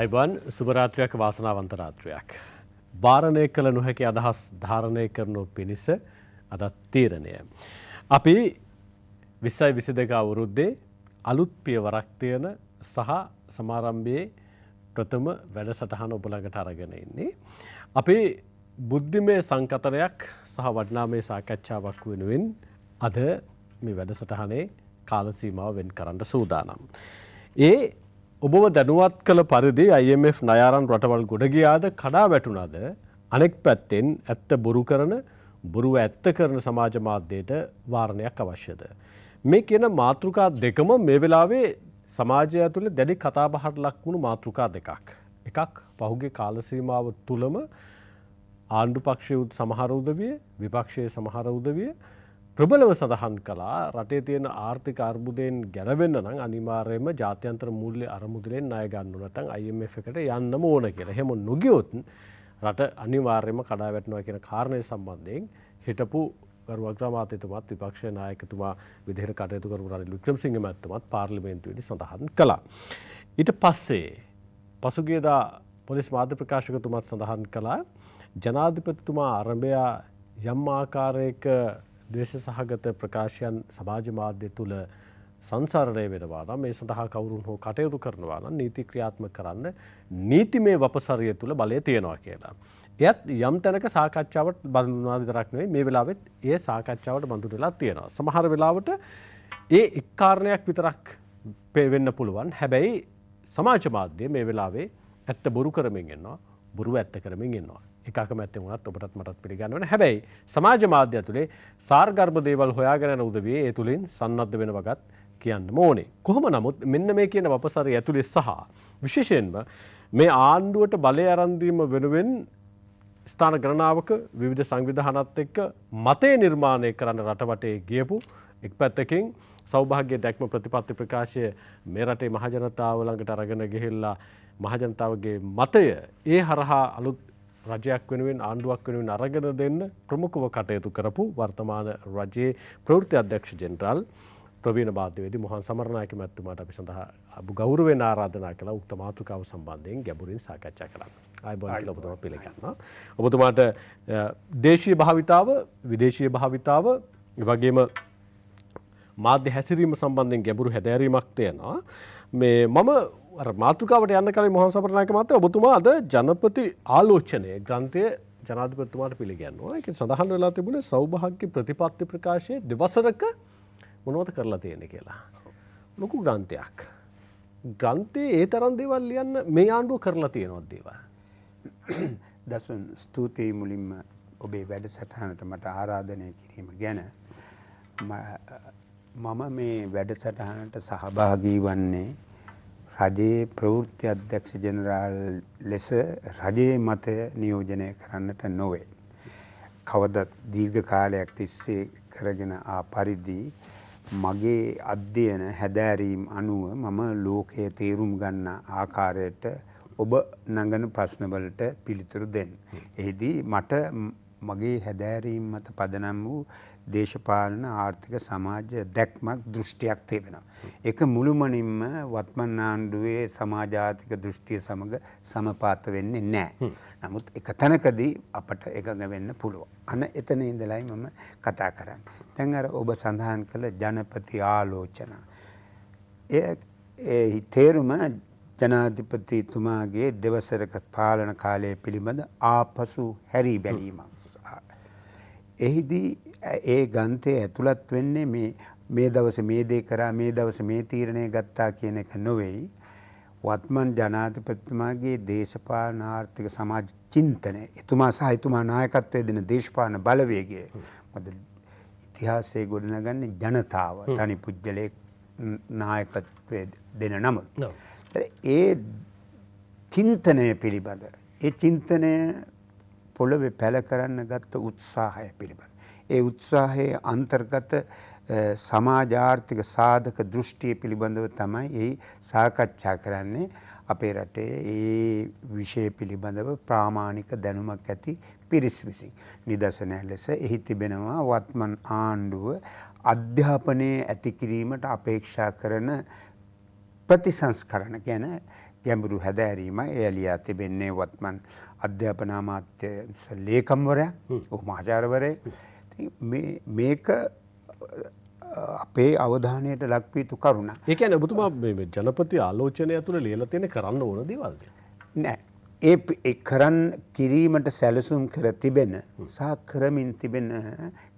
අයිබන් සුබරාත්‍රයක් වාසනාවන්ත රාත්‍රයක්. භාරණය කළ නොහැකි අදහස් ධාරණය කරනු පිණිස අදත් තීරණය. අපි 2022 අවුරුද්දේ අලුත් පියවරක් තියෙන සහ සමාරම්භයේ ප්‍රථම වැඩසටහන ඔබ ළඟට අරගෙන ඉන්නේ. අපි බුද්ධිමය සංකතනයක් සහ වටිනාමය සාකච්ඡාවක් වෙනුවෙන් අද මේ වැඩසටහනේ කාල සීමාව වෙන් කරන්න සූදානම්. ඒ ඔබව දැනුවත් කළ පරිදි IMF ණයාරන් රටවල් ගොඩ ගියාද කඩා වැටුණාද අනෙක් පැත්තෙන් ඇත්ත බොරු කරන බොරුව ඇත්ත කරන සමාජ මාධ්‍යයට වාරණයක් අවශ්‍යද මේ කියන මාතෘකා දෙකම මේ වෙලාවේ සමාජය ඇතුලේ දැඩි කතාබහට ලක් වුණු මාතෘකා එකක් පහුගිය කාල සීමාව තුලම ආණ්ඩු පක්ෂයේ සමහර උදවිය විපක්ෂයේ සමහර උදවිය ප්‍රබලව සඳහන් කළා රටේ තියෙන ආර්ථික අර්බුදයෙන් ගැලවෙන්න නම් අනිවාර්යයෙන්ම ජාත්‍යන්තර මූල්‍ය අරමුදලෙන් ණය ගන්න ඕන නැත්නම් IMF එකට යන්නම ඕන කියලා. එහෙම නොගියොත් රට අනිවාර්යයෙන්ම කඩා වැටෙනවා කියන කාරණය සම්බන්ධයෙන් හිටපු ගරු අග්‍රාමාත්‍යතුමාත් විපක්ෂ නායකතුමා විදිහට කටයුතු කරපු රනිල් වික්‍රමසිංහ මහත්මයාත් පාර්ලිමේන්තුවේදී සඳහන් කළා. ඊට පස්සේ පසුගියදා පොලිස් මාධ්‍ය ප්‍රකාශකතුමාත් සඳහන් කළා ජනාධිපතිතුමා ආරම්භය යම් ආකාරයක ද්වේෂ සහගත ප්‍රකාශයන් සමාජ මාධ්‍ය තුල සංසරණය වෙනවා නම් මේ සඳහා කවුරුන් හෝ කටයුතු කරනවා නම් නීති ක්‍රියාත්මක කරන්න නීතිමය වපසරිය තුල බලය තියෙනවා කියලා. එයත් යම් තැනක සාකච්ඡාවට බඳුනා විතරක් නෙවෙයි මේ වෙලාවෙත් ඒ සාකච්ඡාවට බඳුන වෙලා තියෙනවා. සමහර වෙලාවට ඒ එක් කාරණයක් විතරක් වෙන්න පුළුවන්. හැබැයි සමාජ මාධ්‍ය මේ වෙලාවේ ඇත්ත බොරු කරමින් ඉන්නවා. බොරුව ඇත්ත කරමින් ඉන්නවා. එකකමැත්තෙන් වුණත් ඔබටත් මටත් පිළිගන්න ඕනේ. හැබැයි සමාජ මාධ්‍ය ඇතුලේ සාර්ගර්භ දේවල් හොයාගෙන යන උදවියේ ඒ තුලින් සන්නද්ධ වෙන වගත් කියන්න ඕනේ. කොහොම නමුත් මෙන්න මේ කියන වපසරිය ඇතුලේ සහ විශේෂයෙන්ම මේ ආණ්ඩුවට බලය අරන් දීම වෙනුවෙන් ස්ථාන ගණනාවක විවිධ සංවිධානات එක්ක මතය නිර්මාණය කරන්න රටවටේ ගියපු එක් පැත්තකින් සෞභාග්‍ය දැක්ම ප්‍රතිපත්ති ප්‍රකාශය මේ රටේ මහජනතාව ළඟට අරගෙන ගිහිල්ලා මහජනතාවගේ මතය ඒ හරහා අලුත් රජයක් වෙනුවෙන් ආණ්ඩුවක් වෙනුවෙන් අරගෙන දෙන්න ප්‍රමුඛව කටයුතු කරපු වර්තමාන රජයේ ප්‍රවෘත්ති අධ්‍යක්ෂ ජෙනරාල් ප්‍රවීණ මාධ්‍යවේදී මොහන් සමරනායක මැතිතුමාට අපි සඳහා අබු ගෞරවයෙන් ආරාධනා කළා උක්ත මාතෘකාව සම්බන්ධයෙන් ගැඹුරින් සාකච්ඡා කරන්න. ආයුබෝවන් කියලා ඔබතුමා පිළිගන්නවා. ඔබතුමාට දේශීය භාවිතාව, විදේශීය භාවිතාව, ඒ වගේම මාධ්‍ය හැසිරීම සම්බන්ධයෙන් ගැඹුරු හැදෑරීමක් තියෙනවා. මේ මම මාතෘකාවට යන්න කලින් මොහන් සමරනායක මහත්තයා ඔබතුමා අද ජනපති ආලෝචනයේ ග්‍රන්ථය ජනාධිපතිතුමාට පිළිගන්නවා. ඒකෙන් සඳහන් වෙලා තිබුණේ සෞභාග්‍ය ප්‍රතිපත්ති ප්‍රකාශයේ දෙවසරක මොනවද කරලා තියෙන්නේ කියලා. ලොකු ග්‍රන්ථයක්. ග්‍රන්ථයේ ඒ තරම් දේවල් ලියන්න මේ ආණ්ඩුව කරලා තියෙනවද දේවල්? දසුන් ස්තුතියි මුලින්ම ඔබේ වැඩසටහනට මට ආරාධනය කිරීම ගැන. මම මේ වැඩසටහනට සහභාගී වන්නේ රජයේ ප්‍රවෘත්ති අධ්‍යක්ෂ ජෙනරාල් ලෙස රජයේ මතය නියෝජනය කරන්නට නොවේ. කවදත් දීර්ඝ කාලයක් තිස්සේ කරගෙන ආ පරිදි මගේ අධ්‍යයන හැදෑරීම් අනුව මම ලෝකයේ තේරුම් ගන්න ආකාරයට ඔබ නඟන ප්‍රශ්නවලට පිළිතුරු දෙන්න. එහිදී මට මගේ හැදෑරීම් මත පදනම් වූ දේශපාලන ආර්ථික සමාජ දැක්මක් දෘෂ්ටියක් තිබෙනවා. ඒක මුළුමනින්ම වත්මන් ආණ්ඩුවේ සමාජාතික දෘෂ්ටිය සමග සමපාත වෙන්නේ නැහැ. නමුත් එක තැනකදී අපට එකඟ වෙන්න පුළුවන්. අන්න එතන ඉඳලයි මම කතා කරන්නේ. දැන් අර ඔබ සඳහන් කළ ජනපති ආලෝචන. ඒ තේරුම ජනාධිපතිතුමාගේ දෙවසරක පාලන කාලය පිළිබඳ ආපසු හැරී බැලීමක්. එහිදී ඒ ග්‍රන්ථයේ ඇතුළත් වෙන්නේ මේ දවසේ මේ දේ කරා මේ දවසේ මේ තීරණය ගත්තා කියන එක නොවේයි. වත්මන් ජනාධිපතිතුමාගේ දේශපාලන ආර්ථික සමාජ චින්තනය එතුමා සහ එතුමා නායකත්වයේ දෙන දේශපාලන බලවේගය. මොකද ඉතිහාසයේ ගොඩනගන්නේ ජනතාව තනි පුජ්‍යලේ නායකත්වයේ දෙන නම. ඒ චින්තනය පිළිබඳ ඒ චින්තනය පොළවේ පැල කරන්න ගත්ත උත්සාහය පිළිබඳ. ඒ උත්සාහයේ අන්තර්ගත සමාජ ආර්ථික සාධක දෘෂ්ටිය පිළිබඳව තමයි ඒ සාකච්ඡා කරන්නේ. අපේ රටේ ඒ විෂය පිළිබඳව ප්‍රාමාණික දැනුමක් ඇති පිරිස් විසින්. නිදර්ශනයක් ලෙස එහි තිබෙනවා වත්මන් ආණ්ඩුව අධ්‍යාපනයේ ඇති කිරීමට අපේක්ෂා කරන ප්‍රතිසංස්කරණ ගැන ගැඹුරු හැදෑරීමයි. එය ලියා තිබෙන්නේ වත්මන් අධ්‍යාපන අමාත්‍ය ලේකම්වරයා, ඔහු මහාචාර්යවරයෙක්. මේක අපේ අවධානයට ලක්විය යුතු කරුණක්. ඒ කියන්නේ ඔබතුමා මේ ජනපති ආලෝචනය ඇතුළේ ලියලා තියෙන කරන්න ඕන දේවල්ද? නෑ. ඒ කරන්න කිරීමට සැලසුම් කර තිබෙන සහ කරමින් තිබෙන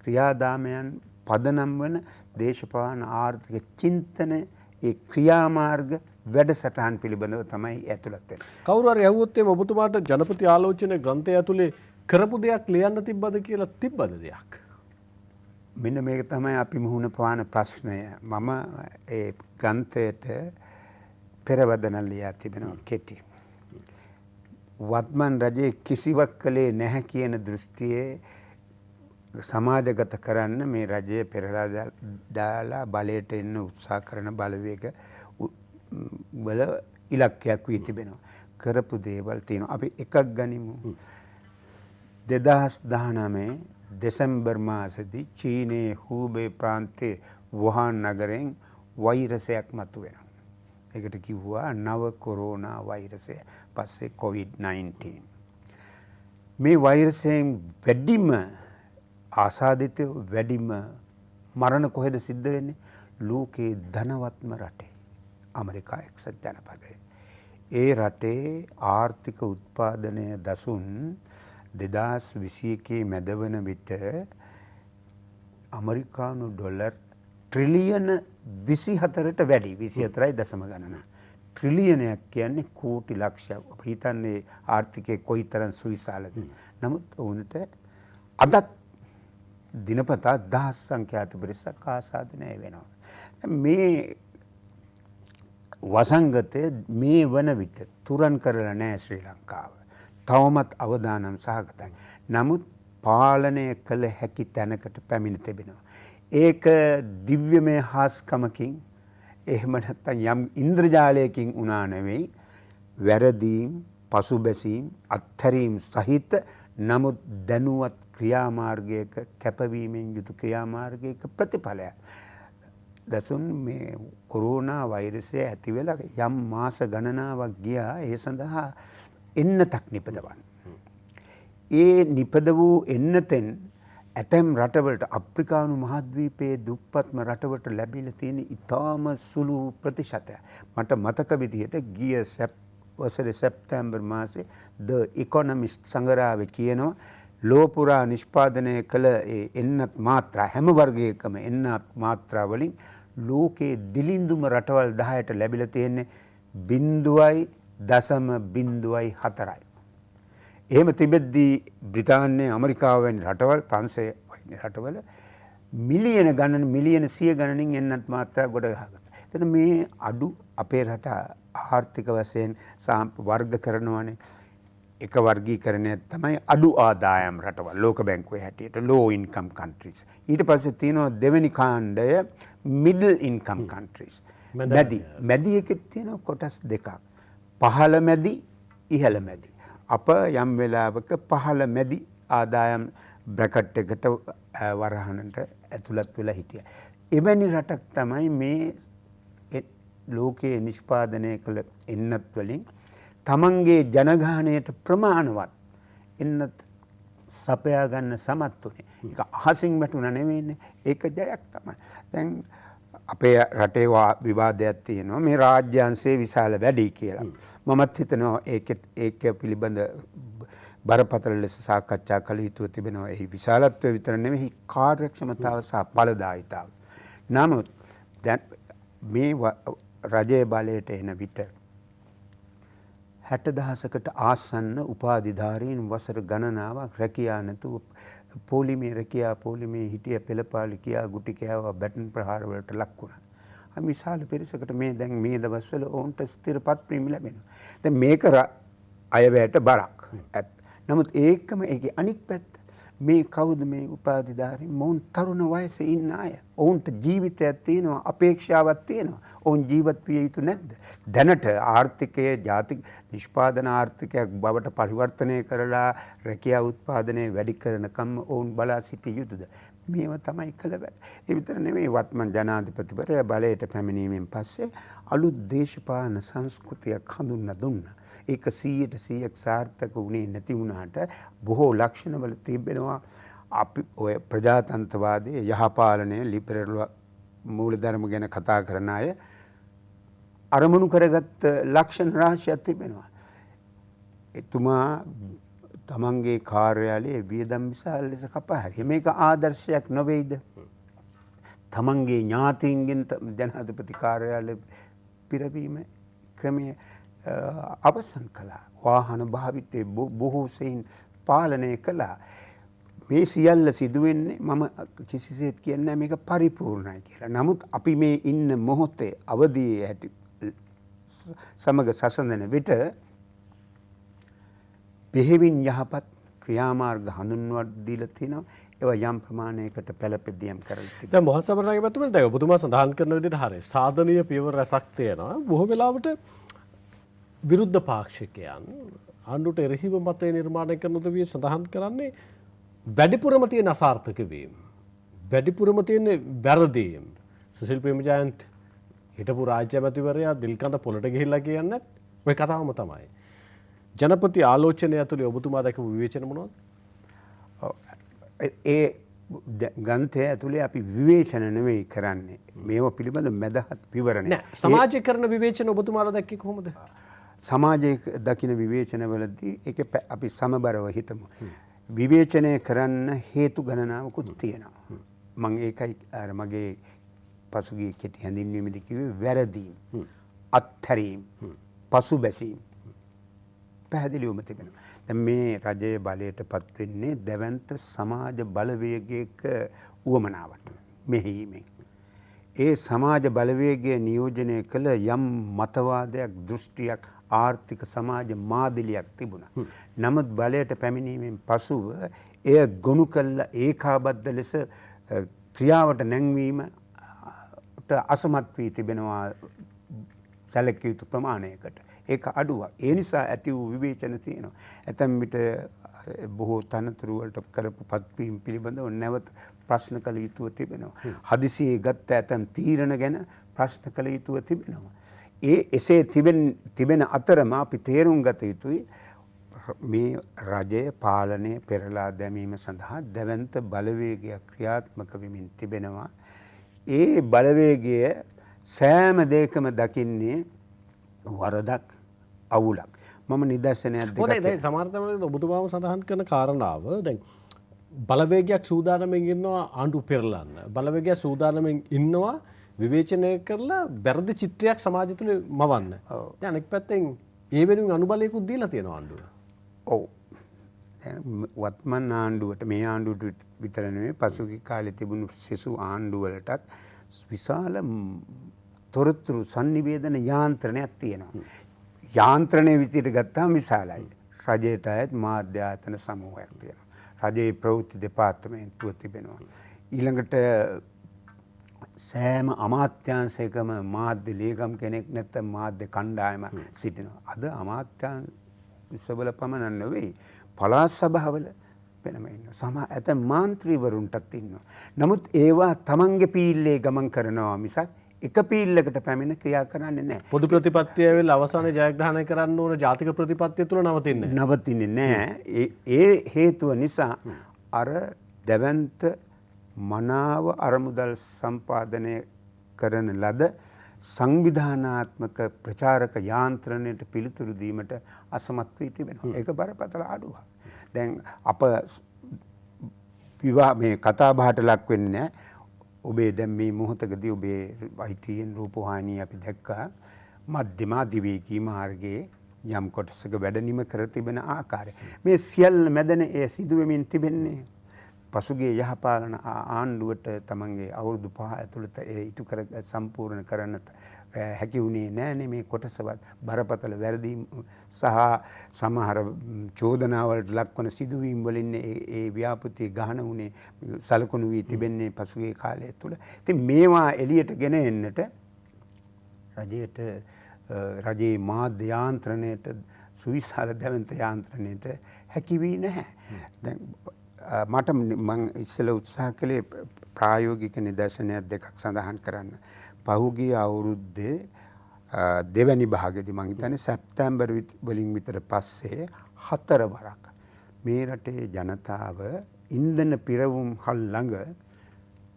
ක්‍රියාදාමයන් පදනම් වන දේශපාලන ආර්ථික චින්තන ඒ ක්‍රියාමාර්ග වැඩසටහන් පිළිබඳව තමයි ඇතුළත් වෙන්නේ. කවුරු හරි ඇහුවොත් එimhe ඔබතුමාට ජනපති ආලෝචන ග්‍රන්ථය ඇතුලේ කරපු දෙයක් ලියන්න තිබ්බද කියලා තිබ්බද දෙයක්? මෙන්න මේක තමයි අපි මුහුණ පාන ප්‍රශ්නය. මම ඒ ග්‍රන්ථයට පෙරවදන ලියා තිබෙනවා කෙටි. වත්මන් රජයේ කිසිවක් කළේ නැහැ කියන දෘෂ්ටියේ සමාජගත කරන්න මේ රජය පෙරලා දාලා බලයට එන්න උත්සාහ කරන බලවේග වල ඉලක්කයක් වී තිබෙනවා. කරපු දේවල් තියෙනවා. අපි එකක් ගනිමු. 2019 දෙසැම්බර් මාසෙදී චීනයේ හූබේ ප්‍රාන්තයේ වුහාන් නගරයෙන් වෛරසයක් මතුවෙනවා. ඒකට කිව්වා නව කොරෝනා වෛරසය. පස්සේ COVID-19. මේ වෛරසයෙන් වැඩිම ආසාදිතව වැඩිම මරණ කොහෙද සිද්ධ වෙන්නේ? ලෝකේ ධනවත්ම රටේ ඇමරිකා එක්සත් ජනපදයේ. ඒ රටේ ආර්ථික උත්පාදනය දසුන් 2021 මැදවන විට ඇමරිකානු ඩොලර් ට්‍රිලියන 24ට වැඩි 24යි දශම ගණන. ට්‍රිලියනයක් කියන්නේ කෝටි ලක්ෂයක්. ඔබ හිතන්නේ ආර්ථිකයේ කොයිතරම් සුවිශාලද? නමුත් ඔවුන්ට අදත් දිනපතා දහස් සංඛ්‍යාත පිරිසක් ආසාදනය වෙනවා. මේ වසංගතය මේ වන විට තුරන් කරලා නැහැ ශ්‍රී ලංකාව. තවමත් අවදානම් සහගතයි. නමුත් පාලනය කළ හැකි තැනකට පැමිණ තිබෙනවා. ඒක දිව්‍යමය හාස්කමකින් එහෙම නැත්නම් යම් ඉන්ද්‍රජාලයකින් උනා නෙවෙයි. වැරදීම්, පසුබැසීම්, අත්හැරීම් සහිත නමුත් දැනුවත් ක්‍රියාමාර්ගයක කැපවීමෙන් යුතු ක්‍රියාමාර්ගයක ප්‍රතිඵලයක්. දසුන් මේ කොරෝනා වෛරසය ඇති වෙලා යම් මාස ගණනාවක් ගියා. ඒ සඳහා එන්නතක් නිපදවන්න. ඒ නිපද වූ එන්නතෙන් ඇතැම් රටවලට අප්‍රිකානු මහද්වීපයේ දුප්පත්ම රටවලට ලැබිලා තියෙන ඉතාම සුළු ප්‍රතිශතයක්. මට මතක විදිහට ගිය වසරේ සැප්තැම්බර් මාසේ The Economist සංග්‍රහයේ කියනවා ලෝපුරා නිෂ්පාදනය කළ එන්නත් මාත්‍රා හැම වර්ගයකම එන්නත් මාත්‍රා වලින් ලෝකයේ දිලිඳුම රටවල් 10ට ලැබිලා තියෙන්නේ 0.04යි. එහෙම තිබෙද්දී බ්‍රිතාන්‍යය, ඇමරිකාව වැනි රටවල්, ප්‍රංශය වැනි රටවල මිලියන ගණන මිලියන 100 ගණනින් එන්නත් මාත්‍රා ගොඩ ගහගත්තා. එතන මේ අඩු අපේ රට ආර්ථික වශයෙන් වර්ග කරනවානේ. එක වර්ගීකරණයක් තමයි අඩු ආදායම් රටවල් ලෝක බැංකුවේ හැටියට low income countries. ඊට පස්සේ තියෙනවා දෙවෙනි කාණ්ඩය middle income countries. මැදි එකේ තියෙනවා කොටස් දෙකක්. පහළ මැදි, ඉහළ මැදි. අප යම් වෙලාවක පහළ මැදි ආදායම් බ්‍රැකට් එකට වරහනට ඇතුළත් වෙලා හිටියා. එවැනි රටක් තමයි මේ ලෝකයේ නිෂ්පාදනය කළ එන්නත් වලින් තමන්ගේ ජනගහනයට ප්‍රමාණවත් එන්නත් සපයා ගන්න සමත් වුණේ. ඒක අහසින් වැටුණා නෙවෙයිනේ. ඒක ජයක් තමයි. දැන් අපේ රටේ විවාදයක් තියෙනවා මේ රාජ්‍යාංශයේ විශාල වැඩි කියලා. මමත් හිතනවා ඒක පිළිබඳ බරපතල ලෙස සාකච්ඡා කළ යුතු තිබෙනවා. ඒ විශාලත්වය විතර නෙවෙයි කාර්යක්ෂමතාව සහ ඵලදායීතාව. නමුත් දැන් මේ රජයේ බලයට එන විට 60,000කට ආසන්න උපාධිධාරීන් වසර ගණනාවක් රැකියා නැතුව පොලිමේ රැකියා පොලිමේ හිටිය පෙළපාලි කියා ගුටි කෑවා බැටන් ප්‍රහාර වලට ලක් වුණා. විශාල පිරිසකට මේ දැන් මේ දවස්වල ඔවුන්ට ස්ථිරපත් වීම ලැබෙනවා. දැන් මේක අයවැයට බරක්. නමුත් ඒකම ඒකේ අනික් පැත්ත මේ කවුද මේ උපාධිධාරීන්? මොවුන් තරුණ වයසේ ඉන්න අය. ඔවුන්ට ජීවිතයක් තියෙනවා, අපේක්ෂාවක් තියෙනවා. ඔවුන් ජීවත් විය යුතු නැද්ද? දැනට ආර්ථිකයේ ජාතික නිෂ්පාදන ආර්ථිකයක් බවට පරිවර්තනය කරලා රැකියා උත්පාදනය වැඩි කරනකම් ඔවුන් බලා සිටිය යුතුද? මේව තමයි කළ වැඩ. ඒ විතර නෙමෙයි වත්මන් ජනාධිපතිවරයා බලයට පැමිණීමෙන් පස්සේ අලුත් දේශපාලන සංස්කෘතියක් හඳුන්වා දුන්නා. ඒක 100% සාර්ථක වුණේ නැති වුණාට බොහෝ ලක්ෂණවල තිබෙනවා අපි ඔය ප්‍රජාතන්ත්‍රවාදයේ යහපාලනය ලිබරල් මූලධර්ම ගැන කතා කරන අය අරමුණු කරගත් ලක්ෂණ රාශියක් තිබෙනවා. එතුමා තමන්ගේ කාර්යාලයේ වියදම් විශාල ලෙස කපා හැරියා. මේක ආදර්ශයක් නොවේද? තමන්ගේ ඥාතීන්ගෙන් ජනාධිපති කාර්යාලය පිරවීම ක්‍රමය අවසන් කළා. වාහන භාවිතයේ බොහෝ සෙයින් පාලනය කළා. මේ සියල්ල සිදුවෙන්නේ මම කිසිසේත් කියන්නේ මේක පරිපූර්ණයි කියලා. නමුත් අපි මේ ඉන්න මොහොතේ අවදියේ ඇති සමග සසඳන විට බෙහෙවින් යහපත් ක්‍රියාමාර්ග හඳුන්වා දීලා තිනවා. ඒවා යම් ප්‍රමාණයකට පළපෙදියම් කරලා තිබෙනවා. දැන් මොහොත් සමරණගේ පැතුමෙන් දැන් ඔබතුමා සඳහන් කරන විදිහට හරිය. සාධනීය පියවර රැසක් තියෙනවා. බොහෝ වෙලාවට විරුද්ධ පාක්ෂිකයන් ආණ්ඩුවට එරෙහිව මතය නිර්මාණය කරන උදවිය සඳහන් කරන්නේ වැඩිපුරම තියෙන අසාර්ථක වීම. වැඩිපුරම තියෙන වැරදීම්. සුසිල් ප්‍රේමජයන්ත් හිටපු රාජ්‍ය ඇමතිවරයා දිල්කඳ පොළට ගිහිල්ලා කියන්නේ ඔය කතාවම තමයි. ජනපති ආලෝචනය ඇතුළේ ඔබතුමා දැකපු විවේචන මොනවද? ඒ ගන්තය ඇතුළේ අපි විවේචන නෙවෙයි කරන්නේ. මේව පිළිබඳ මැදහත් විවරණය. නෑ සමාජය කරන විවේචන ඔබතුමාලා දැක්කේ කොහොමද? සමාජයේ දකින විවේචනවලදී ඒක අපි සමබරව හිතමු. විවේචනය කරන්න හේතු ගණනාවකුත් තියෙනවා. මම ඒකයි අර මගේ පසුගිය කෙටි හැඳින්වීමේදී කිව්වේ වැරදීම්, අත්හැරීම්, පසුබැසීම් පැහැදිලිවම තිබෙනවා. දැන් මේ රජයේ බලයටපත් වෙන්නේ දැවැන්ත සමාජ බලවේගයක උවමනාවට මෙහෙයීමෙන්. ඒ සමාජ බලවේගය නියෝජනය කළ යම් මතවාදයක්, දෘෂ්ටියක්, ආර්ථික සමාජ මාදිලියක් තිබුණා. නමුත් බලයට පැමිණීමෙන් පසුව එය ගොනු කළ ඒකාබද්ධ ලෙස ක්‍රියාවට නැංවීමට අසමත් වී තිබෙනවා සැලකිය යුතු ප්‍රමාණයකට. ඒක අඩුවක්. ඒ නිසා ඇති වූ විවේචන තියෙනවා. ඇතැම් විට බොහෝ තනතුරු වලට කරපු පත්වීම් පිළිබඳව නැවත ප්‍රශ්න කළ යුතුව තිබෙනවා. හදිසියේ ගත්ත ඇතැම් තීරණ ගැන ප්‍රශ්න කළ යුතුව තිබෙනවා. එසේ තිබෙන අතරම අපි තේරුම් ගත යුතුයි මේ රජය පාලනය පෙරලා දැමීම සඳහා දැවැන්ත බලවේගයක් ක්‍රියාත්මක වෙමින් තිබෙනවා. ඒ බලවේගය සෑම දෙයකම දකින්නේ වරදක්, අවුලක්. මම නිදර්ශනයක් දෙකක් දැන් සමහරවිට ඔබතුමාම සඳහන් කරන කාරණාව දැන් බලවේගයක් සූදානම්ෙන් ඉන්නවා ආණ්ඩු පෙරලන්න. බලවේගයක් සූදානම්ෙන් ඉන්නවා විවේචනය කරලා වැරදි චිත්‍රයක් සමාජය තුළ මවන්න. දැන් අනෙක් පැත්තෙන් ඒ වෙනුවෙන් අනුබලයකුත් දීලා තියෙනවා ආණ්ඩුව. ඔව්. වත්මන් ආණ්ඩුවට මේ ආණ්ඩුවට විතර නෙවෙයි පසුගිය කාලේ තිබුණු සෙසු ආණ්ඩුවලටත් විශාල තොරතුරු sannivedana යාන්ත්‍රණයක් තියෙනවා. යාන්ත්‍රණය විදිහට ගත්තාම විශාලයි. රජයට අයත් මාධ්‍ය ආයතන සමූහයක් තියෙනවා. රජයේ ප්‍රවෘත්ති දෙපාර්තමේන්තුව තිබෙනවා. ඊළඟට සෑම අමාත්‍යාංශයකම මාධ්‍ය ලේකම් කෙනෙක් නැත්නම් මාධ්‍ය කණ්ඩායම සිටිනවා. අද අමාත්‍යාංශවල පමණ නෙවෙයි පළාත් සභාවල වෙනම ඉන්නවා. ඇතැම් මාන්ත්‍රීවරුන්ටත් ඉන්නවා. නමුත් ඒවා තමන්ගේ පීල්ලේ ගමන් කරනවා මිසක් එක පීල්ලකට පැමිණ ක්‍රියා කරන්නේ නැහැ. පොදු ප්‍රතිපත්තිය වෙල අවසානයේ ජයග්‍රහණය කරන්න ඕන ජාතික ප්‍රතිපත්තිය තුල නවතින්නේ නැහැ. ඒ හේතුව නිසා අර දැවැන්ත මනාව අරමුදල් සම්පාදනය කරන ලද සංවිධානාත්මක ප්‍රචාරක යාන්ත්‍රණයට පිළිතුරු දීමට අසමත් වී තිබෙනවා. ඒක බරපතල අඩුවක්. දැන් අප මේ කතා බහට ලක් වෙන්නේ නැහැ. ඔබේ දැන් මේ මොහොතකදී ඔබේ ITN රූපවාහිනිය අපි දැක්කා මධ්‍යම දිවේගී මාර්ගයේ යම් කොටසක වැඩ නිම කර තිබෙන ආකාරය. මේ සියල්ල මැදනේ ඒ සිදුවෙමින් තිබෙන්නේ. පසුගිය යහපාලන ආණ්ඩුවට තමන්ගේ අවුරුදු 5 ඇතුළත ඒ ඉටු කර සම්පූර්ණ කරන්න හැකි වුණේ නැහැනේ. මේ කොටසවත් බරපතල වැරදීම් සහ සමහර චෝදනාවලට ලක්වන සිදුවීම් වලින් ඒ ව්‍යාපෘතිය ගහන උනේ සලකුණු වී තිබෙන්නේ පසුගිය කාලය තුළ. ඉතින් මේවා එළියට ගෙන එන්නට රජයේ මාධ්‍ය යාන්ත්‍රණයට සුවිශාල දැවැන්ත යාන්ත්‍රණයට හැකි වී නැහැ. දැන් මට මං ඉස්සෙල්ලා උත්සාහ කළේ ප්‍රායෝගික නිදර්ශනයක් දෙකක් සඳහන් කරන්න. පහුගිය අවුරුද්දේ දෙවැනි භාගයේදී මං හිතන්නේ සැප්තැම්බර් වලින් විතර පස්සේ 4 වරක් මේ රටේ ජනතාව ඉන්ධන පිරවුම් හල් ළඟ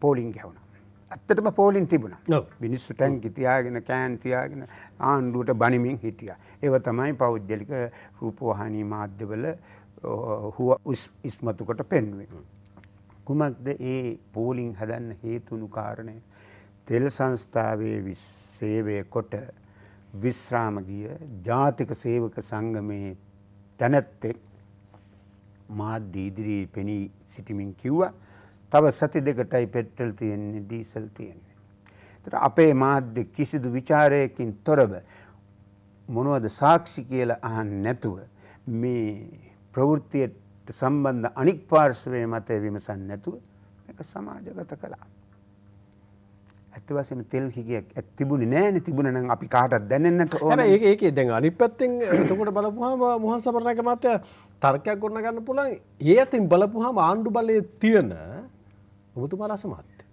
පෝලිං ගැහුණා. ඇත්තටම පෝලිං තිබුණා. මිනිස්සු ටැංකි තියාගෙන කෑන් තියාගෙන ආණ්ඩුවට බනිමින් හිටියා. ඒව තමයි පෞද්ගලික රූපවාහිනී මාධ්‍යවල ඉස්මතු කොට පෙන්වුවේ. කුමක්ද ඒ පෝලිං හදන්න හේතුණු කාරණය? තෙල් සංස්ථාවේ සේවය කොට විශ්‍රාම ගිය ජාතික සේවක සංගමේ තැනැත්තෙක් මාධ්‍ය ඉදිරියේ පෙනී සිටිමින් කිව්වා තව සති දෙකටයි පෙට්‍රල් තියෙන්නේ ඩීසල් තියෙන්නේ. ඒතර අපේ මාධ්‍ය කිසිදු ਵਿਚාරයකින් තොරව මොනවද සාක්ෂි කියලා අහන්නේ නැතුව මේ ප්‍රවෘත්තියට සම්බන්ධ අනික් පාර්ශවයේ මත විමසන්නේ නැතුව මේක සමාජගත කළා. ඇත්ත වශයෙන්ම තෙල් හිගයක් තිබුණේ නැහැනේ. තිබුණා නම් අපි කාටවත් දැනෙන්නට ඕන. හැබැයි ඒකේ දැන් අනිත් පැත්තෙන් එතකොට බලපුවාම මොහන් සමරනායක මහත්තයා තර්කයක් ගොඩ ගන්න පුළුවන්. ඒ අතින් බලපුවාම ආණ්ඩු බලයේ තියෙන ඔබතුමාලා සමත්.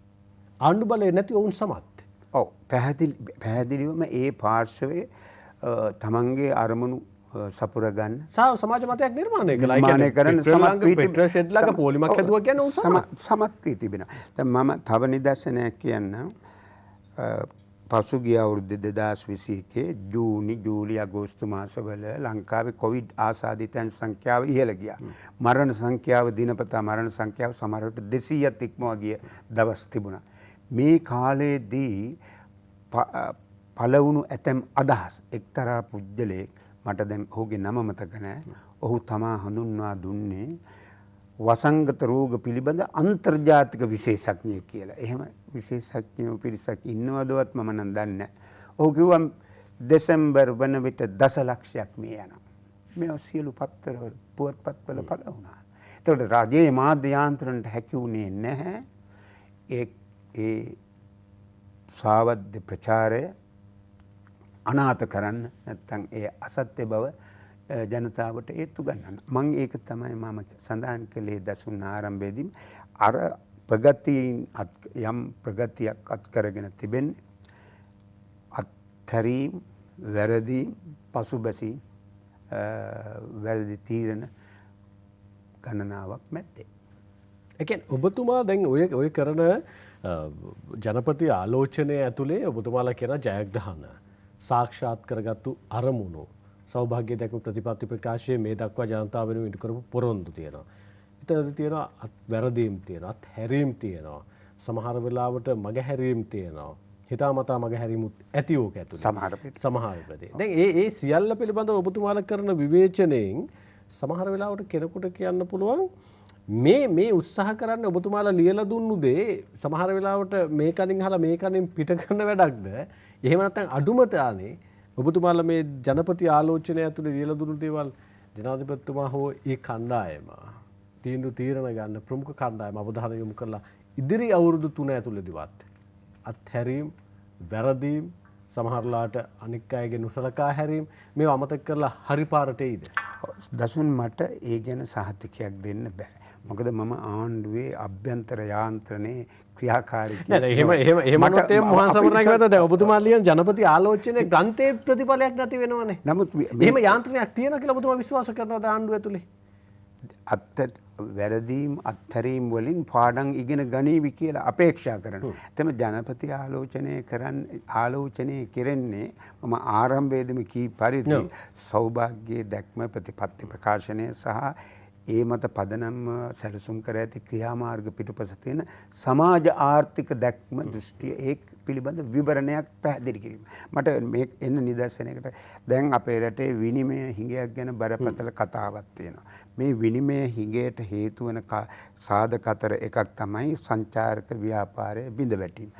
ආණ්ඩු බලයේ නැති ඔවුන් සමත්. ඔව් පැහැදිලිවම ඒ පාර්ශවයේ තමන්ගේ අරමුණු සපුර ගන්න සමාජ මතයක් නිර්මාණය කළා. නිර්මාණය කරන සමත් වී පෙට්‍රල් ෂෙඩ් ළඟ පොලිමක් හැදුවා කියන්නේ උන් සමත් වී තිබෙනවා. දැන් මම තව නිදර්ශනයක් කියන්නම්. පසුගිය අවුරුදු 2021 ජූනි ජූලි අගෝස්තු මාසවල ලංකාවේ කොවිඩ් ආසාදිතයන් සංඛ්‍යාව ඉහළ ගියා. මරණ සංඛ්‍යාව දිනපතා මරණ සංඛ්‍යාව සමහර විට 200ත් ඉක්මවා ගිය දවස් තිබුණා. මේ කාලයේදී පළවුණු ඇතැම් අදහස් එක්තරා පුජ්‍යලයක් මට දැන් ඔහුගේ නම මතක නැහැ. ඔහු තමා හඳුන්වා දුන්නේ වසංගත රෝග පිළිබඳ අන්තර්ජාතික විශේෂඥයෙක් කියලා. එහෙම විශේෂඥයෝ පිරිසක් ඉන්නවදවත් මම නම් දන්නේ නැහැ. ඔහු කිව්වා දෙසැම්බර් වන විට දසලක්ෂයක් මේ යනවා. මේවා සියලු පත්තරවල පුවත්පත්වල පළ වුණා. ඒතකොට රජයේ මාධ්‍ය යාන්ත්‍රණයට හැකි වුණේ නැහැ ඒ සාවද්‍ය ප්‍රචාරය අනාථ කරන්න නැත්නම් ඒ අසත්‍ය බව ජනතාවට ඒත්තු ගන්නන්න. මම ඒක තමයි මම සඳහන් කළේ දසුන් ආරම්භයේදී අර ප්‍රගතියින් යම් ප්‍රගතියක් අත් කරගෙන තිබෙන්නේ අත්හැරීම් වැරදි පසුබැසීම් වැරදි තීරණ ගණනාවක් මැද්දේ. ඒ කියන්නේ ඔබතුමා දැන් ඔය කරන ජනපති ආලෝචනය ඇතුලේ ඔබතුමාලා කියන ජයග්‍රහණ සාක්ෂාත් කරගත්තු අරමුණු සෞභාග්‍ය දැක්ම ප්‍රතිපත්ති ප්‍රකාශයේ මේ දක්වා ජනතාව වෙනුවෙන් ඉටු කරපු පොරොන්දු තියෙනවා. එතනදී තියෙනවා වැරදීම් තියෙනවා, අත්හැරීම් තියෙනවා. සමහර වෙලාවට මගහැරීම් තියෙනවා. හිතාමතා මගහැරීමුත් ඇති ඕක ඇතුළේ. සමහර ප්‍රදේ. දැන් ඒ සියල්ල පිළිබඳව ඔබතුමාලා කරන විවේචනයෙන් සමහර වෙලාවට කෙනෙකුට කියන්න පුළුවන් මේ උත්සාහ කරන්න ඔබතුමාලා ලියලා දුන්නු දේ සමහර වෙලාවට මේ කනින් අහලා මේ කනින් පිට කරන වැඩක්ද? එහෙම නැත්නම් අඩුමතානේ ඔබතුමාලා මේ ජනපති ආලෝචනය ඇතුළේ ලියලා දුන්නු දේවල් ජනාධිපතිතුමා හෝ ඒ කණ්ඩායම තීරණ ගන්න ප්‍රමුඛ කණ්ඩායම අවධානය යොමු කරලා ඉදිරි අවුරුදු 3 ඇතුළතදීවත් අත්හැරීම් වැරදීම් සමහරලාට අනික් අයගේ නොසලකා හැරීම් මේවා අමතක කරලා හරි පාරට එයිද? දසුන් මට ඒ ගැන සහතිකයක් දෙන්න බෑ. මොකද මම ආණ්ඩුවේ අභ්‍යන්තර යාන්ත්‍රණයේ ක්‍රියාකාරීත්වය එහෙම නොතේ මොහන් සමරනායකවද දැන් ඔබතුමා ලියන ජනපති ආලෝචනයේ ග්‍රන්ථයේ ප්‍රතිඵලයක් නැති වෙනවනේ. නමුත් එහෙම යාන්ත්‍රණයක් තියෙනවා කියලා ඔබතුමා විශ්වාස කරනවද ආණ්ඩුව ඇතුලේ? වැරදීම් අත්හැරීම් වලින් පාඩම් ඉගෙන ගනීවි කියලා අපේක්ෂා කරනවා. එතම ජනපති ආලෝචනය කෙරෙන්නේ මම ආරම්භයේදීම කී පරිදි සෞභාග්‍යයේ දැක්ම ප්‍රතිපත්ති ප්‍රකාශනය සහ ඒ මත පදනම් සැලසුම් කර ඇති ක්‍රියාමාර්ග පිටුපස තියෙන සමාජ ආර්ථික දැක්ම දෘෂ්ටිය ඒ පිළිබඳ විවරණයක් පැහැදිලි කිරීම. මට මේ එන්න නිදර්ශනයකට දැන් අපේ රටේ විනිමය හිඟයක් ගැන බරපතල කතාවක් තියෙනවා. මේ විනිමය හිඟයට හේතු වන සාධක අතර එකක් තමයි සංචාරක ව්‍යාපාරයේ බිඳ වැටීම.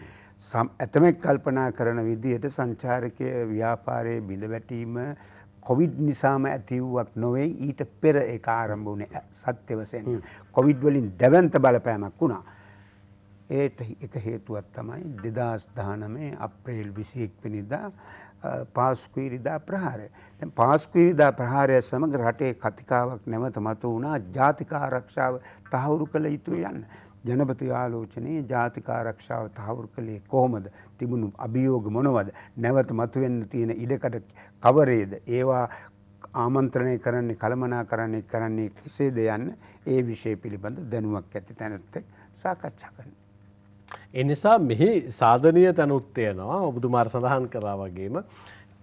ඇතමෙක් කල්පනා කරන විදිහට සංචාරක ව්‍යාපාරයේ බිඳ වැටීම කොවිඩ් නිසාම ඇති වූවක් නොවේ. ඊට පෙර ඒක ආරම්භ වුණේ සත්‍ය වශයෙන් කොවිඩ් වලින් දැවැන්ත බලපෑමක් වුණා. ඒට එක හේතුවක් තමයි 2019 අප්‍රේල් 21 වෙනිදා පාස්කුවිරිදා ප්‍රහාරය. දැන් පාස්කුවිරිදා ප්‍රහාරය සමග රටේ කතිකාවක් නැවත මතු වුණා ජාතික ආරක්ෂාව තහවුරු කළ යුතුය යන්න. ජනපති ආලෝචනයේ ජාතික ආරක්ෂාව තහවුරු කළේ කොහොමද? තිබුණු අභියෝග මොනවද? නැවත මතුවෙන්න තියෙන ඉඩකඩ කවරේද? ඒවා ආමන්ත්‍රණය කරන්නේ කරන්නේ කෙසේද යන්න ඒ විෂය පිළිබඳ දැනුමක් ඇති තැනත් සාකච්ඡා කරන්න. ඒ නිසා මෙහි සාධනීය තැනුත් තියෙනවා. ඔබතුමාට සඳහන් කරා වගේම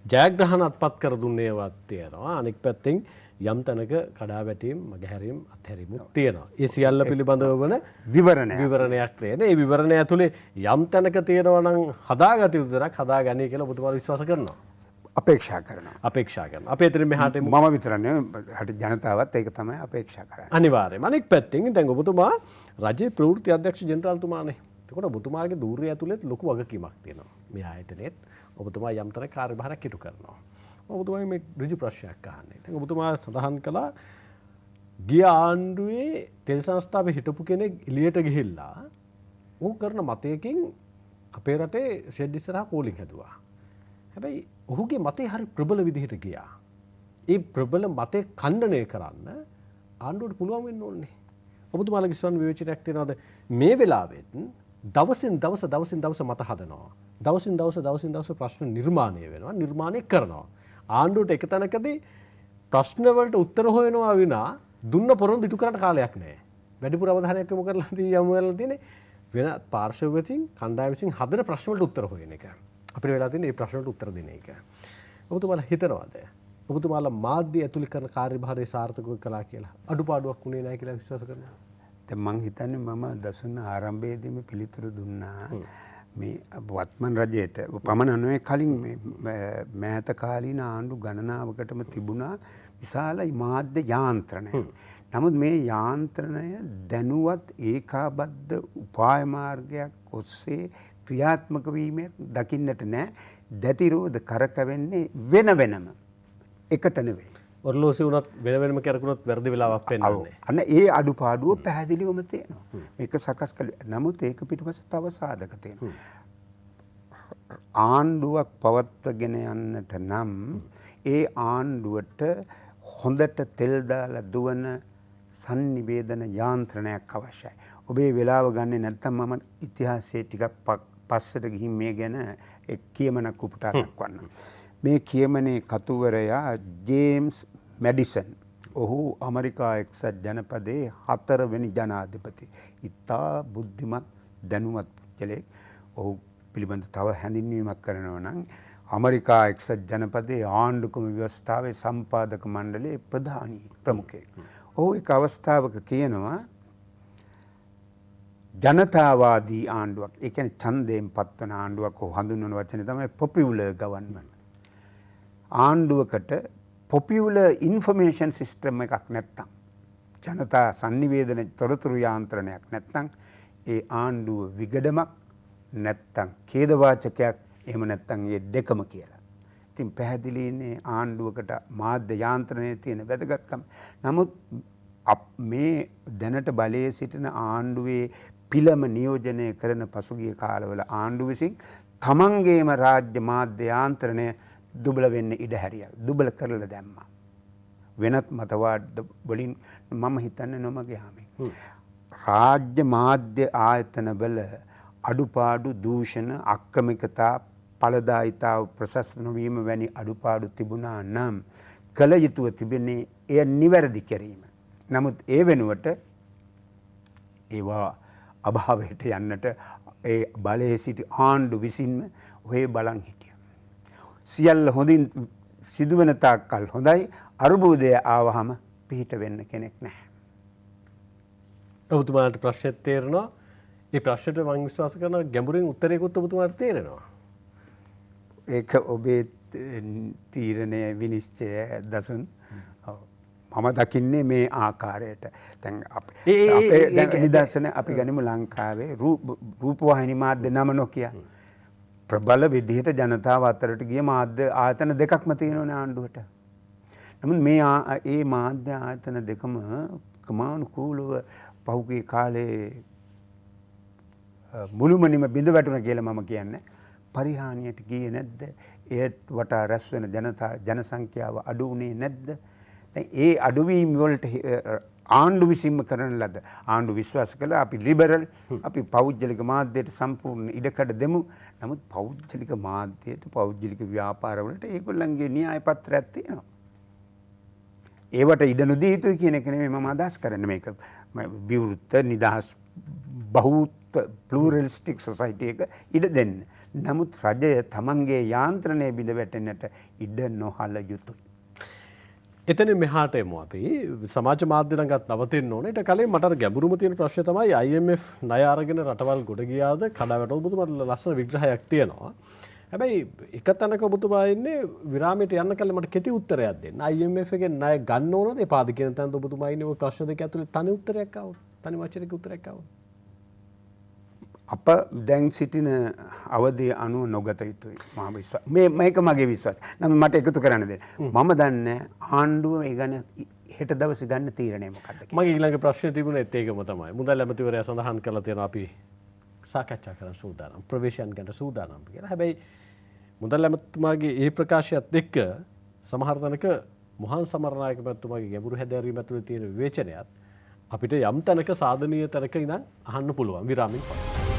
ජයග්‍රහණ අත්පත් කර දුන්නේවත් තියෙනවා. අනෙක් පැත්තෙන් යම් තැනක කඩාවැටීම් මගහැරීම් අත්හැරීමුත් තියෙනවා. ඒ සියල්ල පිළිබඳව වන විවරණයක් තියෙන. ඒ විවරණය ඇතුලේ යම් තැනක තියෙනවා නම් හදාගත යුතු දෙයක් හදාගන්නේ කියලා ඔබතුමාට විශ්වාස කරනවා. අපේක්ෂා කරනවා. අපි එතන මෙහාට මම විතර නෙවෙයි රට ජනතාවත් ඒක තමයි අපේක්ෂා කරන්නේ. අනිවාර්යයෙන්ම. අනෙක් පැත්තෙන් දැන් ඔබතුමා රජයේ ප්‍රවෘත්ති අධ්‍යක්ෂ ජෙනරාල්තුමානේ. එතකොට ඔබතුමාගේ ධූරය ඇතුළෙත් ලොකු වගකීමක් තියෙනවා. මේ ආයතනයේත් ඔබතුමා යම් තරම් කාර්යභාරයක් ඉටු කරනවා. ඔබතුමා මේ ඍජු ප්‍රශ්නයක් අහන්නේ. දැන් ඔබතුමා සඳහන් කළා ගිය ආණ්ඩුවේ තෙල් සංස්ථාවේ හිටපු කෙනෙක් එළියට ගිහිල්ලා ඌ කරන මතයකින් අපේ රටේ ෂෙඩ් ඉස්සරහා පෝලිං හැදුවා. හැබැයි ඔහුගේ මතය හරි ප්‍රබල විදිහට ගියා. ඒ ප්‍රබල මතය ඛණ්ඩනය කරන්න ආණ්ඩුවට පුළුවන් වෙන්න ඕනේ. ඔබතුමාලගේ ස්වන් විවේචනයක් තියෙනවද මේ වෙලාවෙත් දවසින් දවස මත හදනවා. දවසින් දවස ප්‍රශ්න නිර්මාණය වෙනවා. නිර්මාණය කරනවා. ආණ්ඩුවට එක තැනකදී ප්‍රශ්න වලට උත්තර හොයනවා විනා දුන්න පොරොන්දු ඉටු කරන්න කාලයක් නැහැ. වැඩිපුර අවධානයක් යොමු කරලා තියෙන්නේ වෙන පාර්ශව විසින් කණ්ඩායම විසින් හදන ප්‍රශ්න වලට උත්තර හොයන එක. අපිට වෙලා තියෙන්නේ මේ ප්‍රශ්න වලට උත්තර දෙන එක. ඔබතුමාලා හිතනවාද? ඔබතුමාලා මාධ්‍ය ඇතුළේ කරන කාර්යභාරය සාර්ථකව කළා කියලා. අඩුපාඩුවක් වුණේ නැහැ කියලා විශ්වාස කරනවා. දැන් මං හිතන්නේ මම දසුන් ආරම්භයේදීම පිළිතුරු දුන්නා. මේ වත්මන් රජයට පමණ නෙවෙයි කලින් මෑත කාලීන ආණ්ඩු ගණනාවකටම තිබුණා විශාල මාධ්‍ය යාන්ත්‍රණය. නමුත් මේ යාන්ත්‍රණය දැනුවත් ඒකාබද්ධ උපාය මාර්ගයක් ඔස්සේ ක්‍රියාත්මක වීමක් දකින්නට නැහැ. දැතිරෝධ කරකවෙන්නේ වෙනම එකට නෙවෙයි. ඔර්ලෝසි වුණත් වෙනම කරකුණොත් වැරදි වෙලාවක් පෙන්වන්නේ. අන්න ඒ අඩුපාඩුව පැහැදිලිවම තියෙනවා. මේක සකස් කළේ. නමුත් ඒක පිටිපස්ස තව සාධක තියෙනවා. ආණ්ඩුවක් පවත්වගෙන යන්නට නම් ඒ ආණ්ඩුවට හොඳට තෙල් දාලා දුවන sannivedana යාන්ත්‍රණයක් අවශ්‍යයි. ඔබේ වෙලාව ගන්නේ නැත්නම් මම ඉතිහාසයේ ටිකක් පස්සට ගිහින් මේ ගැන එක් කියමනක් උපුටා දක්වන්නම්. මේ කියමනේ කතුවරයා ජේම්ස් මැඩිසන්. ඔහු ඇමරිකා එක්සත් ජනපදයේ 4 වෙනි ජනාධිපති. ඉතා බුද්ධිමත් දැනුවත් පුද්ගලෙක්. ඔහු පිළිබඳ තව හැඳින්වීමක් කරනවා නම් ඇමරිකා එක්සත් ජනපදයේ ආණ්ඩුක්‍රම ව්‍යවස්ථාවේ සම්පාදක මණ්ඩලයේ ප්‍රධානී ප්‍රමුඛයෙක්. ඔහු එක අවස්ථාවක කියනවා ජනතාවාදී ආණ්ඩුවක්. ඒ කියන්නේ ඡන්දයෙන් පත්වන ආණ්ඩුවක් ඔහු හඳුන්වන වචනේ තමයි popular government. ආණ්ඩුවකට popular information system එකක් නැත්තම් ජනතා sannivedana තොරතුරු යාන්ත්‍රණයක් නැත්තම් ඒ ආණ්ඩුව විගඩමක් නැත්තම් ඛේදවාචකයක් එහෙම නැත්තම් ඒ දෙකම කියලා. ඉතින් පැහැදිලිනේ ආණ්ඩුවකට මාධ්‍ය යාන්ත්‍රණයේ තියෙන වැදගත්කම. නමුත් මේ දැනට බලයේ සිටින ආණ්ඩුවේ පිළම නියෝජනය කරන පසුගිය කාලවල ආණ්ඩුව විසින් තමන්ගේම රාජ්‍ය මාධ්‍ය යාන්ත්‍රණය දුබල වෙන්න ඉඩ හැරියා. දුබල කරලා දැම්මා. වෙනත් මතවාද වලින් මම හිතන්නේ නොමග යාමේ. රාජ්‍ය මාධ්‍ය ආයතනවල අඩුපාඩු දූෂණ අක්‍රමිකතා ඵලදායිතාව ප්‍රශස්ත නොවීම වැනි අඩුපාඩු තිබුණා නම් කල යුතුව තිබෙන්නේ එය නිවැරදි කිරීම. නමුත් ඒ වෙනුවට ඒවා අභාවයට යන්නට ඒ බලයේ සිටි ආණ්ඩු විසින්ම ඔහේ බලන් හිටියා. සියල්ල හොඳින් සිදුවන තාක්කල් හොඳයි. අරුබුදය ආවහම පිහිට වෙන්න කෙනෙක් නැහැ. ඔබතුමාට ප්‍රශ්නයක් තේරෙනවා? ඒ ප්‍රශ්නට මම විශ්වාස කරනවා ගැඹුරින් උත්තරයකුත් ඔබතුමාට තේරෙනවා. ඒක ඔබේ තීරණය විනිශ්චය දසුන්. මම දකින්නේ මේ ආකාරයට. දැන් අපේ නිදර්ශන අපි ගනිමු ලංකාවේ රූපවාහිනී මාධ්‍ය නම නොකිය. ප්‍රබල විදිහට ජනතාව අතරට ගිය මාධ්‍ය ආයතන දෙකක්ම තියෙනවනේ ආණ්ඩුවට. නමුත් මේ මාධ්‍ය ආයතන දෙකම ක්‍රමානුකූලව පහුගිය කාලේ මුළුමනින්ම බිඳ වැටුණ කියලා මම කියන්නේ. පරිහානියට ගියේ නැද්ද? ඒත් වටා රැස් වෙන ජන සංඛ්‍යාව අඩු වුණේ නැද්ද? දැන් ඒ අඩුවීම් වලට ආණ්ඩු විසින්ම කරන ලද ආණ්ඩු විශ්වාස කළා අපි ලිබරල් අපි පෞද්ගලික මාධ්‍යයට සම්පූර්ණ ඉඩකඩ දෙමු. නමුත් පෞද්ගලික මාධ්‍යයට පෞද්ගලික ව්‍යාපාරවලට ඒගොල්ලන්ගේ න්‍යාය පත්‍රයක් තියෙනවා. ඒවට ඉඩ නොදිය යුතුයි කියන එක නෙමෙයි මම අදහස් කරන්නේ. මේක විවෘත නිදහස් බහුත් ප්ලූරලිස්ටික් සොසයිටි එක ඉඩ දෙන්න. නමුත් රජය තමන්ගේ යාන්ත්‍රණය බිඳ වැටෙන්නට ඉඩ නොහල යුතුයි. එතන මෙහාට එමු අපි සමාජ මාධ්‍ය ළඟත් නවතින්න ඕනේ. ඊට කලින් මට ගැඹුරුම තියෙන ප්‍රශ්නේ තමයි IMF ණය අරගෙන රටවල් ගොඩ ගියාද කඩාවැටුණාද? ඔබතුමාට ලස්සන විග්‍රහයක් තියෙනවා. හැබැයි එක තැනක ඔබතුමා ඉන්නේ විරාමයට යන්න කලින් මට කෙටි උත්තරයක් දෙන්න. IMF එකෙන් ණය ගන්න ඕනද එපාද කියන තැනට ඔබතුමා ඉන්නේ ඔය ප්‍රශ්න දෙක ඇතුලේ තනි උත්තරයක් ආවොත්. තනි වචනයක උත්තරයක් ආවොත්. අප දැන් සිටින අවධිය අනුව නොගත යුතුයි මම විශ්වාස. මේක මගේ විශ්වාසය. නම් මට එකතු කරන්න දෙන්න. මම දන්නේ ආණ්ඩුව ඒ ගැන හෙට දවසේ ගන්න තීරණය මොකක්ද කියලා. මගේ ඊළඟ ප්‍රශ්නේ තිබුණේත් ඒකම තමයි. මුදල් ඇමතිවරයා සඳහන් කළා තියෙනවා අපි සාකච්ඡා කරන්න සූදානම් ප්‍රවේශයන් ගැන සූදානම් කියලා. හැබැයි මුදල් ඇමතුමාගේ ඒ ප්‍රකාශයත් එක්ක සමහර තැනක මොහන් සමරනායක මැතිතුමාගේ ගැඹුරු හැදෑරීම ඇතුළේ තියෙන විවේචනයත් අපිට යම් තැනක සාධනීය තැනක ඉඳන් අහන්න පුළුවන් විරාමින් පස්සේ.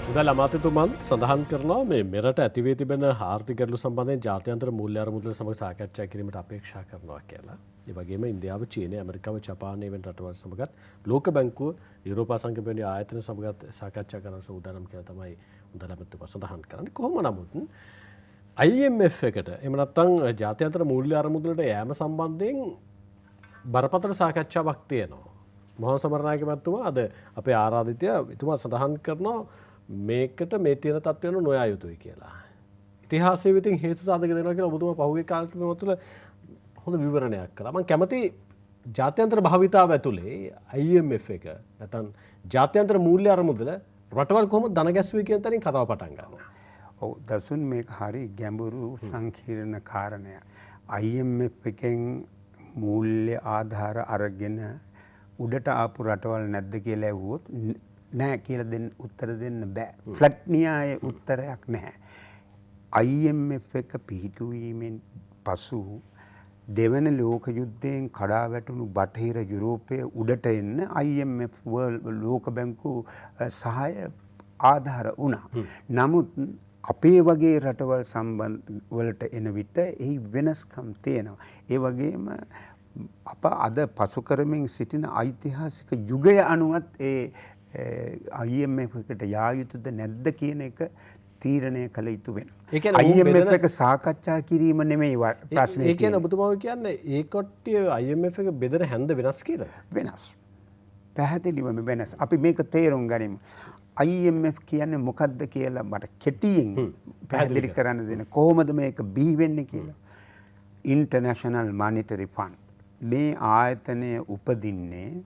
මුදල් අමාත්‍යතුමන් සඳහන් කරනවා මේ මෙරට ඇතිවී තිබෙන ආර්ථික ගැටලු සම්බන්ධයෙන් ජාත්‍යන්තර මූල්‍ය අරමුදල සමග සාකච්ඡා කිරීමට අපේක්ෂා කරනවා කියලා. ඒ වගේම ඉන්දියාව, චීනය, ඇමරිකාව, ජපානය වෙන රටවල් සමගත් ලෝක බැංකුව, යුරෝපා සංඝ වැනි ආයතන සමගත් සාකච්ඡා කරන සූදානම් කියලා තමයි මුදල් අමාත්‍යතුමා සඳහන් කරන්නේ. කොහොම නමුත් IMF එකට එහෙම නැත්නම් ජාත්‍යන්තර මූල්‍ය අරමුදලට යෑම සම්බන්ධයෙන් බරපතල සාකච්ඡාවක් තියෙනවා. මොහොන් සමරනායක මැතිතුමා අද අපේ ආරාධිතය එතුමා සඳහන් කරනවා මේකට මේ තියෙන තත්ත්වයන් නොයා යුතුයි කියලා. ඉතිහාසයේ විතින් හේතු සාධක දෙනවා කියලා ඔබතුමා පහුගිය කාලෙ තුළ හොඳ විවරණයක් කළා. මම කැමති ජාත්‍යන්තර භාවිතාව ඇතුලේ IMF එක නැත්නම් ජාත්‍යන්තර මූල්‍ය අරමුදල රටවල් කොහොමද ධන ගැස්සුවේ කියන තැනින් කතාව පටන් ගන්නවා. ඔව් දසුන් මේක හරි ගැඹුරු සංකීර්ණ කාරණයක්. IMF එකෙන් මූල්‍ය ආධාර අරගෙන උඩට ආපු රටවල් නැද්ද කියලා ඇහුවොත් නෑ කියලා දෙන්න උත්තර දෙන්න බෑ. ෆ්ලැට් න්‍යායේ උත්තරයක් නැහැ. IMF එක පිහිටුවීමෙන් පසු දෙවන ලෝක යුද්ධයෙන් කඩා වැටුණු බටහිර යුරෝපය උඩට එන්න IMF ලෝක බැංකුව සහාය ආධාර වුණා. නමුත් අපේ වගේ රටවල් සම්බන්ධ වලට එන විට එහි වෙනස්කම් තියෙනවා. ඒ වගේම අප අද පසු කරමින් සිටින ඓතිහාසික යුගය අනුවත් IMF එකට යා යුතුද නැද්ද කියන එක තීරණය කළ යුතු වෙනවා. IMF එක සාකච්ඡා කිරීම නෙමෙයි ප්‍රශ්නේ. ඒ කියන්නේ ඔබතුමා කියන්නේ ඒ කට්ටිය IMF එක බෙදර හැන්ද වෙනස් කියලා. වෙනස්. පැහැදිලිවම වෙනස්. අපි මේක තේරුම් ගනිමු. IMF කියන්නේ මොකද්ද කියලා මට කෙටියෙන් පැහැදිලි කරන්න දෙන්න. කොහොමද මේක බිහි වෙන්නේ කියලා. International Monetary Fund. මේ ආයතනය උපදින්නේ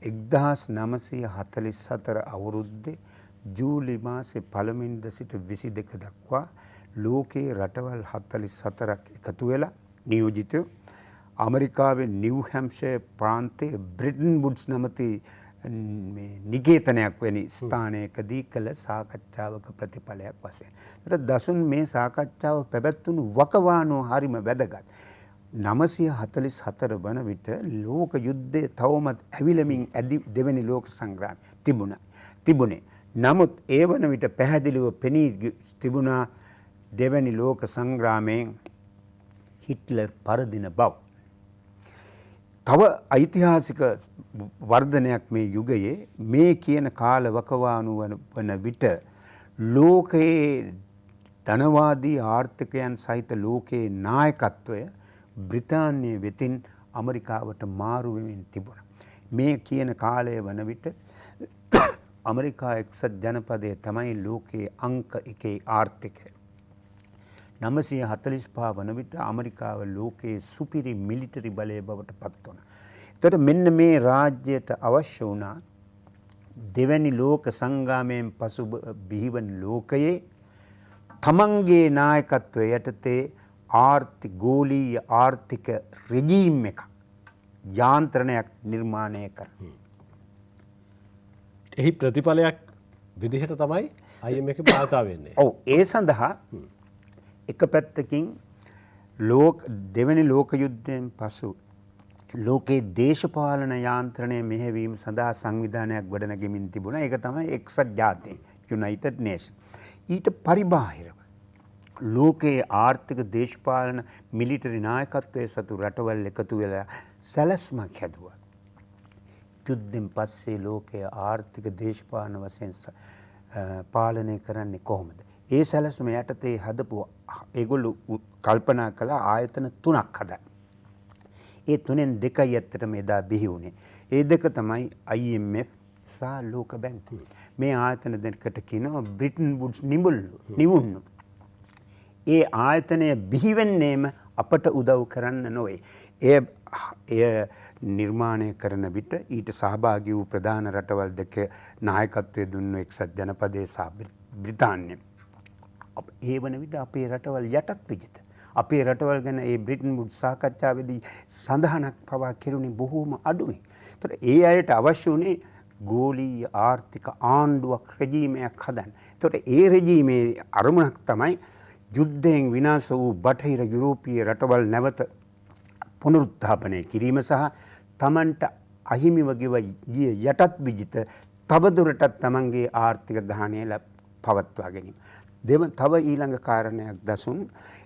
1944 අවුරුද්දේ ජූලි මාසේ 1 වෙනිදා සිට 22 දක්වා ලෝකයේ රටවල් 44ක් එකතු වෙලා නියෝජිතව ඇමරිකාවේ නිව් හැම්ෂයර් ප්‍රාන්තයේ බ්‍රිටන් වුඩ්ස් නමැති නිකේතනයක් වැනි ස්ථානයකදී කළ සාකච්ඡාවක ප්‍රතිඵලයක් වශයෙන්. ඒතර දසුන් මේ සාකච්ඡාව පැවැත්වුණු වකවානුව හරිම වැදගත්. 944 වන විට ලෝක යුද්ධය තවමත් ඇවිලමින් දෙවැනි ලෝක සංග්‍රාමය තිබුණේ. නමුත් ඒ වන විට පැහැදිලිව පෙනී තිබුණා දෙවැනි ලෝක සංග්‍රාමයෙන් හිට්ලර් පරදින බව. තව ඓතිහාසික වර්ධනයක් මේ යුගයේ මේ කියන කාල වකවානුව වන විට ලෝකයේ ධනවාදී ආර්ථිකයන් සහිත ලෝකයේ නායකත්වය බ්‍රිතාන්‍ය වෙතින් ඇමරිකාවට මාරු වෙමින් තිබුණා. මේ කියන කාලය වන විට ඇමරිකා එක්සත් ජනපදයේ තමයි ලෝකයේ අංක 1 ආර්ථිකය. 945 වන විට ඇමරිකාව ලෝකයේ සුපිරි මිලිටරි බලය බවට පත් වුණා. එතකොට මෙන්න මේ රාජ්‍යයට අවශ්‍ය වුණා දෙවැනි ලෝක සංග්‍රාමයෙන් පසු බිහිවන ලෝකයේ තමන්ගේ නායකත්වය යටතේ ගෝලීය ආර්ථික රෙජීම් එක යාන්ත්‍රණයක් නිර්මාණය කරන. එහි ප්‍රතිඵලයක් විදිහට තමයි IMF එක භාවිතා වෙන්නේ. ඔව් ඒ සඳහා එක පැත්තකින් දෙවැනි ලෝක යුද්ධයෙන් පසු ලෝකයේ දේශපාලන යාන්ත්‍රණය මෙහෙවීම සඳහා සංවිධානයක් ගොඩනැගෙමින් තිබුණා. ඒක තමයි එක්සත් ජාතීන් United Nations. ඊට පරිබාහිරව ලෝකයේ ආර්ථික දේශපාලන මිලිටරි නායකත්වයේ සතු රටවල් එකතු වෙලා සැලැස්මක් හැදුවා. යුද්ධෙන් පස්සේ ලෝකයේ ආර්ථික දේශපාලන වශයෙන් පාලනය කරන්නේ කොහොමද? ඒ සැලැස්ම යටතේ හදපු ඒගොල්ලෝ කල්පනා කළ ආයතන 3ක් හදා. ඒ 3න් 2යි ඇත්තටම එදා බිහි වුණේ. ඒ දෙක තමයි IMF සහ ලෝක බැංකුව. මේ ආයතන දෙකට කියනවා බ්‍රිටන් වුඩ්ස් නිවුන්නු. ඒ ආයතනය බිහි වෙන්නේම අපට උදව් කරන්න නොවේ. එය නිර්මාණය කරන විට ඊට සහභාගී වූ ප්‍රධාන රටවල් දෙක නායකත්වය දුන්නු එක්සත් ජනපදයේ සහ බ්‍රිතාන්‍ය. ඒ වන විට අපේ රටවල් යටත් විජිත. අපේ රටවල් ගැන ඒ බ්‍රිටන් වුඩ්ස් සාකච්ඡාවේදී සඳහනක් පවා කෙරුණේ බොහෝම අඩුයි. ඒතර ඒ අයට අවශ්‍ය වුණේ ගෝලීය ආර්ථික ආණ්ඩුවක් රෙජීමයක් හදන්න. ඒතකොට ඒ රෙජීමේ අරමුණක් තමයි යුද්ධයෙන් විනාශ වූ බටහිර යුරෝපීය රටවල් නැවත පුනරුත්ථාපනය කිරීම සහ තමන්ට අහිමිව ගිය යටත් විජිත තවදුරටත් තමන්ගේ ආර්ථික ගහණය පවත්වා ගැනීම. තව ඊළඟ කාරණයක් දසුන්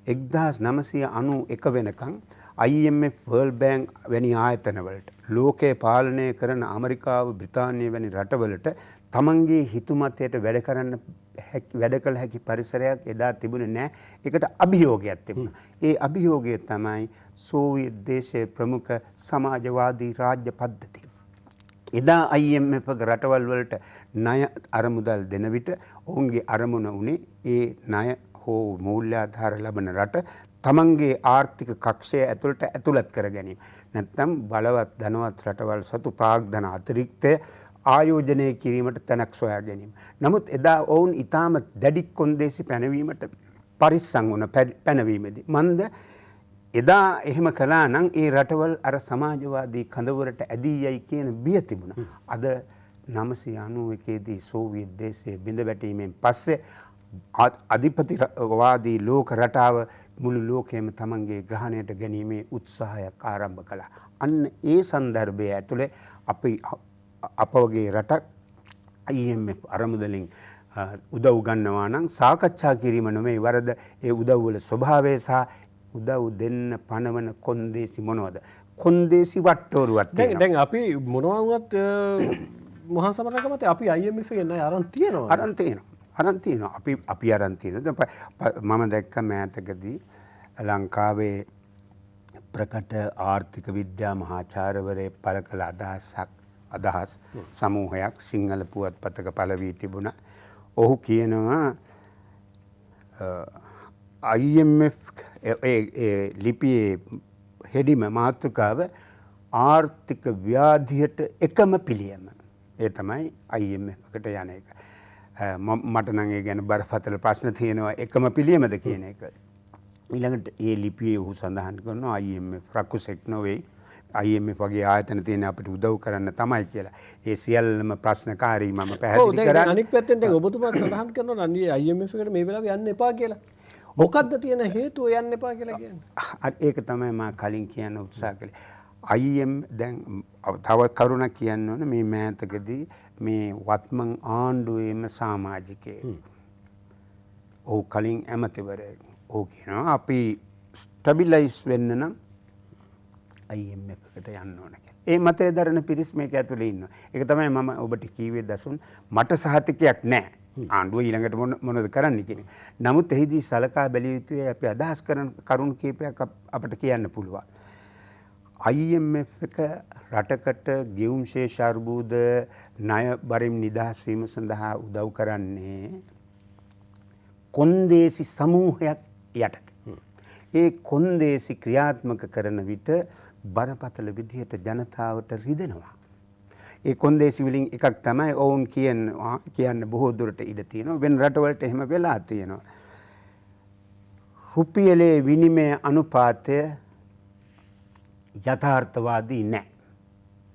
1991 වෙනකන් IMF World Bank වැනි ආයතනවලට ලෝකයේ පාලනය කරන ඇමරිකාව බ්‍රිතාන්‍ය වැනි රටවලට තමන්ගේ හිතුමතයට වැඩ කළ හැකි පරිසරයක් එදා තිබුණේ නැහැ. ඒකට අභියෝගයක් තිබුණා. ඒ අභියෝගය තමයි සෝවියට් දේශයේ ප්‍රමුඛ සමාජවාදී රාජ්‍ය පද්ධතිය. එදා IMF රටවල් වලට ණය අරමුදල් දෙන විට ඔවුන්ගේ අරමුණ උනේ ඒ ණය හෝ මූල්‍යාධාර ලබන රට තමන්ගේ ආර්ථික කක්ෂය ඇතුළට ඇතුළත් කර ගැනීම. නැත්නම් බලවත් ධනවත් රටවල් සතු ප්‍රාග්ධන අතිරික්තය ආයෝජනය කිරීමට තැනක් සොයා ගැනීම. නමුත් එදා ඔවුන් ඊටාම දැඩි කොන්දේසි පැනවීමට පරිස්සම් වුණ පැනවීමේදී මන්ද එදා එහෙම කළා නම් ඒ රටවල් අර සමාජවාදී කඳවුරට ඇදී යයි කියන බිය තිබුණා. අද 991 දී සෝවියට් දේශයේ බිඳ වැටීමෙන් පස්සේ අධිපතිවාදී ලෝක රටාව මුළු ලෝකයේම තමන්ගේ ග්‍රහණයට ගැනීමේ උත්සාහයක් ආරම්භ කළා. අන්න ඒ සන්දර්භය ඇතුලේ අප වගේ රටක් IMF අරමුදලින් උදව් ගන්නවා නම් සාකච්ඡා කිරීම නෙමෙයි වරද. ඒ උදව්වල ස්වභාවය සහ උදව් දෙන්න පනවන කොන්දේසි මොනවද? කොන්දේසි වට්ටෝරුවක් තියෙනවා. දැන් අපි මොනවා වුණත් මහා සමරකමතේ අපි IMF එකේ නෑ අරන් තියෙනවා. අරන් තියෙනවා. අපි අරන් තියෙනවා. මම දැක්ක මෑතකදී ලංකාවේ ප්‍රකට ආර්ථික විද්‍යා මහාචාර්යවරයෙක් පළ කළ අදහස් සමූහයක් සිංහල පුවත්පතක පළ වී තිබුණා. ඔහු කියනවා IMF ලිපියේ හෙඩිම මාතෘකාව ආර්ථික ව්‍යාධියට එකම පිළියම. ඒ තමයි IMF එකට යන එක. මට නම් ඒ ගැන බරපතල ප්‍රශ්න තියෙනවා එකම පිළියමද කියන එක. ඊළඟට ඒ ලිපියේ ඔහු සඳහන් කරනවා IMF රකුසෙක් නොවේ. IMF වගේ ආයතන තියෙන අපිට උදව් කරන්න තමයි කියලා. ඒ සියල්ලම ප්‍රශ්නකාරී මම පැහැදිලි කරා. අනික් පැත්තෙන් දැන් ඔබතුමා සඳහන් කරනවා නම් IMF එකට මේ වෙලාවේ යන්න එපා කියලා. මොකද්ද තියෙන හේතුව යන්න එපා කියලා කියන්නේ? ඒක තමයි මම කලින් කියන්න උත්සාහ කළේ. දැන් තව කරුණක් කියන්න ඕන මේ මෑතකදී මේ වත්මන් ආණ්ඩුවේම සමාජිකයෙක්. ඔහු කලින් ඇමතිවරයෙක්. ඔහු කියනවා අපි ස්ටැබිලයිස් වෙන්න නම් IMF එකට යන්න ඕන කියලා. ඒ මතය දරන පිරිස් මේක ඇතුලේ ඉන්නවා. ඒක තමයි මම ඔබට කීවේ දසුන් මට සහතිකයක් නැහැ. ආණ්ඩුව ඊළඟට මොනවද කරන්න කියන්නේ. නමුත් එහිදී සලකා බැලිය යුතුයි අපි අදහස් කරන කරුණු කීපයක් අපට කියන්න පුළුවන්. IMF එක රටකට ගෙවුම් ශේෂ අර්බුද ණය බරින් නිදහස් වීම සඳහා උදව් කරන්නේ කොන්දේසි සමූහයක් යටතේ. ඒ කොන්දේසි ක්‍රියාත්මක කරන විට බරපතල විදිහට ජනතාවට රිදෙනවා. ඒ කොන්දේසි වලින් එකක් තමයි ඔවුන් කියන්න බොහෝ දුරට ඉඩ තියෙනවා. වෙන රටවලට එහෙම වෙලා තියෙනවා. රුපියලේ විනිමය අනුපාතය යථාර්ථවාදී නැහැ.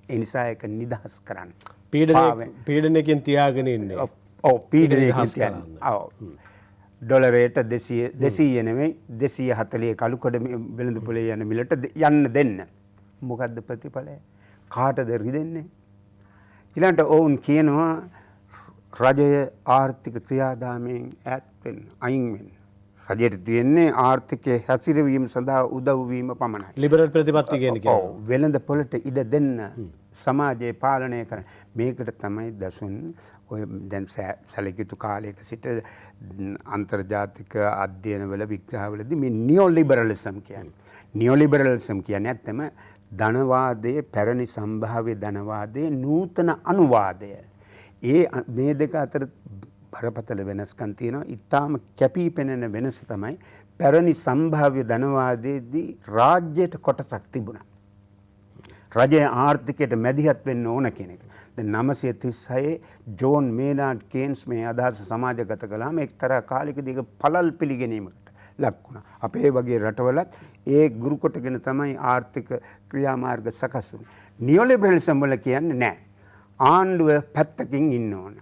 ඒ නිසා ඒක නිදහස් කරන්න. පීඩනයකින් තියාගෙන ඉන්නේ. ඔව් පීඩනයකින් නිදහස් තියන්නේ. ඔව්. ඩොලරයට 200 නෙමෙයි 240 කළුකොඩ වෙළඳ පොලේ යන මිලට යන්න දෙන්න. මොකද්ද ප්‍රතිඵලය? කාටද රිදෙන්නේ? ඊළඟට ඔවුන් කියනවා රජය ආර්ථික ක්‍රියාදාමයෙන් ඈත් වෙන්න, අයින් වෙන්න. රජයට තියෙන්නේ ආර්ථිකයේ හැසිරවීම සඳහා උදව් වීම පමණයි. ලිබරල් ප්‍රතිපත්ති කියන එක. ඔව් වෙළඳ පොළට ඉඩ දෙන්න සමාජය පාලනය කරන මේකට තමයි දසුන් ඔය දැන් සැලකියුතු කාලයක සිට අන්තර්ජාතික අධ්‍යයනවල විග්‍රහවලදී මේ නියෝලිබරලිසම් කියන්නේ. නියෝලිබරලිසම් කියන්නේ ඇත්තම ධනවාදයේ පැරණි සම්භාව්‍ය ධනවාදයේ නූතන අනුවාදය. මේ දෙක අතර බරපතල වෙනස්කම් තියෙනවා. ඊටාම කැපී පෙනෙන වෙනස තමයි පැරණි සම්භාව්‍ය ධනවාදයේදී රාජ්‍යයට කොටසක් තිබුණා. රජයේ ආර්ථිකයට මැදිහත් වෙන්න ඕන කෙනෙක්. දැන් 936 ජෝන් මේනාඩ් කේන්ස් මේ අදහස සමාජගත කළාම එක්තරා කාලයකදී ඒක පළල් පිළිගැනීමකට ලක් වුණා. අපේ වගේ රටවලත් ඒ ගුරු කොටගෙන තමයි ආර්ථික ක්‍රියාමාර්ග සකස් වුනේ. නියෝලිබරලිසම් වල කියන්නේ නැහැ. ආණ්ඩුව පැත්තකින් ඉන්න ඕන.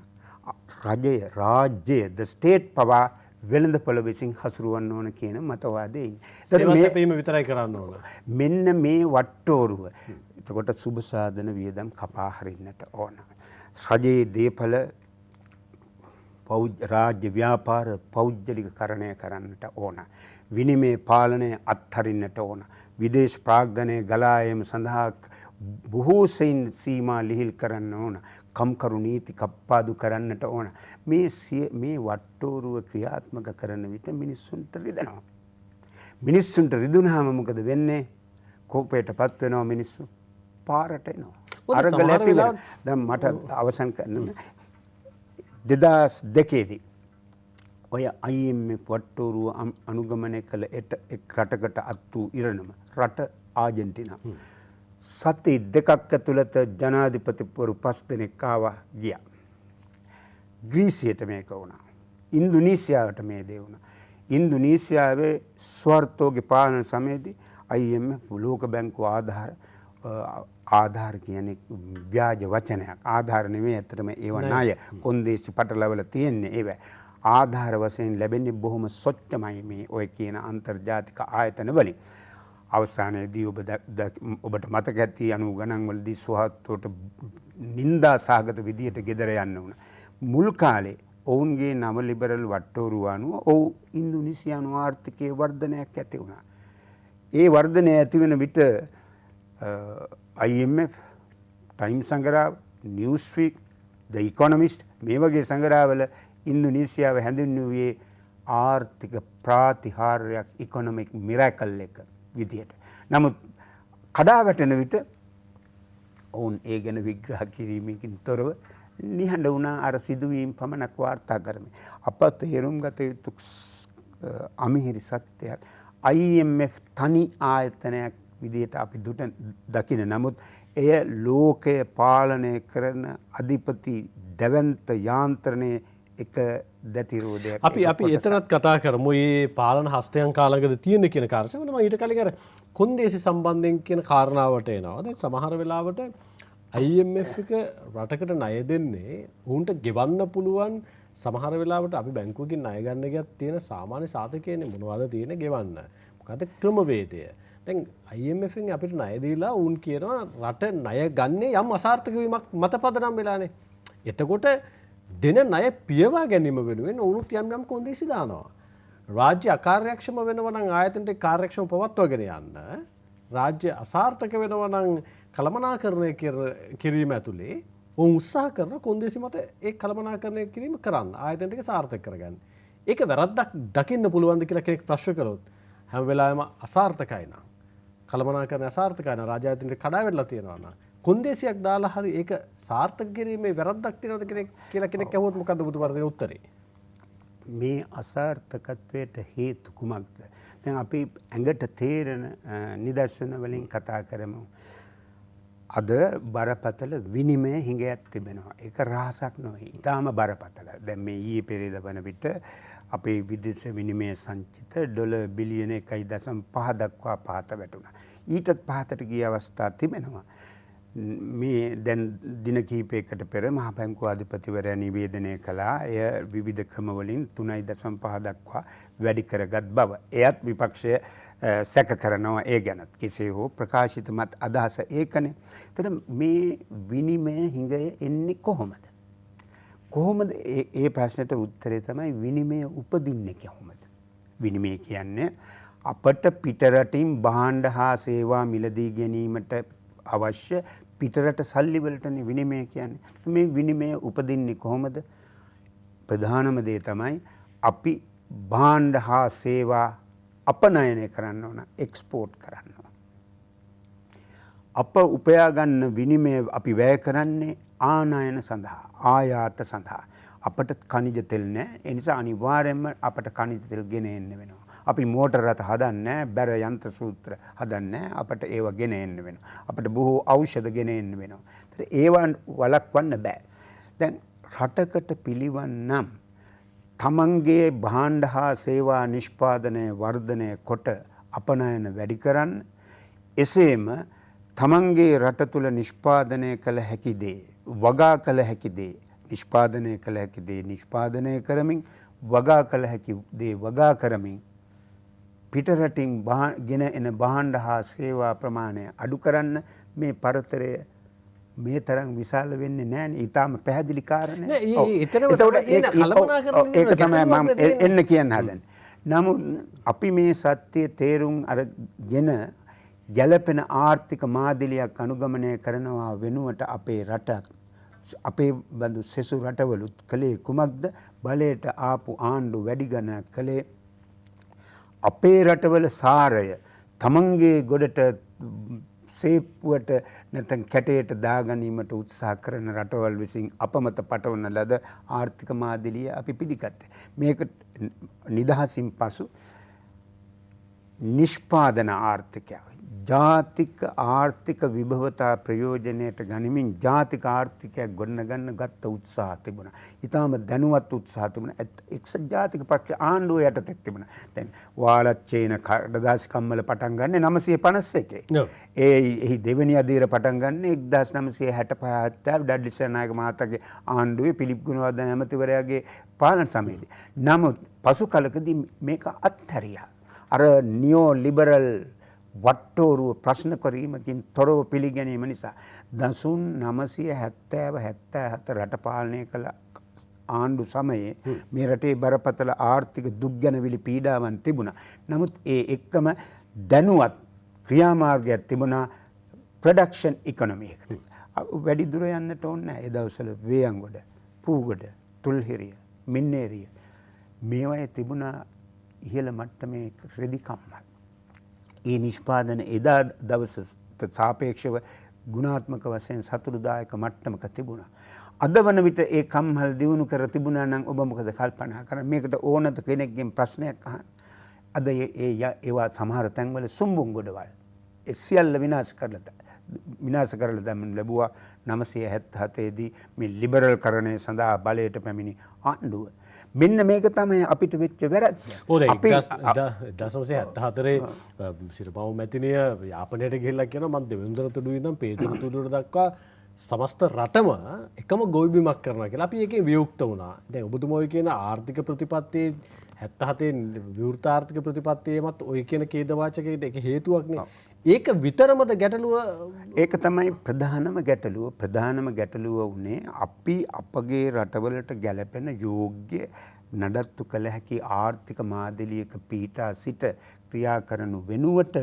රජය රාජ්‍යය ද ස්ටේට් පවා වෙළඳපොළ විසින් හසුරුවන්න ඕන කියන මතවාදයේ ඉන්නේ. විතරයි කරන්න ඕන. මෙන්න මේ වට්ටෝරුව. එතකොට සුබ සාධන වියදම් කපා හරින්නට ඕන. රජයේ දේපල රාජ්‍ය ව්‍යාපාර පෞද්ගලිකකරණය කරන්නට ඕන. විනිමය පාලනය අත්හරින්නට ඕන. විදේශ ප්‍රාග්ධනය ගලා ඒම සඳහා බොහෝ සෙයින් සීමා ලිහිල් කරන්න ඕන. කම්කරු නීති කප්පාදු කරන්නට ඕන. මේ වට්ටෝරුව ක්‍රියාත්මක කරන විට මිනිස්සුන්ට රිදෙනවා. මිනිස්සුන්ට රිදුනහම මොකද වෙන්නේ? කෝපයටපත් වෙනවා මිනිස්සු. පාරට එනවා. අරගල ඇති වෙනවා. දැන් මට අවසන් කරන්න 2002 දී ඔය IMF වට්ටෝරුව අනුගමනය කළ එක් රටකට අත් වූ ඉරණම රට ආජන්ටිනා. සති දෙකක් ඇතුළත ජනාධිපතිවරු 5 දෙනෙක් ආවා ගියා. ග්‍රීසියට මේක වුණා. ඉන්දුනීසියාවට මේ දේ වුණා. ඉන්දුනීසියාවේ ස්වර්තෝගේ පාලන සමයේදී IMF ලෝක බැංකුව ආධාර කියන්නේ ව්‍යාජ වචනයක්. ආධාර නෙමෙයි ඇත්තටම ඒව ණය. කොන්දේසි පටලවල තියෙන්නේ ඒව. ආධාර වශයෙන් ලැබෙන්නේ බොහොම සොච්චමයි මේ ඔය කියන අන්තර්ජාතික ආයතන වලින්. අවසානයේදී ඔබට මතක ඇති 90 ගණන් වලදී සුහාත්තෝට නිന്ദා සහගත විදියට ගෙදර යන්න වුණා. මුල් කාලේ ඔවුන්ගේ නව ලිබරල් වට්ටෝරුව අනුව ඉන්දුනීසියානු ආර්ථිකයේ වර්ධනයක් ඇති වුණා. ඒ වර්ධනය ඇති වෙන විට IMF, ටයිම් සංග්‍රහය, නිවුස්වීක්, ද ඉකොනොමිස්ට් මේ වගේ සංග්‍රහවල ඉන්දුනීසියාව හැඳින්වුවේ ආර්ථික ප්‍රාතිහාර්යයක්, ඉකොනොමික් මිරැකල් එක විදියට. නමුත් කඩා වැටෙන විට ඔවුන් ඒ ගැන විග්‍රහ කිරීමකින් තොරව නිහඬ වුණා අර සිදුවීම් පමණක් වාර්තා කරමින්. අප තේරුම් ගත යුතු අමිහිරි සත්‍යයක් IMF තනි ආයතනයක් විදියට අපි දකින නමුත් එය ලෝකය පාලනය කරන අධිපති දැවැන්ත යාන්ත්‍රණයේ එක දැතිරෝධයක්. අපි එතනත් කතා කරමු මේ පාලන හස්තයන් කාලයකද තියෙන කියන කාරණය. මම ඊට කලින් අර කොන්දේසි සම්බන්ධයෙන් කියන කාරණාවට එනවා. දැන් සමහර වෙලාවට IMF එක රටකට ණය දෙන්නේ උන්ට ගෙවන්න පුළුවන්. සමහර වෙලාවට අපි බැංකුවකින් ණය ගන්න ගියත් තියෙන සාමාන්‍ය සාධකයනේ මොනවද තියෙන ගෙවන්න. මොකද ක්‍රමවේදය. දැන් IMF එකෙන් අපිට ණය දීලා උන් කියනවා රට ණය ගන්නේ යම් අසාර්ථක වීමක් මත පදනම් වෙලානේ. එතකොට දෙන ණය පියවා ගැනීම වෙනුවෙන් උනුත් යම් කොන්දේසි දානවා. රාජ්‍ය අකාර්යක්ෂම වෙනවා නම් ආයතනයේ කාර්යක්ෂම පවත්වාගෙන යන්න. රාජ්‍ය අසාර්ථක වෙනවා නම් කළමනාකරණය කිරීම ඇතුලේ උන් උත්සාහ කරන කොන්දේසි මත ඒ කළමනාකරණය කිරීම කරන්න ආයතන ටික සාර්ථක කරගන්න. ඒක වැරද්දක් දකින්න පුළුවන්ද කියලා කෙනෙක් ප්‍රශ්න කළොත් හැම වෙලාවෙම අසාර්ථකයි නම් කළමනාකරණය අසාර්ථකයි නම් රාජ්‍ය ආයතනයේ කඩා වැටලා තියෙනවා නම් කොන්දේසියක් දාලා හරි ඒක සාර්ථක කිරීමේ වැරද්දක් තියෙනවද කියලා කෙනෙක් අහුවොත් මොකද්ද බුදුපරදේ උත්තරේ? මේ අසාර්ථකත්වයට හේතු කුමක්ද? දැන් අපි ඇඟට තේරෙන නිදර්ශන වලින් කතා කරමු. අද බරපතල විනිමය හිඟයක් තිබෙනවා. ඒක රහසක් නොවේ. ඊටාම බරපතල. දැන් මේ ඊයේ පෙරේද වන විට අපේ විදේශ විනිමය සංචිත ඩොලර් බිලියන 1.5 දක්වා පහත වැටුණා. ඊටත් පහතට ගිය අවස්ථා තිබෙනවා. මේ දැන් දින කිහිපයකට පෙර මහ බැංකුව අධිපතිවරයා නිවේදනය කළා. එය විවිධ ක්‍රමවලින් 3.5 දක්වා වැඩි කරගත් බව. එයත් විපක්ෂය සැක කරනවා ඒ ගැනත්. කෙසේ හෝ ප්‍රකාශිත මත අදහස ඒකනේ. එතන මේ විනිමය හිඟය එන්නේ කොහොමද? කොහොමද ඒ ප්‍රශ්නට උත්තරේ තමයි විනිමය උපදින්නේ කොහොමද? විනිමය කියන්නේ අපට පිටරටින් භාණ්ඩ හා සේවා මිලදී ගැනීමට අවශ්‍ය පිටරට සල්ලි වලටනේ විනිමය කියන්නේ. මේ විනිමය උපදින්නේ කොහොමද? ප්‍රධානම දේ තමයි අපි භාණ්ඩ හා සේවා අපනයනය කරන්න ඕන, එක්ස්පෝර්ට් කරන්න ඕන. අප උපයා ගන්න විනිමය අපි වැය කරන්නේ ආනයන සඳහා, ආයාත සඳහා. අපට කනිජ තෙල් නැහැ. ඒ නිසා අනිවාර්යයෙන්ම අපට කනිජ තෙල් ගෙන එන්න වෙනවා. අපි මෝටර රථ හදන්නේ, බැර යන්ත්‍ර සූත්‍ර හදන්නේ, අපට ඒව ගෙන එන්න වෙනවා. අපට බොහෝ ඖෂධ ගෙන එන්න වෙනවා. ඒවා වළක්වන්න බෑ. දැන් රටකට පිළිවන් නම් තමන්ගේ භාණ්ඩ හා සේවා නිෂ්පාදනය වර්ධනය කොට අපනයන වැඩි කරන්න, එසේම තමන්ගේ රට තුළ නිෂ්පාදනය කළ හැකි දේ, වගා කළ හැකි දේ, නිෂ්පාදනය කළ හැකි දේ නිෂ්පාදනය කරමින්, වගා කළ හැකි දේ වගා කරමින් පිටරටින් ගෙන එන භාණ්ඩ හා සේවා ප්‍රමාණය අඩු කරන්න මේ පරතරය මේ තරම් විශාල වෙන්නේ නැහැ. ඊටාම පැහැදිලි කාරණේ. ඒක තමයි මම එන්න කියන්න හදන්නේ. නමුත් අපි මේ සත්‍ය තේරුම් අරගෙන ගැළපෙන ආර්ථික මාදිලියක් අනුගමනය කරනවා වෙනුවට අපේ රටක්, අපේ බඳු සෙසු රටවලුත් කළේ කුමක්ද? බලයට ආපු ආණ්ඩු වැඩි ගණනක් කළේ අපේ රටවල සාරය තමන්ගේ ගොඩට සේප්පුවට නැත්නම් කැටයට දාගැනීමට උත්සාහ කරන රටවල් විසින් අපමත පටවන ලද ආර්ථික මාදිලිය අපි පිළිගත්තේ. මේක නිදහසින් පසු නිෂ්පාදන ආර්ථිකය, ජාතික ආර්ථික විභවතා ප්‍රයෝජනයට ගනිමින් ජාතික ආර්ථිකයක් ගොඩනගන්න ගත්ත උත්සාහ තිබුණා. ඊටාම දැනුවත් උත්සාහ තිබුණා. එක්සත් ජාතික පක්ෂ ආණ්ඩුව යටතේ තිබුණා. දැන් වාලච්චේන කඩදාසි කම්මල පටන් ගන්නේ 951. එහි දෙවෙනි අදියර පටන් ගන්නේ 1965 ඩඩ්ලි සේනානායක මහතාගේ ආණ්ඩුවේ පිලිප් ගුණවර්ධන ඇමතිවරයාගේ පාලන සමයේදී. නමුත් පසු කලකදී මේක අත්හැරියා. අර නියෝ ලිබරල් වට්ටෝරුව ප්‍රශ්න කිරීමකින් තොරව පිළිගැනීම නිසා 1970-74 රට පාලනය කළ ආණ්ඩු සමයේ මේ රටේ බරපතල ආර්ථික දුක්ගැනවිලි පීඩාවන් තිබුණා. නමුත් ඒ එක්කම දැනුවත් ක්‍රියාමාර්ගයක් තිබුණා ප්‍රොඩක්ෂන් ඉකොනොමි එකට. වැඩි දුර යන්නට ඕනේ නැහැ. ඒ දවස්වල වේයන්ගොඩ, පූගොඩ, තුල්හිරිය, මින්නේරිය මේවායේ තිබුණා ඉහළ මට්ටමේ රෙදි කම්මල්. ඒ නිෂ්පාදන එදා දවසට සාපේක්ෂව ගුණාත්මක වශයෙන් සතුටුදායක මට්ටමක තිබුණා. අද වන විට ඒ කම්හල් දියුණු කර තිබුණා නම් ඔබ මොකද කල්පනා කරන්නේ? මේකට ඕනද කෙනෙක්ගෙන් ප්‍රශ්නයක් අහන්න? අද ඒවා සමහර තැන්වල සුම්බුන් ගොඩවල් ඒ සියල්ල විනාශ කරලා දැම්මන් ලැබුවා 977 දී මේ ලිබරල් කරණය සඳහා බලයට පැමිණි ආණ්ඩුව. මෙන්න මේක තමයි අපිට වෙච්ච වැරද්ද. අපි 1974 සිරපව් මැතිනිය යාපනයට ගිහිල්ලා කියනවා මම දෙවෙනිදා තුඩුවේ ඉඳන් පේතුරු තුඩුවට දක්වා සමස්ත රටම එකම ගොවිබිමක් කරනවා කියලා. අපි ඒකේ වියුක්ත වුණා. දැන් ඔබතුමා ඔය කියන ආර්ථික ප්‍රතිපත්තියේ 77 විවෘත ආර්ථික ප්‍රතිපත්තියේමත් ඔය කියන ඛේද වාචකයට ඒක හේතුවක් නේ. ඒක විතරමද ගැටලුව? ඒක තමයි ප්‍රධානම ගැටලුව. ප්‍රධානම ගැටලුව උනේ අපි අපගේ රටවලට ගැලපෙන යෝග්‍ය නඩත්තු කළ හැකි ආර්ථික මාදිලියක පීඨා සිට ක්‍රියා කරනු වෙනුවට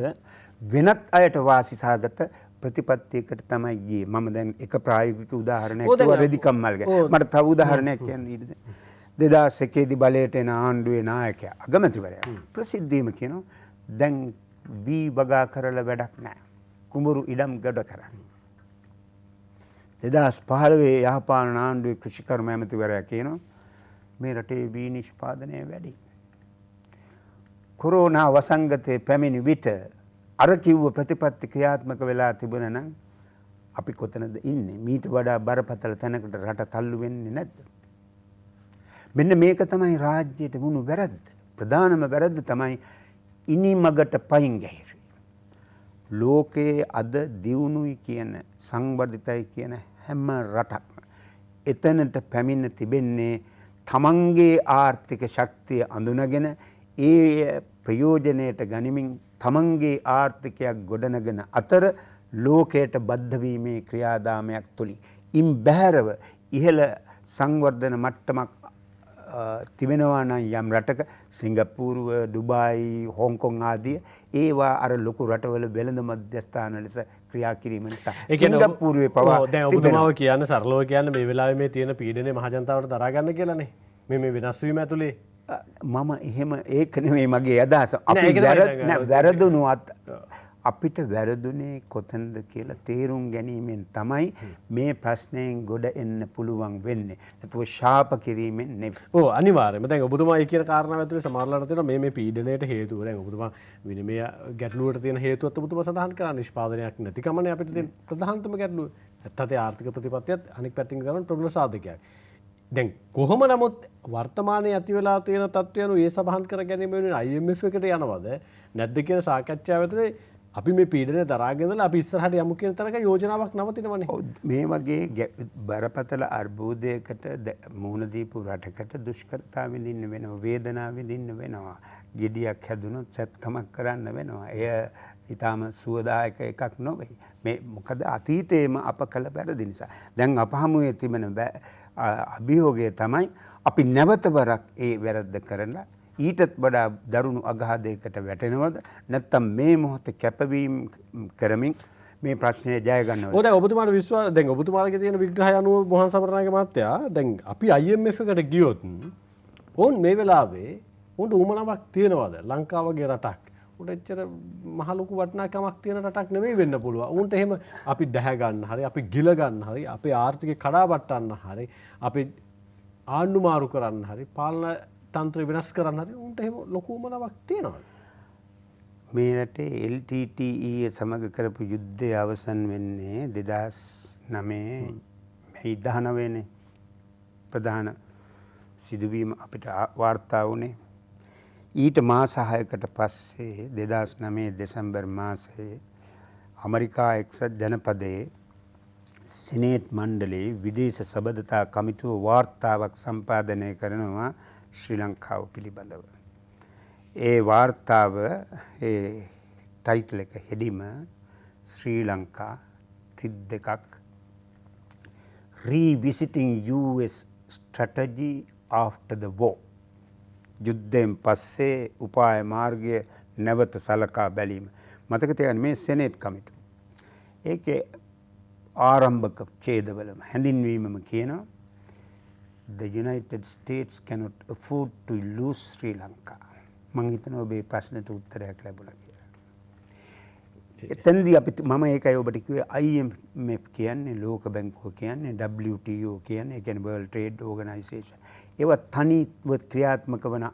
වෙනත් අයට වාසි සහගත ප්‍රතිපත්තියකට තමයි ගියේ. මම දැන් එක ප්‍රායෝගික උදාහරණයක් කිව්වා රෙදි කම්මල් ගැන. මට තව උදාහරණයක් කියන්න ඊට 2001 දී බලයට එන ආණ්ඩුවේ නායකයා අගමැතිවරයා ප්‍රසිද්ධියම කියනවා දැන් වී වගා කරලා වැඩක් නැහැ. කුඹුරු ඉඩම් ගොඩ කරන්න. 2015 යහපාලන ආණ්ඩුවේ කෘෂිකර්ම ඇමතිවරයා කියනවා මේ රටේ වී නිෂ්පාදනය වැඩි. කොරෝනා වසංගතයේ පැමිණි විට අර කිව්ව ප්‍රතිපත්ති ක්‍රියාත්මක වෙලා තිබුණා නම් අපි කොතනද ඉන්නේ? මීට වඩා බරපතල තැනකට රට තල්ලු වෙන්නේ නැද්ද? මෙන්න මේක තමයි රාජ්‍යයට වුණු වැරද්ද. ප්‍රධානම වැරද්ද තමයි ඉනිමගට පයින් ගැහිරි. ලෝකයේ අද දියුණුයි කියන සංවර්ධිතයි කියන හැම රටක්ම එතනට පැමිණ තිබෙන්නේ තමන්ගේ ආර්ථික ශක්තිය අඳුනගෙන ඒ ප්‍රයෝජනයට ගනිමින් තමන්ගේ ආර්ථිකයක් ගොඩනගෙන අතර ලෝකයට බද්ධ වීමේ ක්‍රියාදාමයක් තුලින් ඉන් බැහැරව ඉහළ සංවර්ධන මට්ටමක් තිබෙනවා නම් යම් රටක සිංගප්පූරුව ඩුබායි හොංකොං ආදී ඒවා අර ලොකු රටවල වෙළඳ මධ්‍යස්ථාන ලෙස ක්‍රියා කිරීම නිසා සිංගප්පූරුවේ පවා දැන් ඔබතුමාව කියන්නේ සරලව කියන්නේ මේ වෙලාවේ මේ තියෙන පීඩනය මහජනතාවට දරා ගන්න කියලානේ මේ වෙනස් වීම ඇතුලේ මම එහෙම ඒක නෙමෙයි මගේ අදහස. අපි වැරදුනොත් අපිට වැරදුනේ කොතනද කියලා තේරුම් ගැනීමෙන් තමයි මේ ප්‍රශ්නයෙන් ගොඩ එන්න පුළුවන් වෙන්නේ. නැතුව ශාප කිරීමෙන් නෙවෙයි. ඔව් අනිවාර්යයෙන්ම. දැන් ඔබතුමා කියන කාරණාව ඇතුලේ සමහරවල්ලාට තියෙනවා මේ පීඩනයට හේතුව. දැන් ඔබතුමා විනිමය ගැටලුවට තියෙන හේතුවත් ඔබතුමා සඳහන් කරා නිෂ්පාදනයක් නැතිකමනේ අපිට තියෙන ප්‍රධානතම ගැටලුව. ඇත්තට ආර්ථික ප්‍රතිපත්තියත් අනික් පැත්තකින් ගමන් ප්‍රබල සාධකයක්. දැන් කොහොම නමුත් වර්තමානයේ ඇති වෙලා තියෙන තත්ත්වයන් ඒ සබහන් කර ගැනීම වෙනුවෙන් IMF එකට යනවද නැද්ද කියන සාකච්ඡාව ඇතුලේ අපි මේ පීඩනය දරාගෙන ඉඳලා අපි ඉස්සරහට යමු කියන තරක යෝජනාවක් නවතිනවනේ. මේ වගේ බරපතල අර්බුදයකට මුහුණ දීපු රටකට දුෂ්කරතා විඳින්න වෙනවා, වේදනාව විඳින්න වෙනවා. ගෙඩියක් හැදුනොත් සත්කමක් කරන්න වෙනවා. එය ඊටාම සුවදායක එකක් නොවේ. මේ මොකද අතීතයේම අප කළ වැරදි නිසා. දැන් අප හමුවේ තිබෙන අභියෝගය තමයි අපි නැවත වරක් ඒ වැරද්ද කරලා ඊටත් වඩා දරුණු අගාධයකට වැටෙනවද නැත්නම් මේ මොහොතේ කැපවීම කරමින් මේ ප්‍රශ්නය ජය ගන්නවද? ඔය දැන් ඔබතුමාට විශ්වාස දැන් ඔබතුමාලගේ තියෙන විග්‍රහය අනුව මොහන් සමරනායක මහත්තයා දැන් අපි IMF එකට ගියොත් ඕන් මේ වෙලාවේ උන්ට උමනාවක් තියනවද? ලංකාවගේ රටක් උන්ට එච්චර මහ ලොකු වටිනාකමක් තියෙන රටක් නෙමෙයි වෙන්න පුළුවන්. උන්ට එහෙම අපි දැහැ ගන්න හරි අපි ගිල ගන්න හරි අපේ ආර්ථිකය කඩාවට්ටන්න හරි අපි ආණ්ඩු මාරු කරන්න හරි පාලන තන්ත්‍රය වෙනස් කරන්න හරි උන්ට එහෙම ලොකු උමනාවක් තියෙනවා. මේ රටේ LTTE සමග කරපු යුද්ධය අවසන් වෙන්නේ 2009 මේ 19 නේ ප්‍රධාන සිදුවීම අපිට වාර්තා වුණේ. ඊට මාස 6කට පස්සේ 2009 දෙසැම්බර් මාසයේ ඇමරිකා එක්සත් ජනපදයේ සිනේට් මණ්ඩලයේ විදේශ සබඳතා කමිටුව වාර්තාවක් සම්පාදනය කරනවා ශ්‍රී ලංකාව පිළිබඳව. ඒ වාර්තාව ඒ ටයිටල් එක හෙඩිම ශ්‍රී Lanka 32ක් revisiting US strategy after the war. යුද්ධයෙන් පස්සේ උපාය මාර්ගය නැවත සලකා බැලීම. මතක තියාගන්න මේ සෙනේට් කමිටුව. ඒකේ ආරම්භක ඡේදවලම හැඳින්වීමම කියනවා The United States cannot afford to lose Sri Lanka. මං හිතනවා ඔබේ ප්‍රශ්නට උත්තරයක් ලැබුණා කියලා. එතෙන්දී අපි මම ඒකයි ඔබට කිව්වේ IMF කියන්නේ ලෝක බැංකුව කියන්නේ WTO කියන්නේ ඒ කියන්නේ World Trade Organization. ඒවා තනිව ක්‍රියාත්මක වන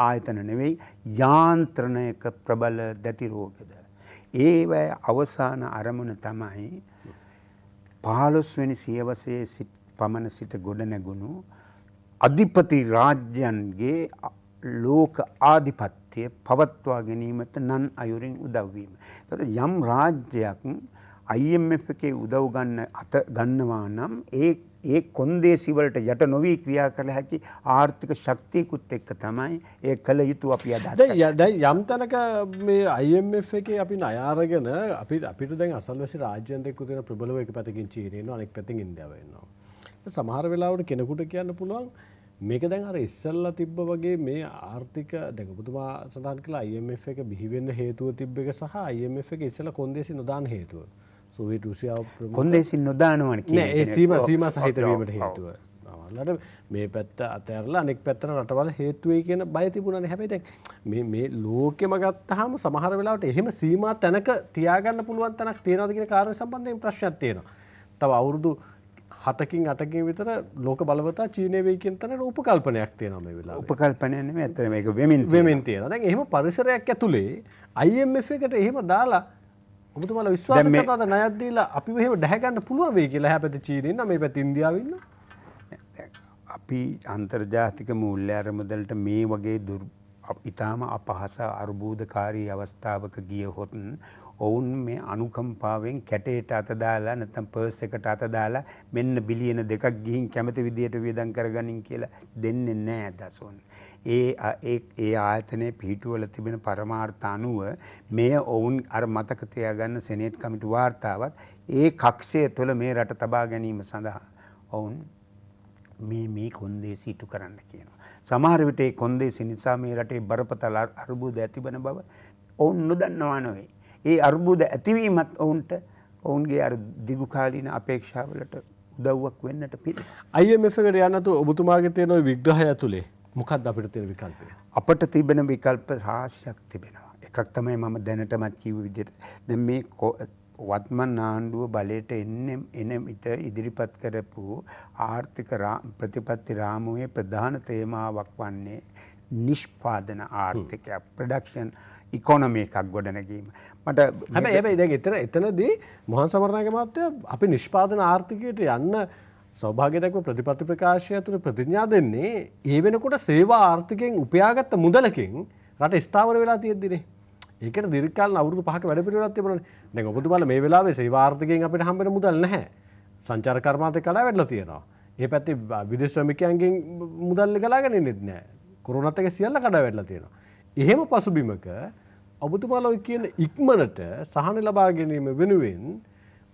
ආයතන නෙවෙයි යාන්ත්‍රණයක ප්‍රබල දැති රෝගද. ඒවැ අවසාන අරමුණ තමයි 15 වෙනි සියවසේ පමණ සිට ගොඩ නැගුණු අධිපති රාජ්‍යන්ගේ ලෝක ආධිපත්‍යය පවත්වා ගැනීමට නන් අයුරින් උදව් වීම. ඒතකොට යම් රාජ්‍යයක් IMF එකේ උදව් ගන්නවා නම් ඒ කොන්දේසි වලට යට නොවි ක්‍රියා කළ හැකි ආර්ථික ශක්තියකුත් එක්ක තමයි ඒ කළ යුතු අපි අදහස් කරන්නේ. දැන් යම් තැනක මේ IMF එකේ අපි ණය අරගෙන අපිට දැන් අසල්වැසි රාජ්‍යයන් දෙක තියෙන ප්‍රබලව එක පැත්තකින් චීනය ඉන්නවා අනෙක් පැත්තකින් ඉන්දියාව ඉන්නවා. සමහර වෙලාවට කෙනෙකුට කියන්න පුළුවන් මේක දැන් අර ඉස්සල්ලා තිබ්බ වගේ මේ ආර්ථික දැන් ඔබතුමා සඳහන් කළා IMF එක බිහි වෙන්න හේතුව තිබ්බ එක සහ IMF එක ඉස්සල්ලා කොන්දේසි නොදාන හේතුව. සෝවියට් රුසියාව කොන්දේසි නොදානවනේ කියන්නේ නෑ ඒ සීමා සහිත වීමට හේතුව. සමහරවිට මේ පැත්ත අතහැරලා අනෙක් පැත්තට රටවල් හේතු වෙයි කියන බය තිබුණානේ. හැබැයි දැන් මේ ලෝකෙම ගත්තාම සමහර වෙලාවට එහෙම සීමා තැනක තියාගන්න පුළුවන් තැනක් තියෙනවද කියන කාරණේ සම්බන්ධයෙන් ප්‍රශ්නයක් තියෙනවා. තව අවුරුදු 7කින් 8කින් විතර ලෝක බලවතා චීනය වෙයි කියන තැනට උපකල්පනයක් තියෙනවා මේ වෙලාවේ. උපකල්පනයක් නෙමෙයි අතන මේක වෙමින් තියෙනවා. දැන් එහෙම පරිසරයක් ඇතුලේ IMF එකට එහෙම දාලා ඔබතුමාලා විශ්වාස කරනවද ණයක් දීලා අපිව එහෙම දැහැ ගන්න පුළුවන් වෙයි කියලා? හැපැත්තේ චීනය ඉන්නවා මේ පැත්තේ ඉන්දියාව ඉන්නවා. අපි අන්තර්ජාතික මූල්‍ය අරමුදලට මේ වගේ ඉතාම අපහස අර්බුදකාරී අවස්ථාවක ගියහොත් ඔවුන් මේ අනුකම්පාවෙන් කැටේට අත දාලා නැත්නම් පර්ස් එකට අත දාලා මෙන්න බිලියන 2ක් ගිහින් කැමති විදියට වියදම් කරගනින් කියලා දෙන්නේ නැහැ දසොන්. ඒ ආයතනයේ පිහිටුවල තිබෙන පරමාර්ථ අනුව මෙය ඔවුන් අර මතක තියාගන්න සෙනේට් කමිටු වාර්තාවත් ඒ කක්ෂය තුළ මේ රට තබා ගැනීම සඳහා ඔවුන් මේ කොන්දේසි ඉටු කරන්න කියනවා. සමහර විට ඒ කොන්දේසි නිසා මේ රටේ බරපතල අර්බුද ඇතිවන බව ඔවුන් නොදන්නවා නෙවෙයි. ඒ අර්බුද ඇතිවීමත් ඔවුන්ගේ අර දිගු කාලීන අපේක්ෂාවලට උදව්වක් වෙන්නට පිළිතුරු. IMF එකට යන්නතු ඔබතුමාගේ තියෙන ওই විග්‍රහය ඇතුලේ මොකක්ද අපිට තියෙන විකල්පය? අපට තිබෙන විකල්ප රාශියක් තිබෙනවා. එකක් තමයි මම දැනටමත් කිව්ව විදිහට දැන් මේ වත්මන් ආණ්ඩුව බලයට එන විට ඉදිරිපත් කරපු ආර්ථික ප්‍රතිපත්ති රාමුවේ ප්‍රධාන තේමාවක් වන්නේ නිෂ්පාදන ආර්ථිකයක්, ප්‍රොඩක්ෂන් ඉකොනොමි එකක් ගොඩනැගීම. හැබැයි දැන් එතනදී මොහන් සමරනායක මහත්තයා අපි නිෂ්පාදන ආර්ථිකයට යන්න සෞභාග්‍ය දක්ව ප්‍රතිපත්ති ප්‍රකාශය ඇතුළේ ප්‍රතිඥා දෙන්නේ ඒ වෙනකොට සේවා ආර්ථිකයෙන් උපයාගත්ත මුදලකින් රට ස්ථාවර වෙලා තියෙද්දිනේ. ඒකට දීර්ඝ කාලීන අවුරුදු 5ක වැඩ පිළිවෙලක් තිබුණානේ. දැන් ඔබතුමාලා මේ වෙලාවේ සේවා ආර්ථිකයෙන් අපිට හම්බෙන මුදල් නැහැ. සංචාර කර්මාන්තේ කඩා වැටලා තියෙනවා. ඒ පැත්තේ විදේශ ශ්‍රමිකයන්ගෙන් මුදල් ගලාගෙන ඉන්නේ නැහැ. කොරෝනාත් එක සියල්ල කඩා වැටලා තියෙනවා. එහෙම පසුබිමක ඔබතුමාලා ඔය කියන ඉක්මනට සහන ලබා ගැනීම වෙනුවෙන්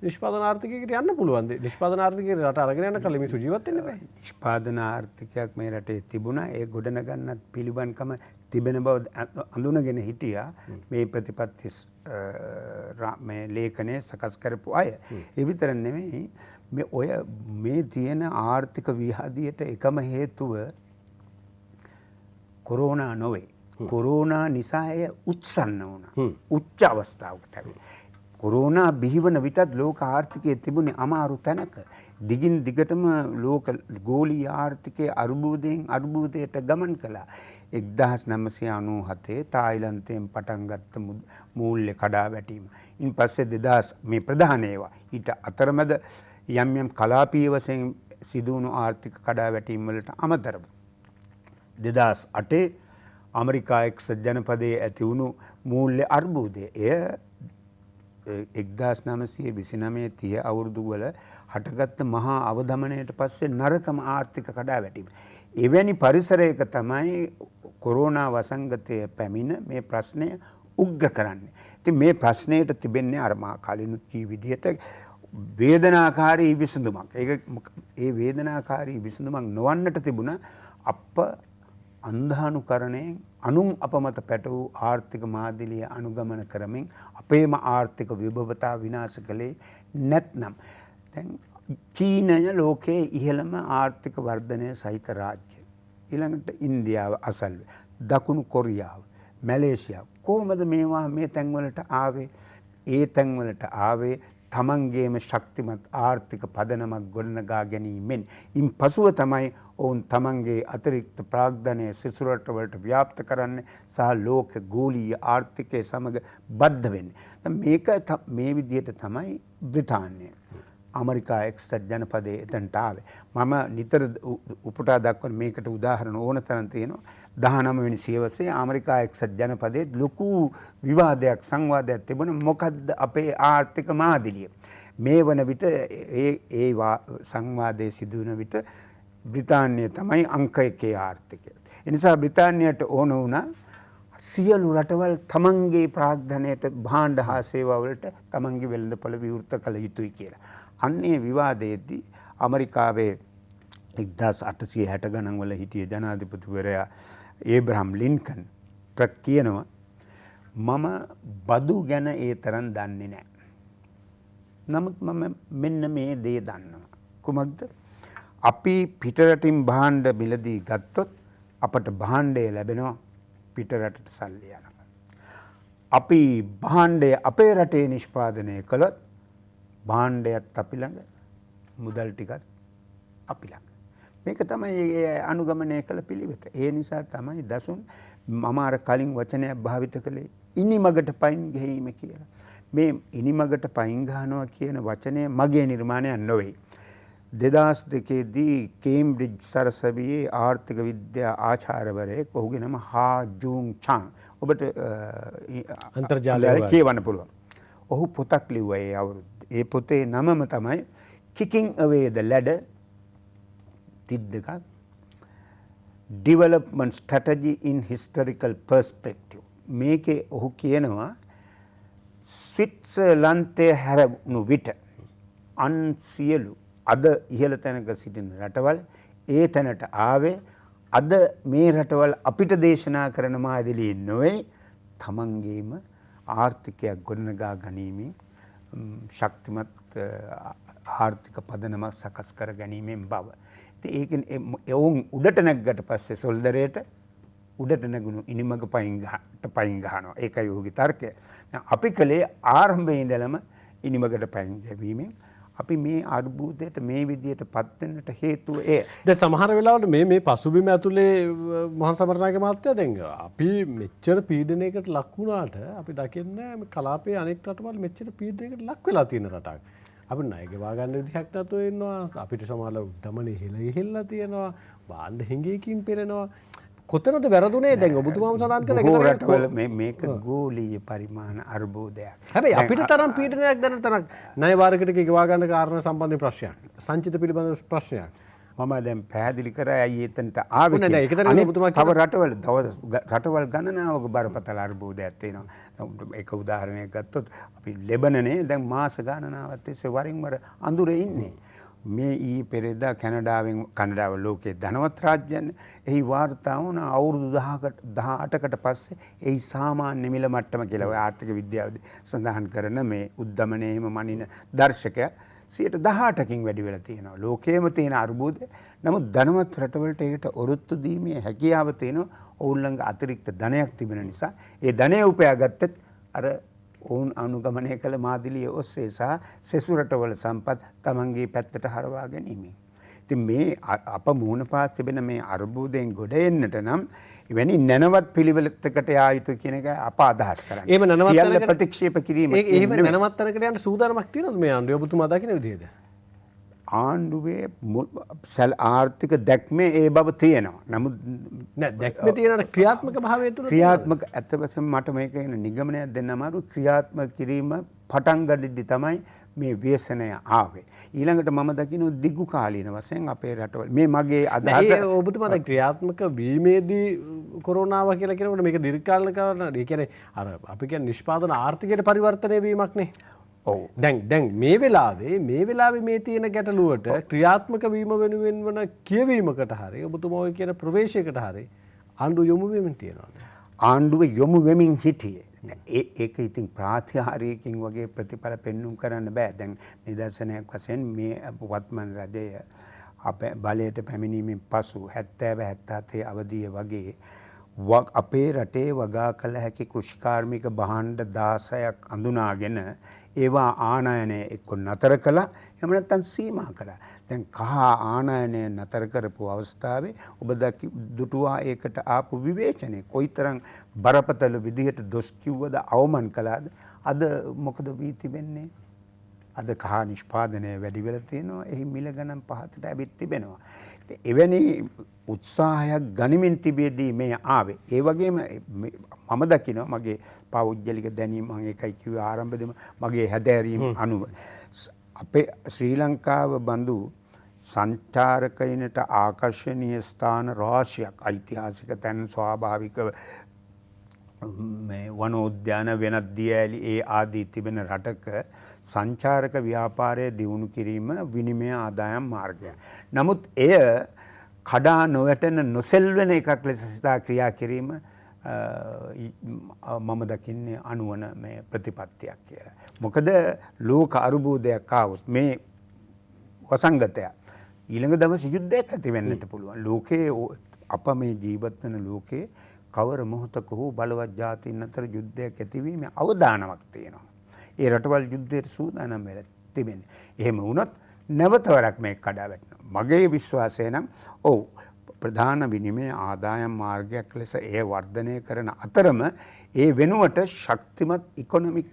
නිෂ්පාදන ආර්ථිකයකට යන්න පුළුවන්ද? නිෂ්පාදන ආර්ථිකයට රට අරගෙන යන කලින් මේ සුජීවත් වෙන්න බෑ. නිෂ්පාදන ආර්ථිකයක් මේ රටේ තිබුණා. ඒ ගොඩනගන්නත් පිළිවන්කම තිබෙන බව අඳුනගෙන හිටියා මේ ප්‍රතිපත්ති මේ ලේඛනයේ සකස් කරපු අය. ඒ විතර නෙමෙයි මේ තියෙන ආර්ථික විහදියට එකම හේතුව කොරෝනා නොවේ. කොරෝනා නිසා එය උත්සන්න වුණා. උච්ච අවස්ථාවකට ඇවිල්ලා. කොරෝනා බිහිවන විටත් ලෝක ආර්ථිකයේ තිබුණේ අමාරු තැනක. දිගින් දිගටම ලෝක ගෝලීය ආර්ථිකයේ අර්බුදයෙන් අර්බුදයට ගමන් කළා. 1997 තායිලන්තයෙන් පටන් ගත්ත මූල්‍ය කඩා වැටීම. ඉන් පස්සේ 2000 මේ ප්‍රධාන ඒවා. ඊට අතරමැද යම් කලාපීය වශයෙන් සිදුවුණු ආර්ථික කඩා වැටීම් වලට අමතරව 2008 ඇමරිකා එක්සත් ජනපදයේ ඇති වුණු මූල්‍ය අර්බුදය. එය 1929-30 අවුරුදු වල හටගත්ත මහා අවධමනයට පස්සේ නරකම ආර්ථික කඩා වැටීම. එවැනි පරිසරයක තමයි කොරෝනා වසංගතය පැමිණ මේ ප්‍රශ්නය උග්‍ර කරන්නේ. ඉතින් මේ ප්‍රශ්නයට තිබෙන්නේ අර මා කලිනුත් කී විදිහට වේදනාකාරී විසඳුමක්. ඒ වේදනාකාරී විසඳුමක් නොවන්නට තිබුණ අන්ධානුකරණයෙන් අනුන් අපමත පැටවූ ආර්ථික මාදිලිය අනුගමන කරමින් අපේම ආර්ථික විභවතා විනාශ කළේ නැත්නම් දැන් චීනය ලෝකයේ ඉහළම ආර්ථික වර්ධනය සහිත රාජ්‍ය. ඊළඟට ඉන්දියාව අසල්ව, දකුණු කොරියාව, මැලේසියාව කොහොමද මේවා මේ තැන්වලට ආවේ? ඒ තැන්වලට ආවේ තමන්ගේම ශක්තිමත් ආර්ථික පදනමක් ගොඩනගා ගැනීමෙන්. ඉන් පසුව තමයි ඔවුන් තමන්ගේ අතිරික්ත ප්‍රාග්ධනය සිසුරට වලට ව්‍යාප්ත කරන්න සහ ලෝක ගෝලීය ආර්ථිකය සමග බද්ධ වෙන්නේ. මේක මේ විදිහට තමයි බ්‍රිතාන්‍යය ඇමරිකා එක්සත් ජනපදයේ එතනට ආවේ. මම නිතර උපුටා දක්වන මේකට උදාහරණ ඕන තරම් තියෙනවා. 19 වෙනි සියවසේ ඇමරිකා එක්සත් ජනපදයේ ලොකු විවාදයක් සංවාදයක් තිබුණා. මොකද්ද අපේ ආර්ථික මාදිලිය? මේ වන විට ඒ සංවාදයේ සිදුවන විට බ්‍රිතාන්‍යය තමයි අංක 1 ආර්ථිකය. ඒ නිසා බ්‍රිතාන්‍යයට ඕන වුණා සියලු රටවල් තමන්ගේ ප්‍රාග්ධනයට භාණ්ඩ හා සේවා වලට තමන්ගේ වෙළඳපොළ විවෘත කළ යුතුයි කියලා. අන්නේ විවාදයේදී ඇමරිකාවේ 1860 ගණන් වල හිටිය ජනාධිපතිවරයා ඒබ්‍රහම් ලින්කන් කියනවා මම බදු ගැන ඒ තරම් දන්නේ නැහැ. නමුත් මම මෙන්න මේ දේ දන්නවා. කුමක්ද? අපි පිටරටින් භාණ්ඩ මිලදී ගත්තොත් අපට භාණ්ඩය ලැබෙනවා පිටරටට සල්ලි යනවා. අපි භාණ්ඩය අපේ රටේ නිෂ්පාදනය කළොත් භාණ්ඩයත් අපි ළඟ, මුදල් ටිකත් අපි ළඟ. මේක තමයි අනුගමනය කළ පිළිවෙත. ඒ නිසා තමයි දසුන් මම අර කලින් වචනයක් භාවිත කළේ ඉනිමගට පයින් ගහීම කියලා. මේ ඉනිමගට පයින් ගහනවා කියන වචනය මගේ නිර්මාණයක් නොවේ. 2002දී කේම්බ්‍රිජ් සරසවියේ ආර්ථික විද්‍යා ආචාර්යවරයෙක් ඔහුගේ නම හා ජූන් චාන් ඔබට අන්තර්ජාලය කියවන්න පුළුවන්. ඔහු පොතක් ලිව්වා ඒ අවුරුද්දේ. ඒ පොතේ නමම තමයි Kicking Away the Ladder තිද්දක Development Strategy in Historical Perspective. මේකේ ඔහු කියනවා ස්විට්සර්ලන්තය හැරවුණු විට අන් සියලු අද ඉහළ තැනක සිටින රටවල් ඒ තැනට ආවේ අද මේ රටවල් අපිට දේශනා කරන මාදිලී නොවේ තමන්ගේම ආර්ථිකයක් ගොඩනගා ගැනීමෙන් ශක්තිමත් ආර්ථික පදනමක් සකස් කර ගැනීමෙන් බව. ඉතින් ඔවුන් උඩට නැග්ගට පස්සේ සොල්දරයට උඩට නැගුණු ඉනිමග පයින් ගහනවා. ඒකයි ඔහුගේ තර්කය. අපි කලේ ආරම්භයේ ඉඳලම ඉනිමගට පයින් ගැවීමෙන් අපි මේ අර්බුදයට මේ විදියට පත් වෙන්නට හේතුව ඒ. දැන් සමහර වෙලාවට මේ පසුබිම ඇතුලේ මොහන් සමරනායක මහත්තයා දැන් අපි මෙච්චර පීඩනයකට ලක් වුණාට අපි දකින්නේ මේ කලාපයේ අනෙක් රටවල් මෙච්චර පීඩනයකට ලක් වෙලා තියෙන රටක්. අපි ණය ගෙවා ගන්න විදිහක් නැතුව ඉන්නවා. අපිට සමහරවල් උද්දමනේ හෙලලා තියෙනවා. බාණ්ඩ හිඟේකින් පෙරෙනවා. කොතනද වැරදුනේ දැන් ඔබතුමාම සඳහන් කළා රටවල මේක ගෝලීය පරිමාණ අර්බුදයක්. හැබැයි අපිට තරම් පීඩනයක් දැන තරම් ණය වාරයකට ගෙවා ගන්න කාරණා සම්බන්ධ ප්‍රශ්නයක්. සංචිත පිළිබඳ ප්‍රශ්නයක්. මම දැන් පැහැදිලි කරා අයි එතනට ආවේ. නෑ ඒක තරම් ඔබතුමා තව රටවල් ගණනාවක බරපතල අර්බුදයක් තියෙනවා. ඒක උදාහරණයක් ගත්තොත් අපි ලෙබනනේ දැන් මාස ගණනාවක් තිස්සේ වරින් වර අඳුරේ ඉන්නේ. මේ ඊ පෙරේදා කැනඩාව ලෝකයේ ධනවත් රාජ්‍යයන් එහි වාර්තා වුණ අවුරුදු 18කට පස්සේ එහි සාමාන්‍ය මිල මට්ටම කියලා ඔය ආර්ථික විද්‍යාවේදී සඳහන් කරන මේ උද්දමනයේම මනින දර්ශකය 18%කින් වැඩි වෙලා තියෙනවා. ලෝකයේම තියෙන අර්බුදය. නමුත් ධනවත් රටවලට ඒකට ඔරොත්තු දීමේ හැකියාව තියෙනවා. ඔවුන් ළඟ අතිරික්ත ධනයක් තිබෙන නිසා ඒ ධනය උපයාගත්තත් අර ඔවුන් අනුගමනය කළ මාදිලිය ඔස්සේ සහ සෙසු රටවල සම්පත් තමන්ගේ පැත්තට හරවා ගැනීමෙන්. ඉතින් මේ අප මුහුණ පාත් තිබෙන මේ අර්බුදයෙන් ගොඩ එන්නට නම් එවැනි නැනවත් පිළිවෙලකට යා යුතු කියන එක අප අදහස් කරන්නේ. එහෙම නැනවත් සියල්ල ප්‍රතික්ෂේප කිරීම. එහෙම නැනවත් තැනකට යන්න සූදානමක් තියෙනවද මේ ආණ්ඩුව ඔබතුමා දකින විදිහද? ආණ්ඩුවේ ආර්ථික දැක්මේ ඒ බව තියෙනවා. නමුත් නෑ දැක්මේ තියෙන ක්‍රියාත්මක භාවය තුළ ක්‍රියාත්මක ඇත්ත වශයෙන්ම මට මේක කියන නිගමනයක් දෙන්න අමාරු. ක්‍රියාත්මක කිරීම පටන් ගනිද්දි තමයි මේ ව්‍යසනය ආවේ. ඊළඟට මම දකින්න දිගු කාලීන වශයෙන් අපේ රටවල මේ මගේ අදහස ඔබතුමා දැන් ක්‍රියාත්මක වීමේදී කොරෝනාව කියලා කියනකොට මේක දීර්ඝකාලීන කාරණා. ඒ කියන්නේ අර අපි කියන්නේ නිෂ්පාදන ආර්ථිකයට පරිවර්තනය වීමක් නේ. ඔව්. දැන් මේ වෙලාවේ මේ තියෙන ගැටලුවට ක්‍රියාත්මක වීම වෙනුවෙන් වන කියවීමකට හරි ඔබතුමා ඔය කියන ප්‍රවේශයකට හරි ආණ්ඩුව යොමු වෙමින් තියෙනවා. ආණ්ඩුව යොමු වෙමින් හිටියේ. ඒක ඉතින් ප්‍රාතිහාර්යකින් වගේ ප්‍රතිඵල පෙන්눔 කරන්න බෑ. දැන් නිදර්ශනයක් වශයෙන් මේ වත්මන් රජය අපේ බලයට පැමිණීමෙන් පසු 70 77 අවධිය වගේ අපේ රටේ වගා කළ හැකි කෘෂිකාර්මික භාණ්ඩ 16ක් අඳුනාගෙන ඒවා ආනයනය එක්ක නතර කළා. එහෙම නැත්නම් සීමා කළා. දැන් කහ ආනයනය නතර කරපු අවස්ථාවේ ඔබ දුටුවා ඒකට ආපු විවේචනය කොයිතරම් බරපතල විදිහට දොස් කිව්වද අවමන් කළාද? අද මොකද වී තිබෙන්නේ? අද කහ නිෂ්පාදනය වැඩි වෙලා තියෙනවා. එහි මිල ගණන් පහතට ඇවිත් තිබෙනවා. එවැනි උත්සාහයක් ගනිමින් තිබෙදී මේ ආවේ. ඒ වගේම මම දකිනවා මගේ පෞද්ගලික දැනීම මම ඒකයි කිව්වේ ආරම්භයේදීම මගේ හැදෑරීම අනුව අපේ ශ්‍රී ලංකාව බඳු සංචාරකයිනට ආකර්ෂණීය ස්ථාන රාශියක් ඓතිහාසික තැන් ස්වාභාවික මේ වනෝද්‍යාන වෙනත් දියඇලි ඒ ආදී තිබෙන රටක සංචාරක ව්‍යාපාරය දියුණු කිරීම විනිමය ආදායම් මාර්ගය. නමුත් එය කඩා නොවැටෙන නොසෙල්වෙන එකක් ලෙස සිතා ක්‍රියා කිරීම මම දකින්නේ අනුවන මේ ප්‍රතිපත්තියක් කියලා. මොකද ලෝක අර්බුදයක් ආවොත් මේ වසංගතය ඊළඟ දවසේ යුද්ධයක් ඇති වෙන්නට පුළුවන්. ලෝකයේ අප මේ ජීවත් වෙන ලෝකයේ කවර මොහොතක හෝ බලවත් ජාතීන් අතර යුද්ධයක් ඇතිවීමේ අවදානමක් තියෙනවා. ඒ රටවල් යුද්ධයට සූදානම් වෙලා තිබෙන්නේ. එහෙම වුණොත් නැවතවරක් මේක කඩා වැටෙනවා. මගේ විශ්වාසය නම් ඔව් ප්‍රධාන විනිමය ආදායම් මාර්ගයක් ලෙස එය වර්ධනය කරන අතරම ඒ වෙනුවට ශක්තිමත් ඉකොනොමික්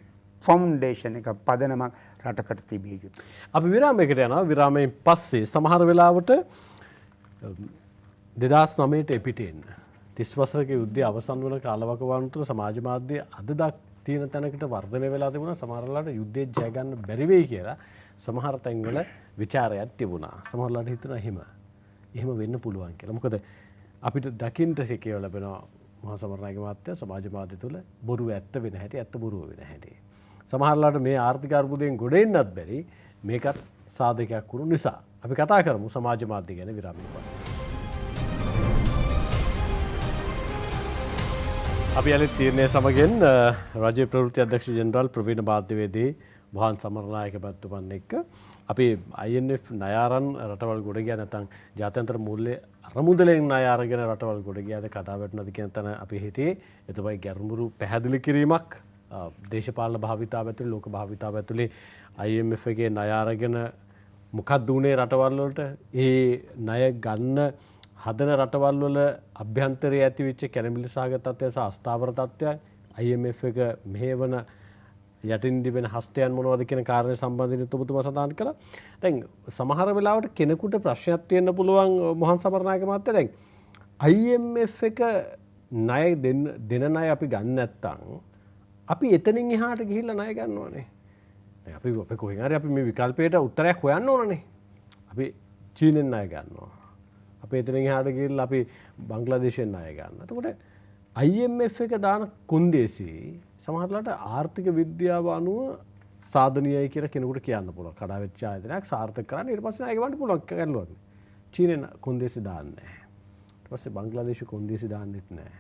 ෆවුන්ඩේෂන් එක පදනමක් රටකට තිබිය යුතුයි. අපි විරාමයකට යනවා. විරාමයෙන් පස්සේ සමහර වෙලාවට 2009ට එපිටෙන් 30 වසරක යුද්ධය අවසන් වන කාලවකවානුව තුළ සමාජ මාධ්‍ය අද තියෙන තැනකට වර්ධනය වෙලා තිබුණා. සමහරලාට යුද්ධය ජය ගන්න බැරි වෙයි කියලා සමහර තැන්වල ਵਿਚාරයක් තිබුණා. සමහරලාට හිතනවා එහෙම වෙන්න පුළුවන් කියලා. මොකද අපිට දකින්න හැකියාව ලැබෙනවා මහා සමරනායක මහත්තයා සමාජ මාධ්‍ය තුළ බොරුව ඇත්ත වෙන හැටි, ඇත්ත බොරුව වෙන හැටි. සමහරලාට මේ ආර්ථික අර්බුදයෙන් ගොඩ එන්නත් බැරි මේකත් සාධකයක් වුණු නිසා. අපි කතා කරමු සමාජ මාධ්‍ය ගැන විරාමයෙන් පස්සේ. අපි අලුත් තීරණය සමගින් රාජ්‍ය ප්‍රවෘත්ති අධ්‍යක්ෂ ජෙනරාල් ප්‍රවීණ මාධ්‍යවේදී වහන් සමරනායක මහත්මයාත් එක්ක අපි IMF ණය අරන් රටවල් ගොඩ ගියා නැත්නම් ජාත්‍යන්තර මූල්‍ය අරමුදලෙන් ණය අරගෙන රටවල් ගොඩ ගියාද කඩා වැටුණාද කියන තැන අපි හිටියේ. ඒ තමයි ගැඹුරු පැහැදිලි කිරීමක් දේශපාලන භාවිතාව ඇතුළේ ලෝක භාවිතාව ඇතුළේ IMF එකේ ණය අරගෙන මොකක්ද උනේ රටවල් වලට ඒ ණය ගන්න හදන රටවල් වල අභ්‍යන්තරයේ ඇතිවෙච්ච කැළඹිලි සහගත තත්ත්වය සහ අස්ථාවර තත්ත්වය IMF එක මෙහෙවන යටින් දිවෙන හස්තයන් මොනවද කියන කාරණේ සම්බන්ධයෙන් ඔබතුමා සඳහන් කළා. දැන් සමහර වෙලාවට කෙනෙකුට ප්‍රශ්නයක් තියෙන්න පුළුවන් මොහන් සමරනායක මහත්තයා. දැන් IMF එක ණය දෙන ණය අපි ගන්න නැත්තම් අපි එතනින් එහාට ගිහිල්ලා ණය ගන්නවනේ. දැන් අපි කොහෙන් හරි අපි මේ විකල්පයට උත්තරයක් හොයන්න ඕනනේ. අපි චීනෙන් ණය ගන්නවා. අපි එතනින් එහාට ගිහිල්ලා අපි බංග්ලාදේශයෙන් ණය ගන්නවා. එතකොට IMF එක දාන කොන්දේසි සමහරවිට ආර්ථික විද්‍යාව අනුව සාධනීයයි කියලා කෙනෙකුට කියන්න පුළුවන්. කඩා වෙච්ච ආයතනයක් සාර්ථක කරන්න ඊට පස්සේ ණය ගන්න පුළුවන් කැලුවක්. චීනෙන් කොන්දේසි දාන්නේ නැහැ. ඊට පස්සේ බංග්ලාදේශ කොන්දේසි දාන්නෙත් නැහැ.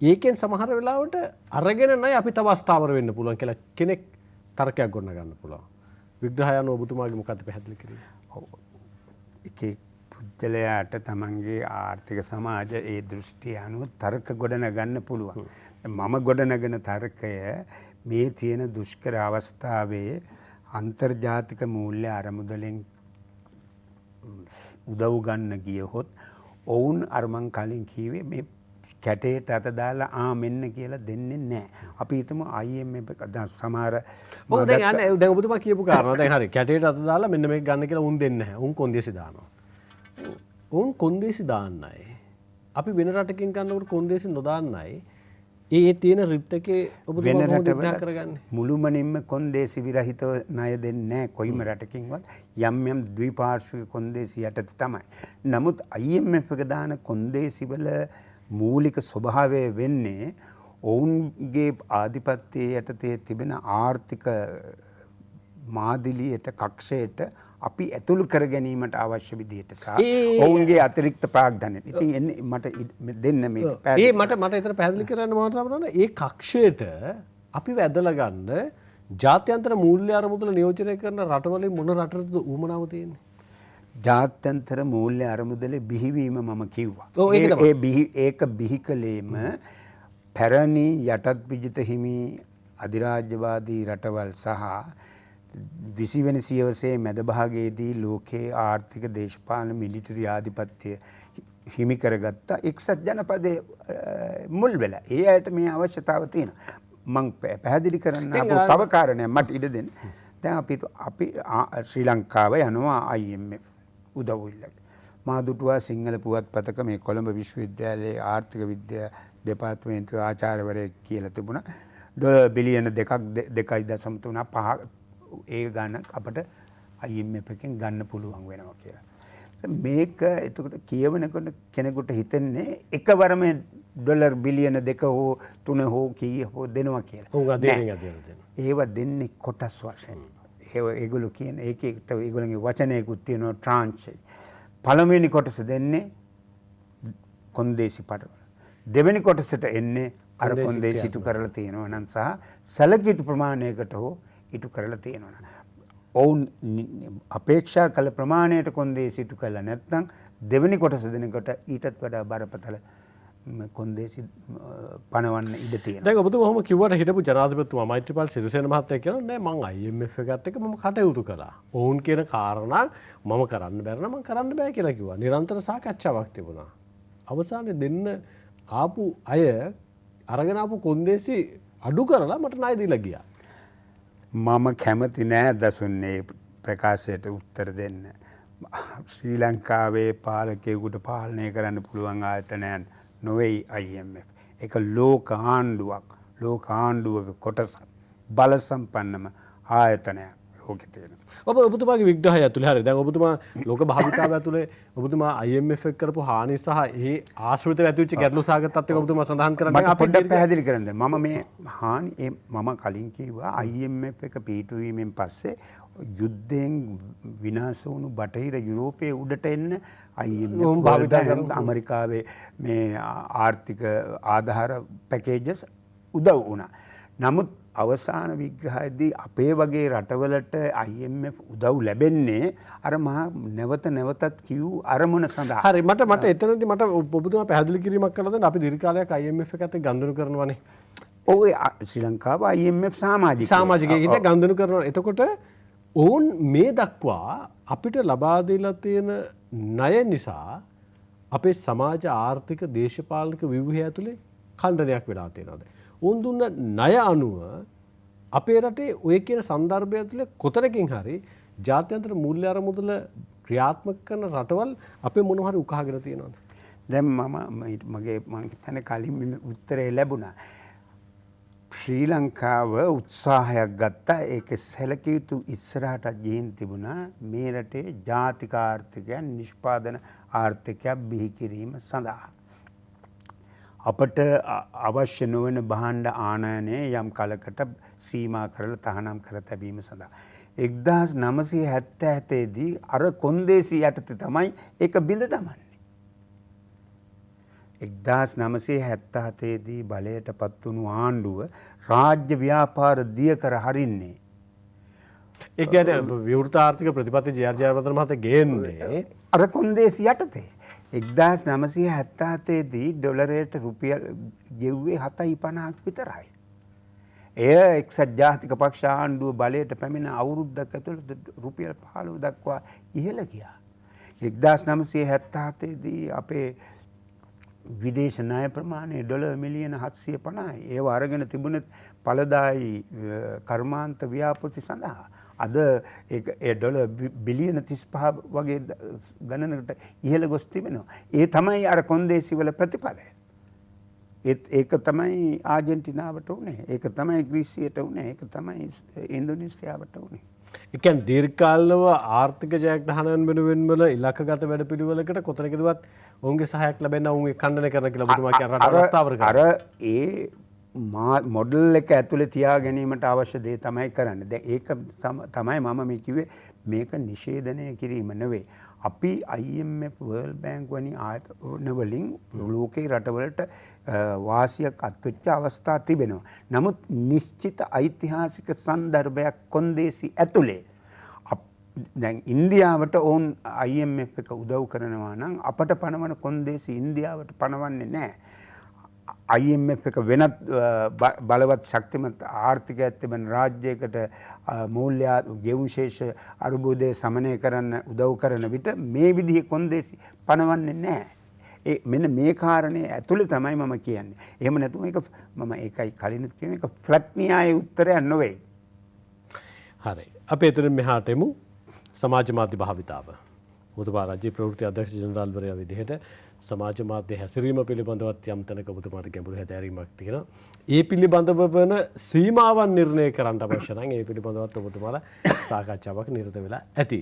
ඒකෙන් සමහර වෙලාවට අරගෙන ණය අපි තව අස්ථාවර වෙන්න පුළුවන් කියලා කෙනෙක් තර්කයක් ගොඩ ගන්න පුළුවන්. විග්‍රහය අනුව ඔබතුමාගේ මොකක්ද පැහැදිලි කරන්නේ? ඔව්. එකේ පුද්ගලයාට තමන්ගේ ආර්ථික සමාජ ඒ දෘෂ්ටිය අනුව තර්ක ගොඩනගන්න පුළුවන්. මම ගොඩනගන තර්කය මේ තියෙන දුෂ්කර අවස්ථාවේ අන්තර්ජාතික මූල්‍ය අරමුදලෙන් උදව් ගන්න ගියහොත් ඔවුන් අර මං කලින් කීවේ මේ කැටේට අත දාලා මෙන්න කියලා දෙන්නේ නැහැ. අපි හිතමු IMF එක සමහර දැන් ඔබතුමා කියපු කාරණා දැන් හරි කැටේට අත දාලා මෙන්න මේක ගන්න කියලා උන් දෙන්නේ නැහැ. උන් කොන්දේසි දානවා. උන් කොන්දේසි දාන්නයි. අපි වෙන රටකින් ගන්නකොට කොන්දේසි නොදාන්නයි. ඒ තියෙන රිප්ටකේ ඔබතුමා කොහොමද විග්‍රහ කරගන්නේ? මුළුමනින්ම කොන්දේසි විරහිතව ණය දෙන්නේ නැහැ කොයිම රටකින්වත්. යම් යම් ද්විපාර්ශ්වික කොන්දේසි යටතේ තමයි. නමුත් IMF එක දාන කොන්දේසි වල මූලික ස්වභාවය වෙන්නේ ඔවුන්ගේ ආධිපත්‍යයේ යටතේ තිබෙන ආර්ථික මාදිලියට කක්ෂයට අපි ඇතුළු කර ගැනීමට අවශ්‍ය විදිහට සහ ඔවුන්ගේ අතිරික්ත ප්‍රාග්ධනය. ඉතින් එන්නේ මට දෙන්න මේක පැහැදිලි. මට එතන පැහැදිලි කරන්න මොනවද තමයි ඒ කක්ෂයට අපි වැදලා ගන්න ජාත්‍යන්තර මූල්‍ය අරමුදල නියෝජනය කරන රටවලින් මොන රටටද උවමනාව තියෙන්නේ? ජාත්‍යන්තර මූල්‍ය අරමුදලේ බිහිවීම මම කිව්වා. ඒක බිහි කලේම පැරණි යටත් විජිත හිමි අධිරාජ්‍යවාදී රටවල් සහ 20 වෙනි සියවසේ මැද භාගයේදී ලෝකයේ ආර්ථික දේශපාලන මිලිටරි ආධිපත්‍ය හිමි කරගත්ත එක්සත් ජනපදයේ මුල් වෙලා. ඒ අයට මේ අවශ්‍යතාව තියෙනවා. මම පැහැදිලි කරන්න තව කාරණයක් මට ඉඩ දෙන්න. දැන් අපි ශ්‍රී ලංකාව යනවා IMF උදව් ඉල්ලන්න. මා දුටුවා සිංහල පුවත්පතක මේ කොළඹ විශ්වවිද්‍යාලයේ ආර්ථික විද්‍යා දෙපාර්තමේන්තුවේ ආචාර්යවරයෙක් කියලා තිබුණා. ඩොලර් බිලියන 2.3 ඒ ගන්න අපට IMF එකෙන් ගන්න පුළුවන් වෙනවා කියලා. මේක එතකොට කියවනකොට කෙනෙකුට හිතෙන්නේ එකවරම ඩොලර් බිලියන 2 හෝ 3 හෝ කීය හෝ දෙනවා කියලා. ඒව දෙන්නේ කොටස් වශයෙන්. ඒගොල්ලෝ කියන ඒකට ඒගොල්ලන්ගේ වචනයකුත් තියෙනවා ට්‍රාන්ච්. පළවෙනි කොටස දෙන්නේ කොන්දේසි පටවල. දෙවෙනි කොටසට එන්නේ අර කොන්දේසි ඉටු කරලා තියෙනවා නම් සහ සැලකිය ප්‍රමාණයකට හෝ ඉටු කරලා තියෙනවා. ඔවුන් අපේක්ෂා කළ ප්‍රමාණයට කොන්දේසි ඉටු කළා නැත්නම් දෙවෙනි කොටස දෙනකොට ඊටත් වඩා බරපතල කොන්දේසි පනවන්න ඉඩ තියෙනවා. දැන් ඔබතුමා කොහොම කිව්වට හිටපු ජනාධිපතිතුමා මෛත්‍රීපාල සිරිසේන මහත්තයා කියනවා නෑ මං IMF එකත් එක්ක මම කටයුතු කළා. ඔවුන් කියන කාරණා මම කරන්න බැරි නම් මං කරන්න බෑ කියලා කිව්වා. නිරන්තර සාකච්ඡාවක් තිබුණා. අවසානයේ දෙන්න ආපු අය අරගෙන ආපු කොන්දේසි අඩු කරලා මට ණය දීලා ගියා. මම කැමති නෑ දසුන්නේ ප්‍රකාශයට උත්තර දෙන්න. ශ්‍රී ලංකාවේ පාලකයෙකුට පාලනය කරන්න පුළුවන් ආයතනයන් නොවෙයි IMF. ඒක ලෝක ආණ්ඩුවක කොටසක්. බල සම්පන්නම ආයතනයක් ලෝකෙ තියෙන. ඔබතුමාගේ විග්‍රහය ඇතුළේ හරිය. දැන් ඔබතුමා ලෝක භාවිතාව ඇතුළේ ඔබතුමා IMF එක කරපු හානි සහ ඒ ආශ්‍රිතව ඇතිවෙච්ච ගැටලු සාගත තත්ත්වයක් ඔබතුමා සඳහන් කරන්නේ. මට පොඩ්ඩක් පැහැදිලි කරන්න දෙන්න. මම මේ හානි මම කලින් කිව්වා IMF එක පිටුවීමෙන් පස්සේ යුද්ධයෙන් විනාශ වුණු බටහිර යුරෝපයේ උඩට එන්න IMF භාවිතා කරන ඇමරිකාවේ මේ ආර්ථික ආධාර පැකේජස් උදව් වුණා. නමුත් අවසාන විග්‍රහයේදී අපේ වගේ රටවලට IMF උදව් ලැබෙන්නේ අර මහා නැවතත් කියූ අරමුණ සඳහා. හරි මට එතනදී මට ඔබතුමා පැහැදිලි කිරීමක් කළා දැන් අපි දීර්ඝ කාලයක් IMF එකට ගනුදෙනු කරනවානේ. ඔව් ශ්‍රී ලංකාව IMF සමාජිකයෙක්ට ගනුදෙනු කරනවා. එතකොට ඔවුන් මේ දක්වා අපිට ලබා දීලා තියෙන ණය නිසා අපේ සමාජ ආර්ථික දේශපාලනික ව්‍යුහය ඇතුලේ ඛණ්ඩනයක් වෙලා තියෙනවා. ඔවුන් දුන්න ණය අනුව අපේ රටේ ඔය කියන සන්දර්භය ඇතුලේ කොතරකින් හරි ජාත්‍යන්තර මූල්‍ය අරමුදල ක්‍රියාත්මක කරන රටවල් අපේ මොන හරි උකහාගෙන තියෙනවද? දැන් මම හිතන්නේ කලින් උත්තරේ ලැබුණා. ශ්‍රී ලංකාව උත්සාහයක් ගත්තා. ඒක සැලකිය යුතු ඉස්සරහට ගිහින් තිබුණා මේ රටේ ජාතික ආර්ථිකයන් නිෂ්පාදන ආර්ථිකයක් බිහි කිරීම සඳහා. අපට අවශ්‍ය නොවන භාණ්ඩ ආනයනය යම් කලකට සීමා කරලා තහනම් කර තැබීම සඳහා 1977 දී අර කොන්දේසි යටතේ තමයි ඒක බිඳ දමන්නේ. 1977 දී බලයට පත් වුණු ආණ්ඩුව රාජ්‍ය ව්‍යාපාර දිය කර හරින්නේ. ඒ කියන්නේ විවෘත ආර්ථික ප්‍රතිපත්ති ජයවර්ධන මහතා ගේන්නේ අර කොන්දේසි යටතේ 1977 දී ඩොලරයට රුපියල් ගෙව්වේ 7.50ක් විතරයි. එය එක්සත් ජාතික පක්ෂ ආණ්ඩුව බලයට පැමිණ අවුරුද්දක් ඇතුළත රුපියල් 15 දක්වා ඉහළ ගියා. 1977 දී අපේ විදේශ ණය ප්‍රමාණය ඩොලර් මිලියන 750යි. ඒව අරගෙන තිබුණේ ඵලදායී කර්මාන්ත ව්‍යාපෘති සඳහා. අද ඒ ඩොලර් බිලියන 35 වගේ ගණනකට ඉහළ ගොස් තිබෙනවා. ඒ තමයි අර කොන්දේසි වල ප්‍රතිඵලය. ඒක තමයි ආජන්ටිනාවට උනේ. ඒක තමයි ග්‍රීසියට උනේ. ඒක තමයි ඉන්දුනීසියාවට උනේ. ඒ කියන්නේ දීර්ඝකාලීනව ආර්ථික ජයග්‍රහණයන් වෙනුවෙන් වල ඉලක්කගත වැඩපිළිවෙලකට කොතනකදවත් ඔවුන්ගේ සහායක් ලැබෙන්න ඔවුන් ඛණ්ඩනය කරන කියලා ඔබතුමා කියන රට අවස්ථාවර කරා. අර ඒ මොඩල් එක ඇතුලේ තියා ගැනීමට අවශ්‍ය දේ තමයි කරන්නේ. දැන් ඒක තමයි මම මේ කිව්වේ මේක නිෂේධනය කිරීම නෙවෙයි. අපි IMF World Bank වැනි ආයතන වලින් ලෝකේ රටවලට වාසියක් අත්වෙච්ච අවස්ථා තිබෙනවා. නමුත් නිශ්චිත ඓතිහාසික සන්දර්භයක් කොන්දේසි ඇතුලේ දැන් ඉන්දියාවට ඕන් IMF එක උදව් කරනවා නම් අපට පනවන කොන්දේසි ඉන්දියාවට පනවන්නේ නැහැ. IMF එක වෙනත් බලවත් ශක්තිමත් ආර්ථිකයක් තිබෙන රාජ්‍යයකට මූල්‍ය ගෙවුම් ශේෂ අර්බුදය සමනය කරන්න උදව් කරන විට මේ විදිහේ කොන්දේසි පනවන්නේ නැහැ. මෙන්න මේ කාරණේ ඇතුළේ තමයි මම කියන්නේ. එහෙම නැතුව මේක මම ඒකයි කලිනුත් කියන එක ෆ්ලැට් න්‍යාය උත්තරයක් නෙවෙයි. හරි. අපි එතනින් මෙහාට එමු සමාජ මාධ්‍ය භාවිතාව. ඔබතුමා රාජ්‍ය ප්‍රවෘත්ති අධ්‍යක්ෂ ජනරාල්වරයා විදිහට සමාජ මාධ්‍ය හැසිරීම පිළිබඳවත් යම් තැනක ඔබතුමාට ගැඹුරු හැදෑරීමක් තියෙනවා. ඒ පිළිබඳව වන සීමාවන් නිර්ණය කරන්න අවශ්‍ය නම් ඒ පිළිබඳවත් ඔබතුමාලා සාකච්ඡාවක් නිරත වෙලා ඇති.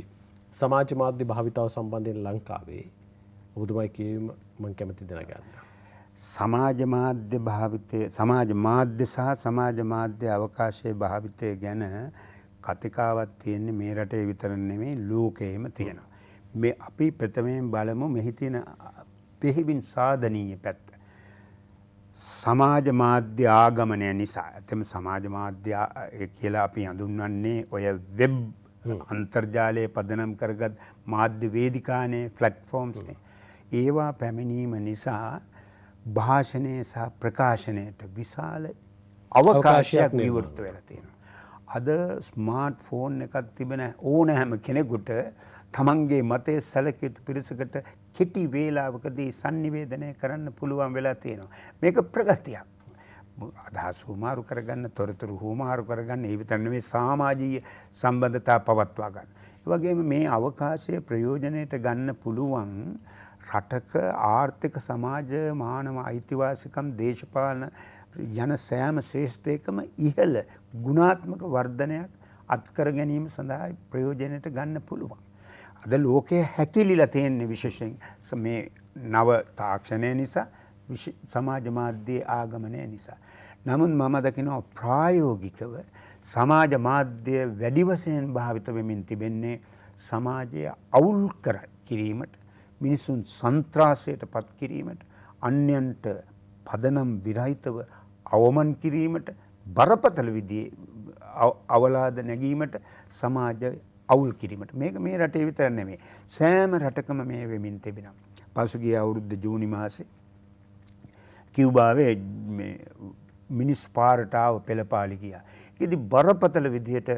සමාජ මාධ්‍ය භාවිතාව සම්බන්ධයෙන් ලංකාවේ ඔබතුමා කියවීම මම කැමති දැනගන්න. සමාජ මාධ්‍ය භාවිතය සමාජ මාධ්‍ය සහ සමාජ මාධ්‍ය අවකාශයේ භාවිතය ගැන කතිකාවක් තියෙන්නේ මේ රටේ විතර නෙමෙයි ලෝකෙම තියෙනවා. මේ අපි ප්‍රථමයෙන් බලමු මෙහි තියෙන බෙහෙවින් සාධනීය පැත්ත. සමාජ මාධ්‍ය ආගමනය නිසා ඇතම සමාජ මාධ්‍ය කියලා අපි හඳුන්වන්නේ ඔය වෙබ් අන්තර්ජාලයේ පදනම් කරගත් මාධ්‍ය වේදිකානේ ප්ලැට්ෆෝම්ස්නේ. ඒවා පැමිණීම නිසා භාෂණය සහ ප්‍රකාශනයට විශාල අවකාශයක් විවෘත වෙලා තියෙනවා. අද ස්මාර්ට් ෆෝන් එකක් තිබෙන ඕනෑම කෙනෙකුට තමන්ගේ මතය සැලකිය යුතු පිරිසකට කෙටි වේලාවකදී sannivedanaya කරන්න පුළුවන් වෙලා තියෙනවා. මේක ප්‍රගතියක්. අදහස් හුවමාරු කරගන්න, තොරතුරු හුවමාරු කරගන්න, ඒ විතර නෙවෙයි සමාජීය සම්බන්ධතා පවත්වා ගන්න. ඒ වගේම මේ අවකාශය ප්‍රයෝජනයට ගන්න පුළුවන් රටක ආර්ථික සමාජ මානව අයිතිවාසිකම් දේශපාලන යන සෑම ශ්‍රේෂ්ඨයකම ඉහළ ගුණාත්මක වර්ධනයක් අත්කර ගැනීම සඳහා ප්‍රයෝජනයට ගන්න පුළුවන්. අද ලෝකයේ හැකිලිලා තියෙන්නේ විශේෂයෙන් මේ නව තාක්ෂණය නිසා, සමාජ මාධ්‍යයේ ආගමනය නිසා. නමුත් මම දකිනවා ප්‍රායෝගිකව සමාජ මාධ්‍ය වැඩි වශයෙන් භාවිත වෙමින් තිබෙන්නේ සමාජය අවුල් කර කිරීමට, මිනිසුන් සන්ත්‍රාසයට පත් කිරීමට, අන්‍යයන්ට පදනම් විරහිතව අවමන් කිරීමට, බරපතල විදිහේ අවලාද නැගීමට, සමාජය අවුල් කිරීමට. මේක මේ රටේ විතර නෙමෙයි. සෑම රටකම මේ වෙමින් තිබෙනවා. පසුගිය අවුරුද්ද ජූනි මාසේ කියුබාවේ මේ මිනිස් පාරට ආව පෙළපාලි ගියා. ඒකෙදි බරපතල විදිහට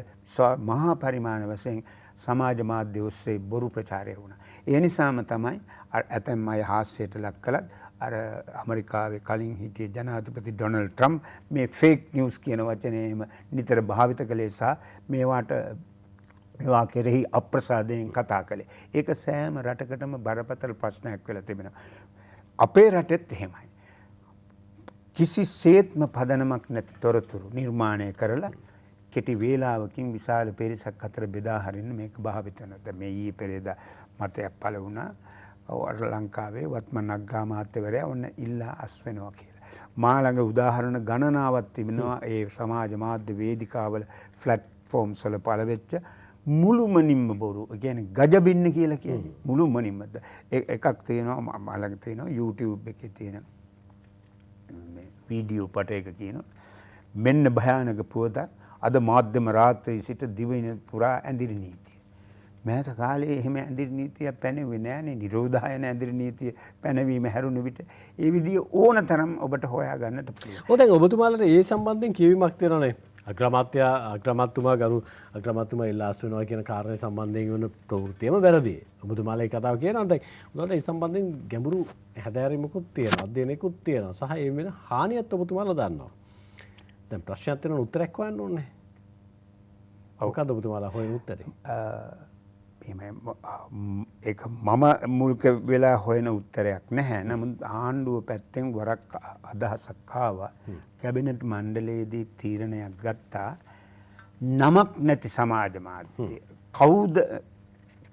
මහා පරිමාණ වශයෙන් සමාජ මාධ්‍ය ඔස්සේ බොරු ප්‍රචාරය වුණා. ඒ නිසාම තමයි ඇතැම් අය හාස්‍යයට ලක් කළත් අර ඇමරිකාවේ කලින් හිටිය ජනාධිපති ඩොනල්ඩ් ට්‍රම්ප් මේ ෆේක් නිවුස් කියන වචනයම නිතර භාවිත කළේ සහ මේවා කෙරෙහි අප්‍රසාදයෙන් කතා කළේ. ඒක සෑම රටකටම බරපතල ප්‍රශ්නයක් වෙලා තිබෙනවා. අපේ රටෙත් එහෙමයි. කිසිසේත්ම පදනමක් නැති තොරතුරු නිර්මාණය කරලා කෙටි වේලාවකින් විශාල පිරිසක් අතර බෙදා හරින්න මේක භාවිත වෙනවා. දැන් මේ ඊයේ පෙරේදා මතයක් පළ වුණා. ලංකාවේ වත්මන් අග්ගා මාත්‍යවරයා ඔන්න ඉල්ලා අස් වෙනවා කියලා. මා ළඟ උදාහරණ ගණනාවක් තිබෙනවා ඒ සමාජ මාධ්‍ය වේදිකාවල ෆ්ලැට්ෆෝම්ස් වල පළ වෙච්ච මුළුමනින්ම බොරු. ඒ කියන්නේ ගජබින්න කියලා කියන්නේ මුළුමනින්ම. එකක් තියෙනවා මා ළඟ තියෙනවා YouTube එකේ තියෙන වීඩියෝ පටයක කියනවා මෙන්න භයානක පුවතක් අද මාධ්‍යම රාත්‍රී සිට දිවයින පුරා ඇඳිරි නීතිය. මෑත කාලේ එහෙම ඇඳිරි නීතියක් පැනෙන්නේ නැහනේ. නිරෝධායන ඇඳිරි නීතිය පැනවීම හැරුණු විට ඒ විදිය ඕන තරම් ඔබට හොයා ගන්නට පුළුවන්. ඔය දැන් ඔබතුමාලට ඒ සම්බන්ධයෙන් කියවීමක් තියෙනවනේ. අග්‍රාමාත්‍යතුමා ගරු අග්‍රාමාත්‍යතුමා ඉල්ලාස් වෙනවා කියන කාරණය සම්බන්ධයෙන් වන ප්‍රවෘත්තියම වැරදි. ඔබතුමාලා ඒ කතාව කියනවා. දැන් උනාට ඒ සම්බන්ධයෙන් ගැඹුරු හැදෑරීමකුත් තියෙනවා, අධ්‍යයනයකුත් තියෙනවා. සහ ඒ වෙන හානියත් ඔබතුමාලා දන්නවා. දැන් ප්‍රශ්නයක් තියෙනවා උත්තරයක් හොයන්න ඕනේ. මොකද්ද ඔබතුමාලා හොයන උත්තරේ? ඒක මම මුල්ක වෙලා හොයන උත්තරයක් නැහැ. නමුත් ආණ්ඩුව පැත්තෙන් වරක් අදහසක් ආවා. කැබිනට් මණ්ඩලයේදී තීරණයක් ගත්තා නමක් නැති සමාජ මාධ්‍ය. කවුද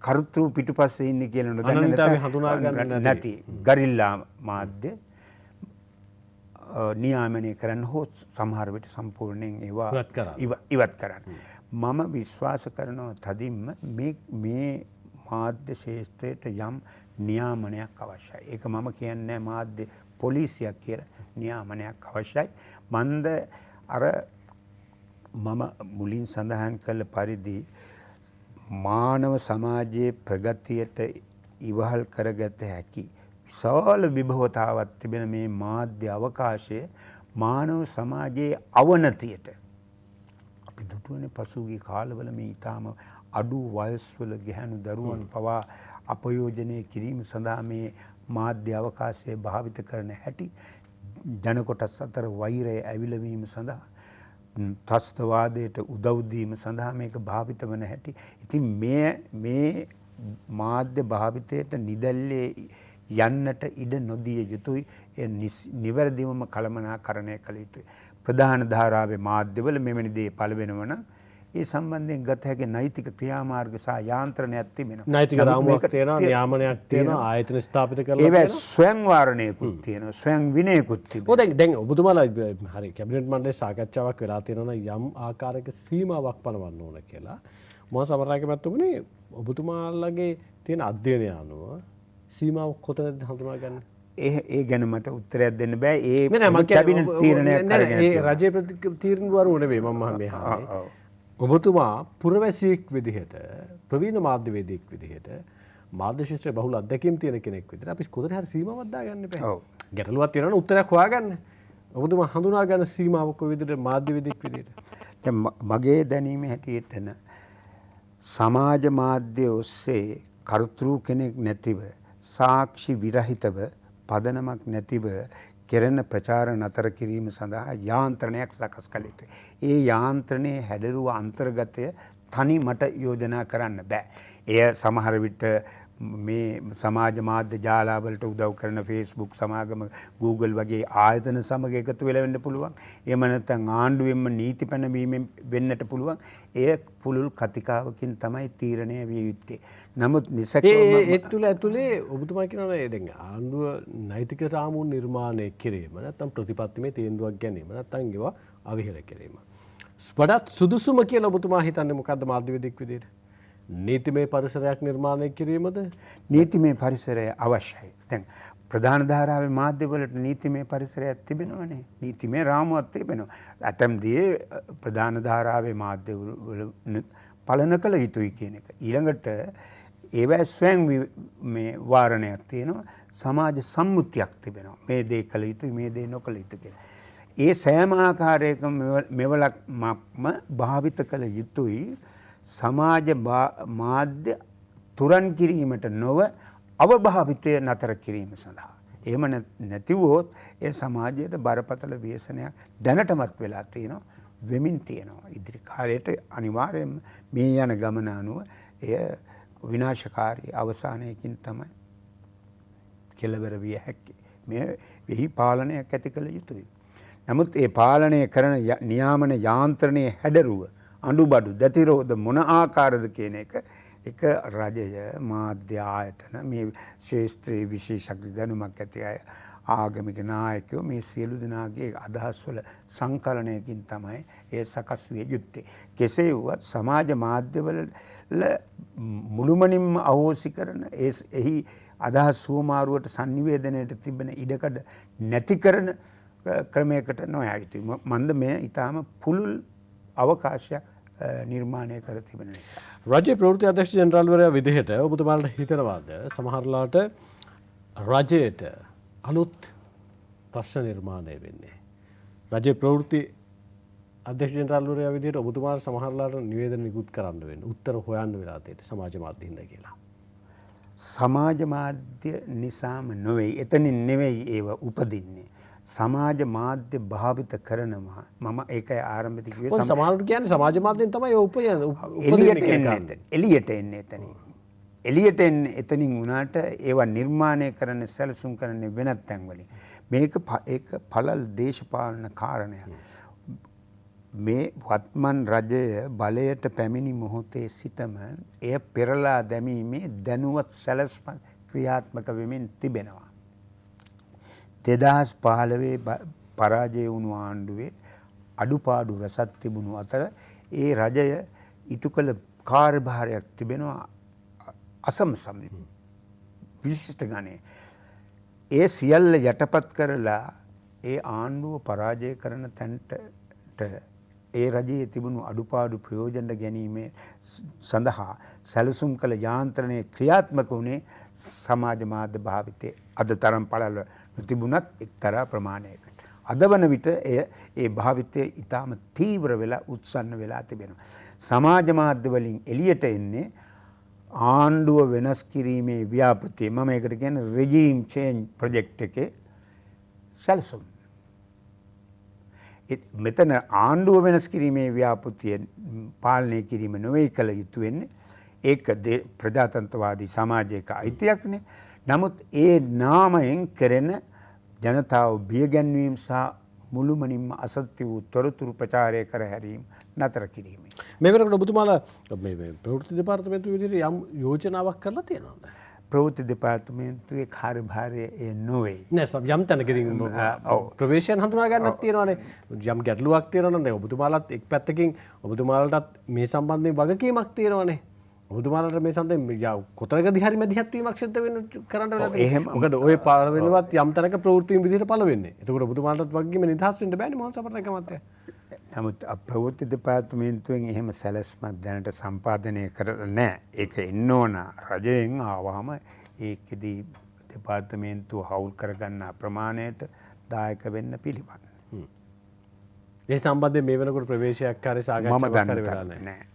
කරුත්‍රු පිටුපස්සේ ඉන්නේ කියලා නොදන්න නැති ගරිල්ලා මාධ්‍ය නියාමනය කරන්න හෝ සමහර විට සම්පූර්ණයෙන් ඒවා ඉවත් කරන්න. මම විශ්වාස කරනවා තදින්ම මේ මාධ්‍ය ශේෂ්ත්‍රයට යම් නියාමනයක් අවශ්‍යයි. ඒක මම කියන්නේ මාධ්‍ය පොලිසියක් කියලා නියාමනයක් අවශ්‍යයි. මන්ද අර මම මුලින් සඳහන් කළ පරිදි මානව සමාජයේ ප්‍රගතියට ඉවහල් කරගත හැකි විශාල විභවතාවක් තිබෙන මේ මාධ්‍ය අවකාශය මානව සමාජයේ අවනතියට අපි දුටුවනේ පසුගිය කාලවල මේ ඊටාම අඩු වයස්වල ගැහැණු දරුවන් පවා අපයෝජනය කිරීම සඳහා මේ මාධ්‍ය අවකාශය භාවිත කරන හැටි, ජන කොටස් අතර වෛරය ඇවිලවීම සඳහා, ත්‍රස්තවාදයට උදව් දීම සඳහා මේක භාවිත වන හැටි. ඉතින් මේ මාධ්‍ය භාවිතයට නිදැල්ලේ යන්නට ඉඩ නොදිය යුතුයි. ඒ නිවැරදිවම කළමනාකරණය කළ යුතුයි. ප්‍රධාන ධාරාවේ මාධ්‍යවල මෙවැනි දේ පළ වෙනවා නම් ඒ සම්බන්ධයෙන් ගත හැකි නෛතික ක්‍රියාමාර්ග සහ යාන්ත්‍රණයක් තිබෙනවා. නෛතික රාමුවක් තියෙනවා, නියාමනයක් තියෙනවා, ආයතන ස්ථාපිත කරලා තියෙනවා. ඒවා ස්වයං වාරණයකුත් තියෙනවා, ස්වයං විනයකුත් තිබෙනවා. දැන් ඔබතුමාලා හරි කැබිනට් මණ්ඩලයේ සාකච්ඡාවක් වෙලා තියෙනවා යම් ආකාරයක සීමාවක් පනවන්න ඕන කියලා. මම සමහරවිට මැතුමනේ ඔබතුමාලගේ තියෙන අධ්‍යයනය අනුව සීමාව කොතනද හඳුනාගන්නේ? ඒ ගැන මට උත්තරයක් දෙන්න බෑ. ඒ කැබිනට් තීරණයක් කරගෙන තියෙනවා. රජයේ තීරණ වරු නෙවෙයි මම මේ අහන්නේ. ඔබතුමා පුරවැසියෙක් විදිහට, ප්‍රවීණ මාධ්‍යවේදියෙක් විදිහට, මාධ්‍ය ශාස්ත්‍රයේ බහුල අධ්‍යක්ීම් තියෙන කෙනෙක් විදිහට අපි කොතන හරි සීමාවක් දාගන්න එපා. ඔව්. ගැටලුවක් තියෙනවනේ උත්තරයක් හොයාගන්න. ඔබතුමා හඳුනා ගන්න සීමාව කොයි විදිහට මාධ්‍යවේදියෙක් විදිහට? දැන් මගේ දැනීම හැටියට සමාජ මාධ්‍ය ඔස්සේ කරුතෘ කෙනෙක් නැතිව, සාක්ෂි විරහිතව, පදනමක් නැතිව කෙරෙන ප්‍රචාර නතර කිරීම සඳහා යාන්ත්‍රණයක් සකස් කළ යුතුයි. ඒ යාන්ත්‍රණයේ හැඩරුව අන්තර්ගතය තනි මට යෝජනා කරන්න බෑ. එය සමහර විට මේ සමාජ මාධ්‍ය ජාලාවලට උදව් කරන Facebook සමාගම Google වගේ ආයතන සමග එකතු වෙලා වෙන්න පුළුවන්. එහෙම නැත්නම් ආණ්ඩුවෙන්ම නීති පැනවීමෙන් වෙන්නට පුළුවන්. එය පුළුල් කතිකාවකින් තමයි තීරණය විය යුත්තේ. නමුත් නිසකවම ඒ තුළ ඇතුලේ ඔබතුමා කියනවා දැන් ආණ්ඩුව නෛතික රාමුන් නිර්මාණය කිරීම නැත්නම් ප්‍රතිපත්තිමය තීන්දුවක් ගැනීම නැත්නම් ඒවා අවහිර කිරීම. වඩාත් සුදුසුම කියලා ඔබතුමා හිතන්නේ මොකද්ද මාධ්‍යවේදියෙක් විදිහට? නීතිමය පරිසරයක් නිර්මාණය කිරීමද? නීතිමය පරිසරය අවශ්‍යයි. දැන් ප්‍රධාන ධාරාවේ මාධ්‍යවලට නීතිමය පරිසරයක් තිබෙනවනේ. නීතිමය රාමුවක් තිබෙනවා. ඇතැම් දේ ප්‍රධාන ධාරාවේ මාධ්‍යවල පාලන කළ යුතුයි කියන එක. ඊළඟට ඒවැ ස්වයං මේ වාරණයක් තියෙනවා. සමාජ සම්මුතියක් තිබෙනවා. මේ දේ කළ යුතුයි මේ දේ නොකළ යුතුයි කියලා. ඒ සෑම ආකාරයකම මෙවලක්ම භාවිත කළ යුතුයි. සමාජ මාධ්‍ය තුරන් කිරීමට නොව අවභාවිතය නතර කිරීම සඳහා. එහෙම නැතිවොත් ඒ සමාජයට බරපතල ව්‍යසනයක් දැනටමත් වෙලා තියෙනවා වෙමින් තියෙනවා. ඉදිරි කාලයට අනිවාර්යයෙන්ම මේ යන ගමන අනුව එය විනාශකාරී අවසානයකින් තමයි කෙළවර විය හැක්කේ. මේ වෙහි පාලනයක් ඇති කළ යුතුයි. නමුත් ඒ පාලනය කරන නියාමන යාන්ත්‍රණයේ හැඩරුව අඬුබඩු දැතිරෝධ මොන ආකාරද කියන එක රජය මාධ්‍ය ආයතන මේ ශේෂ්ත්‍රයේ විශේෂඥ දැනුමක් ඇති අය ආගමික නායකයෝ මේ සියලු දෙනාගේ අදහස් වල සංකලනයකින් තමයි ඒ සකස් විය යුත්තේ. කෙසේ වුවත් සමාජ මාධ්‍යවල මුළුමනින්ම අහෝසි කරන එහි අදහස් සුවමාරුවට sannivedanayට තිබෙන ඉඩකඩ නැති කරන ක්‍රමයකට නොයා යුතුයි. මන්ද මේ ඊටාම පුළුල් අවකාශයක් නිර්මාණය කර තිබෙන නිසා. රජයේ ප්‍රවෘත්ති අධ්‍යක්ෂ ජෙනරාල්වරයා විදිහට ඔබතුමාලට හිතනවාද සමහරලාට රජයට අලුත් ප්‍රශ්න නිර්මාණය වෙන්නේ? රජයේ ප්‍රවෘත්ති අධ්‍යක්ෂ ජෙනරාල්වරයා විදිහට ඔබතුමාට සමහරලාට නිවේදන නිකුත් කරන්න වෙන්නේ. උත්තර හොයන්න වෙලා තියෙන්නේ සමාජ මාධ්‍ය හින්දා කියලා. සමාජ මාධ්‍ය නිසාම නොවේ. එතනින් නෙවෙයි ඒව උපදින්නේ. සමාජ මාධ්‍ය භාවිත කරනවා. මම ඒකයි ආරම්භයේදී කිව්වේ සමහරවිට කියන්නේ සමාජ මාධ්‍යෙන් තමයි එළියට එන්නේ එතනින්. එළියට එන්නේ එතනින් වුණාට ඒවා නිර්මාණය කරන සැලසුම් කරන්නේ වෙනත් තැන්වලින්. මේක ඒක පළල් දේශපාලන කාරණයක්. මේ වත්මන් රජය බලයට පැමිණි මොහොතේ සිටම එය පෙරලා දැමීමේ දැනුවත් සැලැස්ම ක්‍රියාත්මක වෙමින් තිබෙනවා. 2015 පරාජය වුණු ආණ්ඩුවේ අඩුපාඩු රසක් තිබුණු අතර ඒ රජය ඉටු කළ කාර්යභාරයක් තිබෙනවා අසමසම විශිෂ්ට ගණයේ. ඒ සියල්ල යටපත් කරලා ඒ ආණ්ඩුව පරාජය කරන තැනට ඒ රජයේ තිබුණු අඩුපාඩු ප්‍රයෝජන ගැනීම සඳහා සැලසුම් කළ යාන්ත්‍රණය ක්‍රියාත්මක වුණේ සමාජ මාධ්‍ය භාවිතයේ අද තරම් පළල නොතිබුණත් එක්තරා ප්‍රමාණයකට. අද වන විට ඒ භාවිතය ඊටාම තීව්‍ර වෙලා උත්සන්න වෙලා තිබෙනවා. සමාජ මාධ්‍ය වලින් එළියට එන්නේ ආණ්ඩුව වෙනස් කිරීමේ ව්‍යාපෘතිය. මම ඒකට කියන්නේ රෙජීම් චේන්ජ් ප්‍රොජෙක්ට් එකේ සැලසුම්. මෙතන ආණ්ඩුව වෙනස් කිරීමේ ව්‍යාපෘතිය පාලනය කිරීම නොවේ කළ යුතු වෙන්නේ. ඒක ප්‍රජාතන්ත්‍රවාදී සමාජයක අයිතියක්නේ. නමුත් ඒ නාමයෙන් කෙරෙන ජනතාව බියගැන්වීම සහ මුළුමනින්ම අසත්‍ය වූ තොරතුරු ප්‍රචාරය කර හැරීම නතර කිරීම. මේ වෙනකොට ඔබතුමාලා මේ ප්‍රවෘත්ති දෙපාර්තමේන්තුව විදිහට යම් යෝජනාවක් කරලා තියෙනවද? ප්‍රවෘත්ති දෙපාර්තමේන්තුවේ කාර්යභාරය ඒ නොවේ. නෑ යම් තැනකදී ප්‍රවේශයන් හඳුනා ගන්නත් තියෙනවානේ. යම් ගැටලුවක් තියෙනවා නම් දැන් ඔබතුමාලත් එක් පැත්තකින් ඔබතුමාලටත් මේ සම්බන්ධයෙන් වගකීමක් තියෙනවානේ. ඔබතුමාලට මේ සම්බන්ධයෙන් කොතනකදී හරි මැදිහත්වීමක් සිද්ධ වෙන්න කරන්න වෙලා තියෙනවා. මොකද ඔය පාර වෙනවත් යම් තැනක ප්‍රවෘත්තින් විදිහට පළ වෙන්නේ. එතකොට ඔබතුමාලටත් වගකීම නිදහස් වෙන්න බෑනේ මොහොන් සපරණක මහත්තයා. නමුත් ප්‍රවෘත්ති දෙපාර්තමේන්තුවෙන් එහෙම සැලැස්මක් දැනට සම්පාදනය කරලා නැහැ. ඒක එන්න ඕන රජයෙන් ආවම ඒකෙදී දෙපාර්තමේන්තුව හවුල් කරගන්න ප්‍රමාණයට දායක වෙන්න පිළිවන්. ඒ සම්බන්ධයෙන් මේ වෙනකොට ප්‍රවේශයක් හරි සාකච්ඡාවක් හරි වෙලා නැහැ.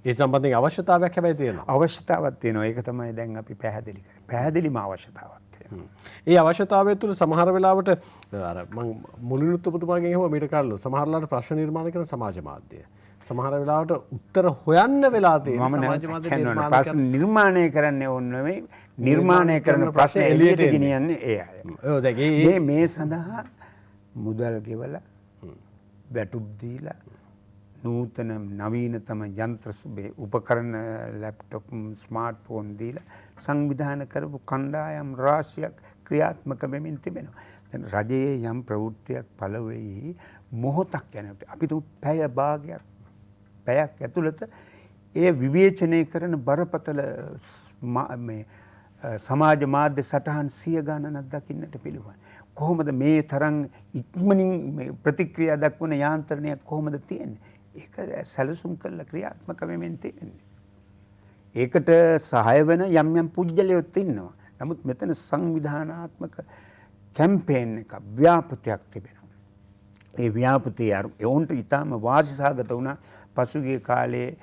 ඒ සම්බන්ධයෙන් අවශ්‍යතාවයක් හැබැයි තියෙනවා. අවශ්‍යතාවක් තියෙනවා. ඒක තමයි දැන් අපි පැහැදිලි කරන්නේ. පැහැදිලිම අවශ්‍යතාවක් තියෙනවා. ඒ අවශ්‍යතාවය තුළ සමහර වෙලාවට අර මම මුලිනුත් ඔබතුමාගෙන් අහුවා මීට කලින් සමහරලාට ප්‍රශ්න නිර්මාණය කරන සමාජ මාධ්‍ය. සමහර වෙලාවට උත්තර හොයන්න වෙලා තියෙන සමාජ මාධ්‍ය නිර්මාණය ප්‍රශ්න නිර්මාණය කරන්නේ ඕන නෙවෙයි නිර්මාණය කරන ප්‍රශ්න එළියට ගෙනියන්නේ ඒ අය. ඔව් දැන් මේ සඳහා මුදල් ගෙවලා වැටුප් දීලා නූතන නවීනතම යන්ත්‍ර උපකරණ ලැප්ටොප් ස්මාර්ට් ෆෝන් දීලා සංවිධානය කරපු කණ්ඩායම් රාශියක් ක්‍රියාත්මක වෙමින් තිබෙනවා. දැන් රජයේ යම් ප්‍රවෘත්තියක් පළ වෙයි මොහොතක් යනකොට අපි තුමු පැය භාගයක් පැයක් ඇතුළත ඒ විවේචනය කරන බරපතල මේ සමාජ මාධ්‍ය සටහන් 100 ගණනක් දකින්නට පිළිවන්. කොහොමද මේ තරම් ඉක්මනින් ප්‍රතික්‍රියා දක්වන යාන්ත්‍රණයක් කොහොමද තියෙන්නේ? ඒක සැලසුම් කරලා ක්‍රියාත්මක වෙමින් තියෙන්නේ. ඒකට සහාය වෙන යම් යම් පුජ්‍යලයොත් ඉන්නවා. නමුත් මෙතන සංවිධානාත්මක කැම්පේන් එක ව්‍යාපෘතියක් තිබෙනවා. ඒ ව්‍යාපෘතිය ඔවුන්ට ඉතාම වාසිසහගත වුණා. පසුගිය කාලේ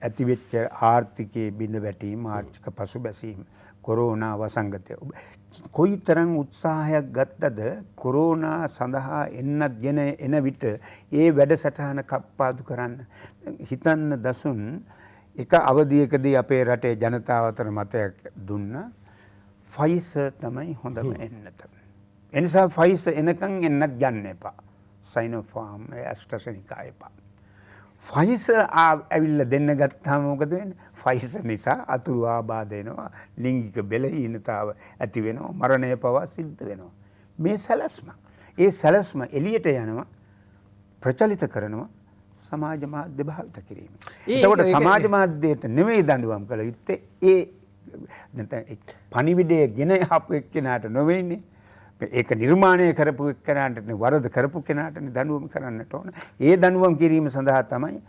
ඇතිවෙච්ච ආර්ථිකයේ බිඳ වැටීම ආර්ථික පසුබැසීම කොරෝනා වසංගතය කොයිතරම් උත්සාහයක් ගත්තද කොරෝනා සඳහා එන්නත් ගෙන එන විට ඒ වැඩසටහන කප්පාදු කරන්න හිතන්න දසුන් එක අවධියකදී අපේ රටේ ජනතාව අතර මතයක් දුන්නා ෆයිසර් තමයි හොඳම එන්නත. එනිසා ෆයිසර් එනකන් එන්නත් ගන්න එපා. සයිනෝෆාර්ම් ඇස්ට්‍රාසෙනිකා එපා. ෆයිසර් ඇවිල්ලා දෙන්න ගත්තාම මොකද වෙන්නේ? ෆයිසර් නිසා අතුරු ආබාධ එනවා, ලිංගික බෙලහීනතාව ඇති වෙනවා, මරණය පවා සිද්ධ වෙනවා. මේ සැලැස්ම. ඒ සැලැස්ම එළියට යනවා ප්‍රචලිත කරනවා සමාජ මාධ්‍ය භාවිත කිරීම. එතකොට සමාජ මාධ්‍යයට නෙවෙයි දඬුවම් කළ යුත්තේ ඒ නැත්නම් පණිවිඩය ගෙන ආපු එක්කෙනාට නොවෙන්නේ. ඒක නිර්මාණය කරපු එක්කෙනාට වරද කරපු කෙනාට දඬුවම් කරන්නට ඕන. ඒ දඬුවම් කිරීම සඳහා තමයි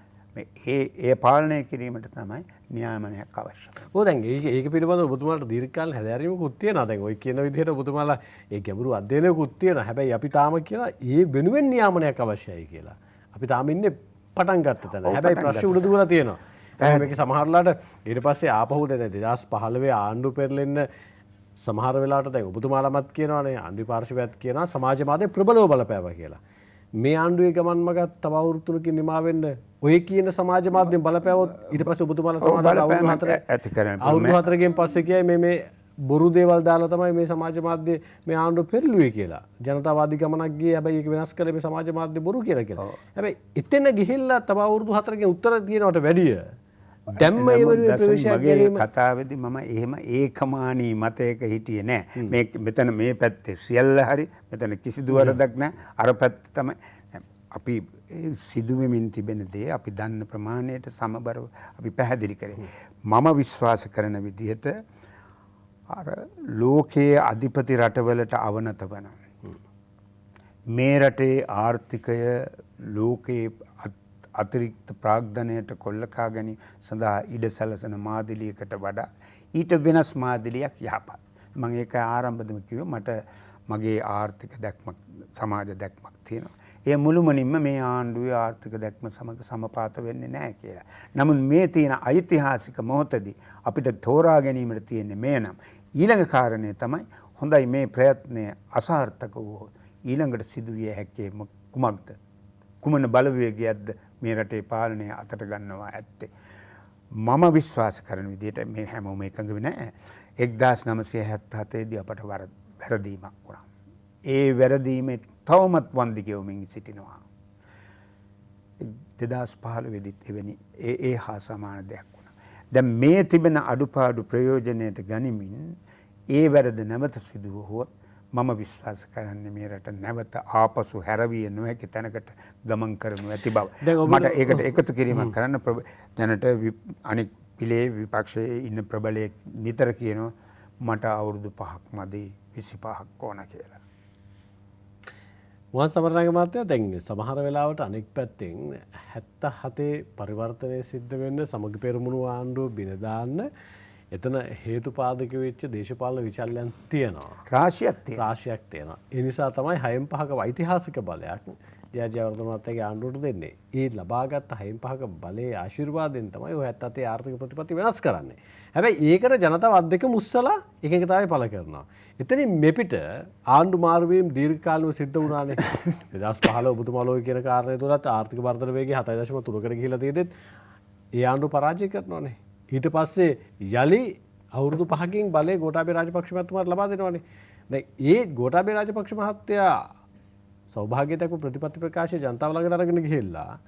ඒ පාලනය කිරීමට තමයි නියාමනයක් අවශ්‍යයි. ඔව් දැන් ඒක පිළිබඳව ඔබතුමාලට දීර්ඝ කාල හැදෑරීමකුත් තියෙනවා. දැන් ඔය කියන විදිහට ඔබතුමාලා ඒ ගැඹුරු අධ්‍යයනයකුත් තියෙනවා. හැබැයි අපි තාම කියලා ඒ වෙනුවෙන් නියාමනයක් අවශ්‍යයි කියලා. අපි තාම ඉන්නේ පටන් ගත්ත තැන. හැබැයි ප්‍රශ්න උඩ දුවලා තියෙනවා. මේක සමහරලාට ඊට පස්සේ ආපහු දැන් 2015 ආණ්ඩු පෙරලෙන්න සමහර වෙලාවට දැන් ඔබතුමාලමත් කියනවානේ ආණ්ඩු පාර්ශවයත් කියනවා සමාජ මාධ්‍ය ප්‍රබලව බලපෑවා කියලා. මේ ආණ්ඩුවේ ගමන් මගත් තව අවුරුදු 3කින් නිමා වෙන්න ඔය කියන සමාජ මාධ්‍යම් බලපෑවොත් ඊට පස්සේ ඔබතුමාලා සමහරවල් අවුරුදු 4කින් පස්සේ කියයි මේ බොරු දේවල් දාලා තමයි මේ සමාජ මාධ්‍ය මේ ආණ්ඩුව පෙරළුවේ කියලා. ජනතාවාදී ගමනක් ගියේ හැබැයි ඒක වෙනස් කළේ මේ සමාජ මාධ්‍ය බොරු කියලා. හැබැයි එතන ගිහිල්ලා තව අවුරුදු 4කින් උත්තර දිනනවට වැඩිය දැම්ම ඒ වගේ ප්‍රවේශයක් ගැනීම කතාවේදී මම එහෙම ඒකමානී මතයක හිටියේ නෑ. මේ මෙතන මේ පැත්තේ සියල්ල හරි මෙතන කිසිදු වරදක් නෑ. අර පැත්ත තමයි අපි සිදුවෙමින් තිබෙන දේ අපි දන්න ප්‍රමාණයට සමබරව අපි පැහැදිලි කරේ. මම විශ්වාස කරන විදිහට අර ලෝකයේ අධිපති රටවලට අවනත වන මේ රටේ ආර්ථිකය ලෝකයේ අතිරික්ත ප්‍රාග්ධනයට කොල්ලකා ගැනීම සඳහා ඉඩ සැලසෙන මාදිලියකට වඩා ඊට වෙනස් මාදිලියක් යහපත්. මම ඒක ආරම්භදම කිව්වේ මට මගේ ආර්ථික දැක්මක් සමාජ දැක්මක් තියෙනවා. ඒ මුළුමනින්ම මේ ආණ්ඩුවේ ආර්ථික දැක්ම සමග සමපාත වෙන්නේ නැහැ කියලා. නමුත් මේ තියෙන ඓතිහාසික මොහොතදී අපිට තෝරා ගැනීමට තියෙන්නේ මේ නම් ඊළඟ කාරණය තමයි හොඳයි මේ ප්‍රයත්නය අසාර්ථක වුවොත් ඊළඟට සිදුවිය හැක්කේ කුමක්ද? කුමන බලවේගයක්ද මේ රටේ පාලනය අතට ගන්නවා ඇත්තේ? මම විශ්වාස කරන විදිහට මේ හැමෝම එකඟ වෙන්නේ නැහැ. 1977 දී අපට වැරදීමක් වුණා. ඒ වැරදීමේ තවමත් වන්දි ගෙවමින් සිටිනවා. 2015 දී එවැනි ඒ හා සමාන දෙයක් වුණා. දැන් මේ තිබෙන අඩුපාඩු ප්‍රයෝජනයට ගනිමින් ඒ වැරද නැවත සිදු වුවොත් මම විශ්වාස කරන්නේ මේ රට නැවත ආපසු හැරවිය නොහැකි තැනකට ගමන් කරනු ඇති බව. මට ඒකට එකතු කිරීමක් කරන්න දැනට අනික් පිළේ විපක්ෂයේ ඉන්න ප්‍රබලයෙක් නිතර කියනවා මට අවුරුදු 5ක් මදි 25ක් ඕන කියලා. මොහොත් සමරණගේ මහත්තයා දැන් සමහර වෙලාවට අනෙක් පැත්තෙන් 77 පරිවර්තනය සිද්ධ වෙන්න සමගි පෙරමුණු ආණ්ඩුව බිඳ දාන්න එතන හේතුපාදක වෙච්ච දේශපාලන විචල්යන් තියෙනවා. රාශියක් තියෙනවා. ඒ නිසා තමයි 6න් 5ක ඓතිහාසික බලයක් ජයවර්ධන මහත්තයාගේ ආණ්ඩුවට දෙන්නේ. ඒ ලබාගත් 6/5ක බලයේ ආශිර්වාදයෙන් තමයි ඔය 77 ආර්ථික ප්‍රතිපත්ති වෙනස් කරන්නේ. හැබැයි ඒකට ජනතාව අත් දෙක මුස්සලා එකඟතාවය පළ කරනවා. එතනින් මෙපිට ආණ්ඩු මාරුවීම් දීර්ඝ කාලෙම සිද්ධ වුණානේ. 2015 ඔබතුමා ලෝක කියන කාරණේ තුලත් ආර්ථික වර්ධන වේගය 7.3කට ගිහිලා තියෙද්දිත් ඒ ආණ්ඩුව පරාජය කරනවානේ. ඊට පස්සේ යලි අවුරුදු 5කින් බලය ගෝඨාභය රාජපක්ෂ මහත්මයාට ලබා දෙනවානේ. දැන් ඒ ගෝඨාභය රාජපක්ෂ මහත්තයා සෞභාග්‍ය දක්ව ප්‍රතිපත්ති ප්‍රකාශය ජනතාව ළඟට අරගෙන ගිහිල්ලා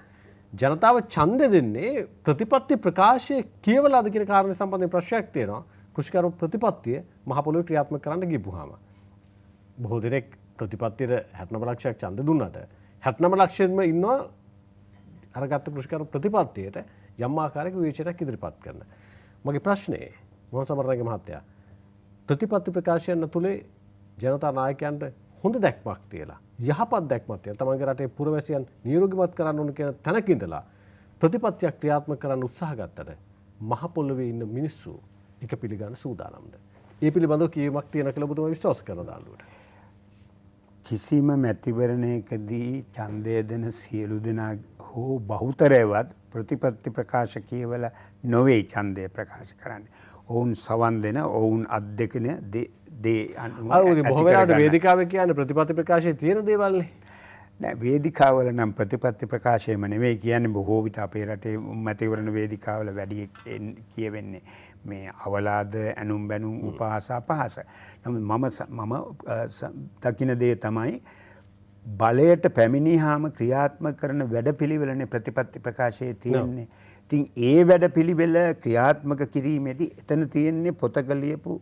ජනතාව ඡන්දෙ දෙන්නේ ප්‍රතිපත්ති ප්‍රකාශය කියවලාද කියන කාරණේ සම්බන්ධයෙන් ප්‍රශ්නයක් තියෙනවා. කෘෂිකර්ම ප්‍රතිපත්තිය මහ පොළොවේ ක්‍රියාත්මක කරන්න ගිහුවාම බොහෝ දෙනෙක් ප්‍රතිපත්තියට 69 ලක්ෂයක් ඡන්ද දුන්නාට 69 ලක්ෂයෙන්ම ඉන්නවා අරගත්ත කෘෂිකර්ම ප්‍රතිපත්තියට යම් ආකාරයක විවේචනයක් ඉදිරිපත් කරන. මගේ ප්‍රශ්නේ මොහොන් සමරණගේ මහත්තයා ප්‍රතිපත්ති ප්‍රකාශයන් තුලේ ජනතා නායකයන්ට හොඳ දැක්මක් තියලා යහපත් දැක්මක් තියලා තමන්ගේ රටේ පුරවැසියන් නිරෝගීමත් කරන්න ඕන කියන තැනක ඉඳලා ප්‍රතිපත්තියක් ක්‍රියාත්මක කරන්න උත්සාහ ගත්තට මහ පොළොවේ ඉන්න මිනිස්සු ඒක පිළිගන්න සූදානම්ද? ඒ පිළිබඳව කීමක් තියෙන කියලා ඔබතුමා විශ්වාස කරන දාන්නට. කිසිම මැතිවරණයකදී ඡන්දය දෙන සියලු දෙනා හෝ බහුතරයවත් ප්‍රතිපත්ති ප්‍රකාශ කියවල නොවේ ඡන්දය ප්‍රකාශ කරන්නේ. ඔවුන් සවන් දෙන ඔවුන් අධ්‍යක්ෂණ බොහෝ වෙලාවට වේදිකාවේ කියන්නේ ප්‍රතිපත්ති ප්‍රකාශයේ තියෙන දේවල්නේ. නෑ වේදිකාවල නම් ප්‍රතිපත්ති ප්‍රකාශයම නෙවෙයි කියන්නේ බොහෝ විට අපේ රටේ මැතිවරණ වේදිකාවල වැඩි කියවෙන්නේ මේ අවලාද ඇනුම් බැනුම් උපහාස අපහාස. නමුත් මම දකින දේ තමයි බලයට පැමිණියාම ක්‍රියාත්මක කරන වැඩපිළිවෙලනේ ප්‍රතිපත්ති ප්‍රකාශයේ තියෙන්නේ. ඉතින් ඒ වැඩපිළිවෙල ක්‍රියාත්මක කිරීමේදී එතන තියෙන්නේ පොතක ලියපු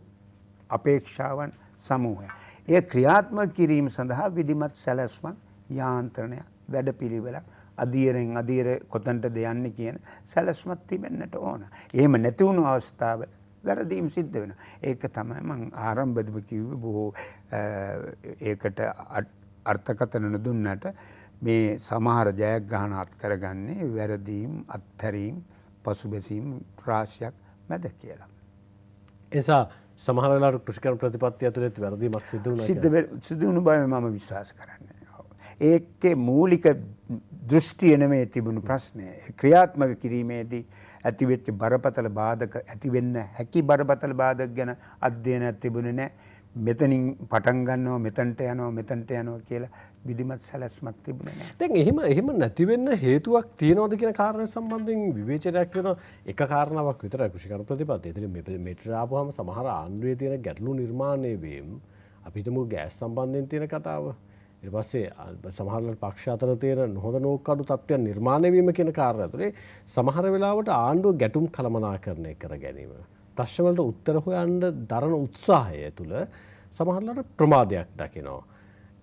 අපේක්ෂාවන් සමූහය. ඒ ක්‍රියාත්මක කිරීම සඳහා විධිමත් සැලැස්මක් යාන්ත්‍රණයක් වැඩපිළිවෙලක් අධීරෙන් අධීර කොතනටද යන්නේ කියන සැලැස්මක් තිබෙන්නට ඕන. එහෙම නැති වුණු අවස්ථාවල වැරදීම් සිද්ධ වෙනවා. ඒක තමයි මම ආරම්භයේදී කිව්වේ බොහෝ ඒකට අර්ථකථන නොදුන්නට මේ සමහර ජයග්‍රහණ අත් කරගන්නේ වැරදීම් අත්හැරීම් පසුබැසීම් රාශියක් මැද කියලා. එසා සමහර වෙලාවට කෘෂිකර්ම ප්‍රතිපත්තිය ඇතුළත වැරදීමක් සිදු වුණා. සිදු වුණු බව මම විශ්වාස කරන්නේ. ඒකේ මූලික දෘෂ්ටිය නෙමෙයි තිබුණු ප්‍රශ්නය. ක්‍රියාත්මක කිරීමේදී ඇතිවෙච්ච බරපතල බාධක ඇතිවෙන්න හැකි බරපතල බාධක ගැන අධ්‍යයනයක් තිබුණේ නැහැ. මෙතනින් පටන් ගන්නවා මෙතනට යනවා කියලා විධිමත් සැලැස්මක් තිබුණේ නැහැ. දැන් එහෙම නැති වෙන්න හේතුවක් තියනවද කියන කාරණා සම්බන්ධයෙන් විවේචනයක් වෙන එක කාරණාවක් විතරයි කෘෂිකර්ම ප්‍රතිපත්තිය. ඉතින් මෙතන ආපුවාම සමහර ආණ්ඩුවේ තියෙන ගැටලු නිර්මාණය වීම අපි හිතමු ගෑස් සම්බන්ධයෙන් තියෙන කතාව. ඊට පස්සේ සමහර පක්ෂ අතර තියෙන නොහොඳ නෝකඩු තත්ත්වයන් නිර්මාණය වීම කියන කාරණා තුනේ සමහර වෙලාවට ආණ්ඩුව ගැටුම් කළමනාකරණය කර ගැනීම. ප්‍රශ්න වලට උත්තර හොයන්න දරන උත්සාහය තුළ සමහරවිට ප්‍රමාදයක් දකිනවා.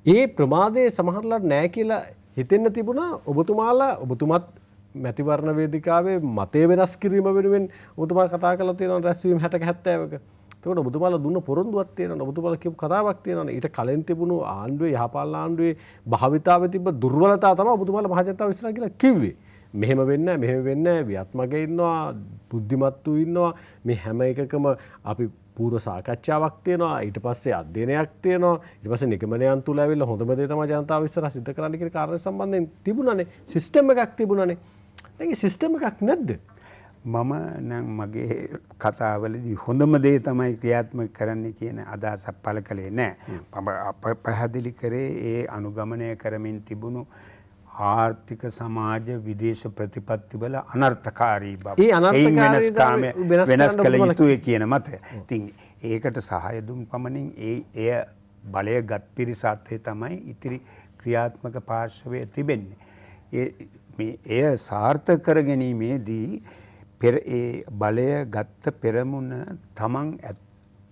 ඒ ප්‍රමාදයේ සමහරවිට නැහැ කියලා හිතෙන්න තිබුණා ඔබතුමත් මැතිවරණ වේදිකාවේ මතය වෙනස් කිරීම වෙනුවෙන් ඔබතුමා කතා කරලා තියෙනවා රැස්වීම 60ක 70ක. එතකොට ඔබතුමාලා දුන්න පොරොන්දුවක් තියෙනවා. ඔබතුමාලා කියපු කතාවක් තියෙනවා. ඊට කලින් තිබුණු ආණ්ඩුවේ යහපාලන ආණ්ඩුවේ භාවිතාවේ තිබ්බ දුර්වලතාව තමයි ඔබතුමාලා මහජනතාව ඉස්සරහ කියලා කිව්වේ. මෙහෙම වෙන්නේ නැහැ ව්‍යත්මගේ ඉන්නවා බුද්ධිමත්තු ඉන්නවා මේ හැම එකකම අපි පූර්ව සාකච්ඡාවක් තියෙනවා ඊට පස්සේ අධ්‍යයනයක් තියෙනවා ඊට පස්සේ නිගමනයන් තුල ඇවිල්ලා හොඳම දේ තමයි ජනතාව ඉස්සරහ සිද්ධ කරන්න කියන කාරණා සම්බන්ධයෙන් තිබුණානේ සිස්ටම් එකක් තිබුණානේ දැන් ඒ සිස්ටම් එකක් නැද්ද මම නම් මගේ කතාවලදී හොඳම දේ තමයි ක්‍රියාත්මක කරන්න කියන අදහසක් පළ කළේ නැහැ මම පැහැදිලි කරේ ඒ අනුගමනය කරමින් තිබුණු ආර්ථික සමාජ විදේශ ප්‍රතිපත්තිවල අනර්ථකාරී බව. ඒ අනර්ථකාරී වෙනස් කළ යුතුයි කියන මතය. ඉතින් ඒකට සහාය දුන් පමණින් එය බලය ගත් පිරිසත් තමයි ඉතිරි ක්‍රියාත්මක පාර්ශවයේ තිබෙන්නේ. එය සාර්ථක කර ගැනීමේදී ඒ බලය ගත්ත පෙරමුණ තමන්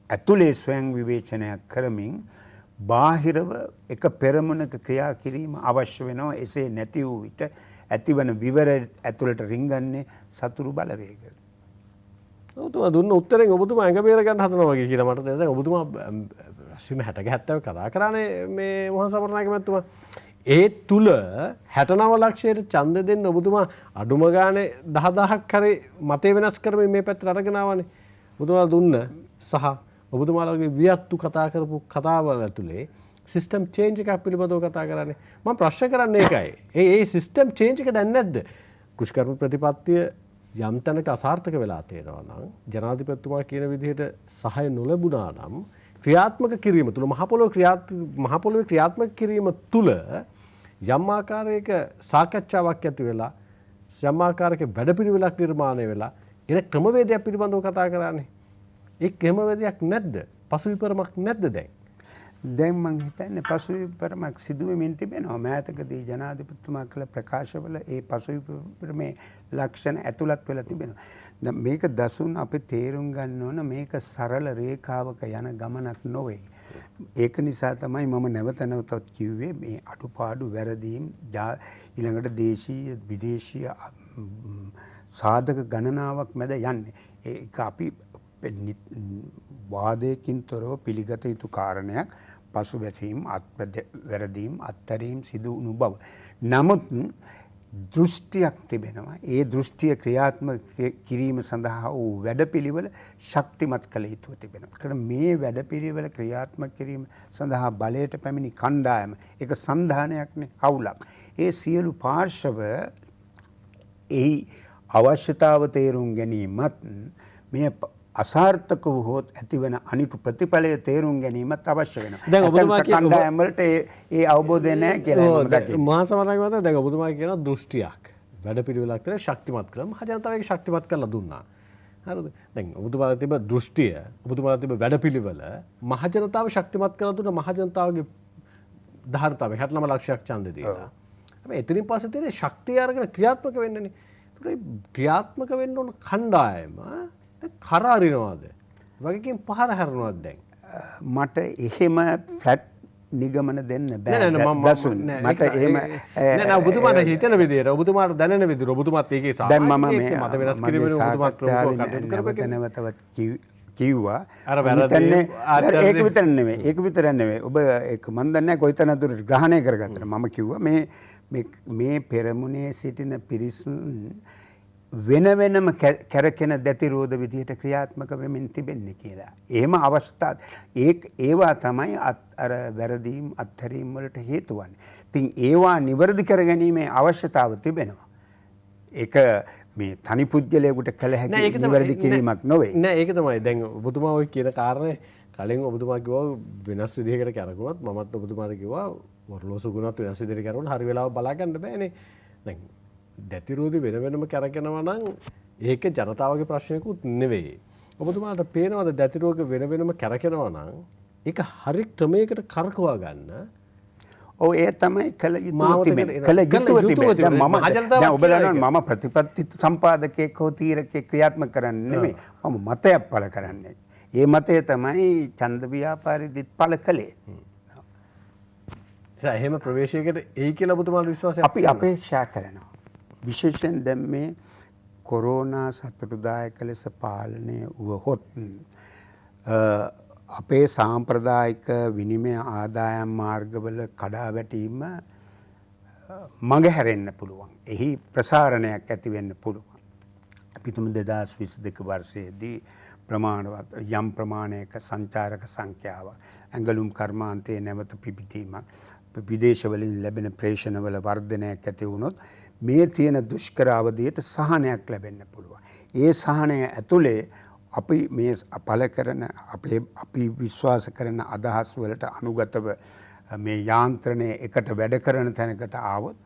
ඇතුලේ ස්වයං විවේචනයක් කරමින් බාහිරව එක පෙරමුණක ක්‍රියා කිරීම අවශ්‍ය වෙනවා. එසේ නැති වූ විට ඇතිවන විවර ඇතුළට රිංගන්නේ සතුරු බලවේග. ඔබතුමා දුන්න උත්තරෙන් ඔබතුමා ඇඟ බේර ගන්න හදනවා වගේ කියලා මට දැන් ඔබතුමා රැස්වීම 60 70 කතා කරානේ මේ මොහොන් සමරණගේ මැතිතුමා. ඒ තුල 69 ලක්ෂයට ඡන්ද දෙන්න ඔබතුමා අඩුම ගානේ 10000ක් හරි මතය වෙනස් කරමින් මේ පැත්තට අරගෙන ආවනේ. ඔබතුමා දුන්න සහ ඔබතුමාලගේ වියත්තු කතා කරපු කතාවල ඇතුලේ සිස්ටම් චේන්ජ් එකක් පිළිබඳව කතා කරන්නේ. මම ප්‍රශ්න කරන්නේ ඒකයි. ඒ සිස්ටම් චේන්ජ් එක දැන් නැද්ද? කෘෂිකර්ම ප්‍රතිපත්තිය යම් තැනක අසාර්ථක වෙලා තියෙනවා නම් ජනාධිපතිතුමා කියන විදිහට සහාය නොලැබුණා නම් ක්‍රියාත්මක කිරීම තුළ මහ පොළොවේ ක්‍රියාත්මක කිරීම තුළ යම් ආකාරයක සාකච්ඡාවක් ඇති වෙලා යම් ආකාරයක වැඩපිළිවෙලක් නිර්මාණය වෙලා එන ක්‍රමවේදයක් පිළිබඳව කතා කරන්නේ. ඒ ක්‍රමවේදයක් නැද්ද? පසුවිපරමක් නැද්ද දැන්? දැන් මං හිතන්නේ පසුවිපරමක් සිදුවෙමින් තිබෙනවා. මෑතකදී ජනාධිපතිතුමා කළ ප්‍රකාශවල ඒ පසුවිපරමේ ලක්ෂණ ඇතුළත් වෙලා තිබෙනවා. මේක දසුන් අපි තේරුම් ගන්න ඕන මේක සරල රේඛාවක යන ගමනක් නොවේ. ඒක නිසා තමයි මම නැවත නැවතත් කිව්වේ මේ අඩුපාඩු වැරදීම් ඊළඟට දේශීය විදේශීය සාධක ගණනාවක් මැද යන්නේ. ඒක අපි වාදයකින් තොරව පිළිගත යුතු කාරණයක්. පසුබැසීම් වැරදීම් අත්හැරීම් සිදු වුණු බව. නමුත් දෘෂ්ටියක් තිබෙනවා. ඒ දෘෂ්ටිය ක්‍රියාත්මක කිරීම සඳහා වූ වැඩපිළිවෙල ශක්තිමත් කළ යුතුව තිබෙනවා. ඒතර මේ වැඩපිළිවෙල ක්‍රියාත්මක කිරීම සඳහා බලයට පැමිණි කණ්ඩායම ඒක සන්ධානයක්නේ හවුලක්. ඒ සියලු පාර්ශව එහි අවශ්‍යතාව තේරුම් ගැනීමත් මේ අසාර්ථක වූහොත් ඇතිවන අනිතු ප්‍රතිඵලය තේරුම් ගැනීමත් අවශ්‍ය වෙනවා. දැන් ඔබතුමා කණ්ඩායම් වලට ඒ අවබෝධය නැහැ කියලා මම දකිනවා. මහා සමරණක මත දැන් ඔබතුමා කියන දෘෂ්ටියක් වැඩපිළිවෙලක් කියලා ශක්තිමත් කරලා මහ ජනතාව ඒක ශක්තිමත් කරලා දුන්නා. හරිද? දැන් ඔබතුමාලා තිබ්බ දෘෂ්ටිය ඔබතුමාලා තිබ්බ වැඩපිළිවෙල මහ ජනතාව ශක්තිමත් කරලා දුන්න මහ ජනතාවගේ ධාරතාවය 69 ලක්ෂයක් ඡන්දෙ දීලා. හැබැයි එතනින් පස්සේ තියෙන ශක්තිය අරගෙන ක්‍රියාත්මක වෙන්නනේ. ඒකට ක්‍රියාත්මක වෙන්න ඕන කණ්ඩායම කරාරිනවාද? වගේකින් පහර හැරෙනවද දැන්? මට එහෙම ෆ්ලැට් නිගමන දෙන්න බෑ. දසුන් මට එහෙම නෑ ඔබතුමාට හිතන විදියට ඔබතුමාට දැනෙන විදියට ඔබතුමාත් ඒකේ දැන් මම මේ මත වෙනස් කිරීමේ ඔබතුමාත් ප්‍රමුඛව කටයුතු කරපෙන්නේ. නැවතවත් කිව්වා. අර වැරදි ඒක විතර නෙමෙයි. ඒක විතර නෙමෙයි. ඔබ ඒක මන් දන්නේ නැහැ කොයිතරම් දුරට ග්‍රහණය කරගත්තද. මම කිව්වා මේ පෙරමුණේ සිටින පිරිස් වෙන වෙනම කැරකෙන දැතිරෝධ විදිහට ක්‍රියාත්මක වෙමින් තිබෙන්නේ කියලා. එහෙම අවස්ථා ඒවා තමයි අර වැරදීම් අත්හැරීම් වලට හේතු වන්නේ. ඉතින් ඒවා නිවැරදි කර ගැනීමේ අවශ්‍යතාව තිබෙනවා. ඒක මේ තනි පුද්ගලයෙකුට කළ හැකි නිවැරදි කිරීමක් නොවේ. නෑ ඒක තමයි. දැන් ඔබතුමා ඔය කියන කාරණේ කලින් ඔබතුමා කිව්වා වෙනස් විදිහකට කරගුණත් මමත් ඔබතුමාට කිව්වා වරලෝසු ගුණත් වෙනස් විදිහට කරගුණා හරි වෙලාව බලා ගන්න බෑනේ. දැන් දැතිරෝධි වෙන වෙනම කරගෙනවා නම් ඒක ජනතාවගේ ප්‍රශ්නයකුත් නෙවෙයි. ඔබතුමාට පේනවද දැතිරෝග වෙන වෙනම කරගෙනවා නම් ඒක හරි ක්‍රමයකට කරකවා ගන්න? ඔව් ඒ තමයි කළ යුතුව තිබෙන්නේ. කළ යුතුව තිබෙන්නේ. දැන් ඔබ දන්නවා මම ප්‍රතිපත්ති සම්පාදකයෙක් හෝ තීරකයෙක් ක්‍රියාත්මක කරන්නේ නෙමෙයි. මම මතයක් පළ කරන්නේ. ඒ මතය තමයි ඡන්ද ව්‍යාපාරෙදිත් පළ කළේ. එහෙම ප්‍රවේශයකට එයි කියලා ඔබතුමාට විශ්වාසයක් අපි අපේක්ෂා කරනවා. විශේෂයෙන් දැන් මේ කොරෝනා සතුටුදායක ලෙස පාලනය වුවහොත් අපේ සාම්ප්‍රදායික විනිමය ආදායම් මාර්ගවල කඩා වැටීම මගහැරෙන්න පුළුවන්. එහි ප්‍රසාරණයක් ඇති වෙන්න පුළුවන්. අපි තුමු 2022 වර්ෂයේදී ප්‍රමාණවත් යම් ප්‍රමාණයක සංචාරක සංඛ්‍යාව ඇඟලුම් කර්මාන්තයේ නැවත පිබිදීමක් විදේශවලින් ලැබෙන ප්‍රේෂණවල වර්ධනයක් ඇති වුණොත් මේ තියෙන දුෂ්කර අවධියට සහනයක් ලැබෙන්න පුළුවන්. ඒ සහනය ඇතුලේ අපි මේ පළ කරන අපි විශ්වාස කරන අදහස් වලට අනුගතව මේ යාන්ත්‍රණය එකට වැඩ කරන තැනකට ආවොත්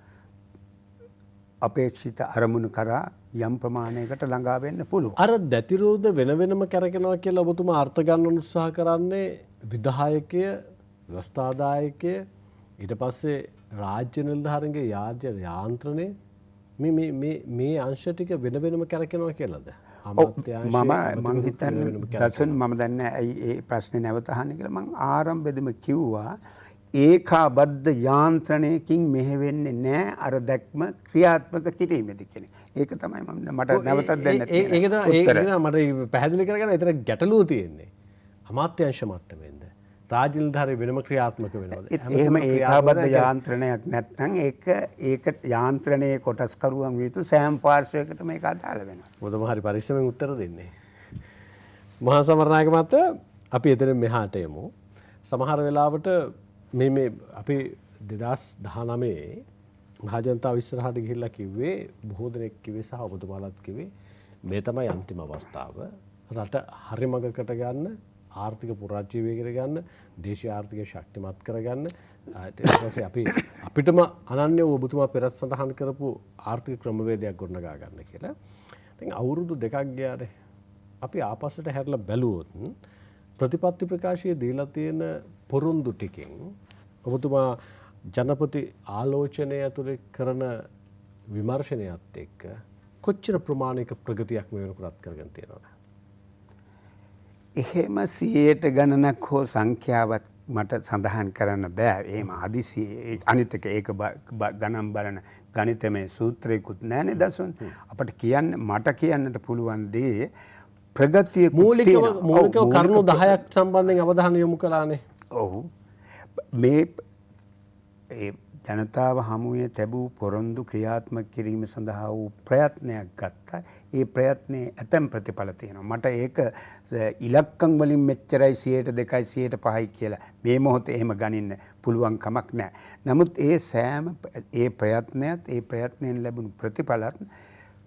අපේක්ෂිත අරමුණු කරා යම් ප්‍රමාණයකට ළඟා වෙන්න පුළුවන්. අර දැතිරෝධ වෙන වෙනම කරගෙනවා කියලා ඔබතුමා අර්ථ ගන්න උත්සාහ කරන්නේ විධායකය, ව්‍යවස්ථාදායකය, ඊට පස්සේ රාජ්‍ය නිලධාරීන්ගේ යාන්ත්‍රණය මේ අංශ ටික වෙන වෙනම කරගෙනවා කියලාද? මම හිතන්නේ දසුන් මම දන්නේ ඇයි ඒ ප්‍රශ්නේ නැවත අහන්නේ කියලා. මම ආරම්භයේදීම කිව්වා ඒකාබද්ධ යාන්ත්‍රණයකින් මෙහෙවෙන්නේ නැහැ අර දැක්ම ක්‍රියාත්මක කිරීමේදී කියන්නේ. ඒක තමයි මට නැවතත් දෙන්න තියෙන්නේ. ඒක තමයි මට පැහැදිලි කරගන්න ඒතර ගැටලුව තියෙන්නේ. අමාත්‍යාංශ මට්ටමෙන්ද රාජ්‍ය නිලධාරී වෙනම ක්‍රියාත්මක වෙනවද? එහෙම ඒකාබද්ධ යාන්ත්‍රණයක් නැත්නම් ඒක යාන්ත්‍රණයේ කොටස්කරුවන් විය යුතු සෑම පාර්ශ්වයකටම මේක අදාළ වෙනවා. මොකද හරි පරිස්සමෙන් උත්තර දෙන්නේ. මහා සමරනායක මහත්තයා අපි එතන මෙහාට යමු. සමහර වෙලාවට මේ අපි 2019 මහජනතාව ඉස්සරහට ගිහිල්ලා කිව්වේ බොහෝ දෙනෙක් කිව්වේ සහ ඔබතුමාලත් කිව්වේ මේ තමයි අන්තිම අවස්ථාව. රට හරි මගකට ගන්න, ආර්ථික පුරාජීවීකර ගන්න, දේශීය ආර්ථිකය ශක්තිමත් කරගන්න. ඊට පස්සේ අපිටම අනන්‍ය ඔබතුමා පෙරත් සඳහන් කරපු ආර්ථික ක්‍රමවේදයක් ගොඩනගා ගන්න කියලා. ඉතින් අවුරුදු 2ක් ගියාට අපි ආපස්සට හැරලා බැලුවොත් ප්‍රතිපත්ති ප්‍රකාශයේ දීලා තියෙන පොරොන්දු ටිකෙන් ඔබතුමා ජනපති ආලෝචනය ඇතුළේ කරන විමර්ශනයත් එක්ක කොච්චර ප්‍රමාණික ප්‍රගතියක් මේ වෙනකොට කරගෙන තියෙනවද? එහෙම 100ට ගණනක් හෝ සංඛ්‍යාවක් මට සඳහන් කරන්න බෑ. එහෙම හදිසියේ අනිත් එක ඒක ගණන් බලන ගණිතමය සූත්‍රයකුත් නැහැනේ දසුන්. අපිට මට කියන්නට පුළුවන් දේ ප්‍රගතිය මූලිකව කරුණු 10ක් සම්බන්ධයෙන් අවධානය යොමු කළානේ. ඔව්. මේ ජනතාව හමුවේ තැබූ පොරොන්දු ක්‍රියාත්මක කිරීම සඳහා වූ ප්‍රයත්නයක් ගත්තා. ඒ ප්‍රයත්නයේ ඇතැම් ප්‍රතිඵල තියෙනවා. මට ඒක ඉලක්කම් වලින් මෙච්චරයි 102යි 105යි කියලා මේ මොහොතේ එහෙම ගනින්න පුළුවන් කමක් නැහැ. නමුත් ඒ ප්‍රයත්නයෙන් ලැබුණු ප්‍රතිඵලත්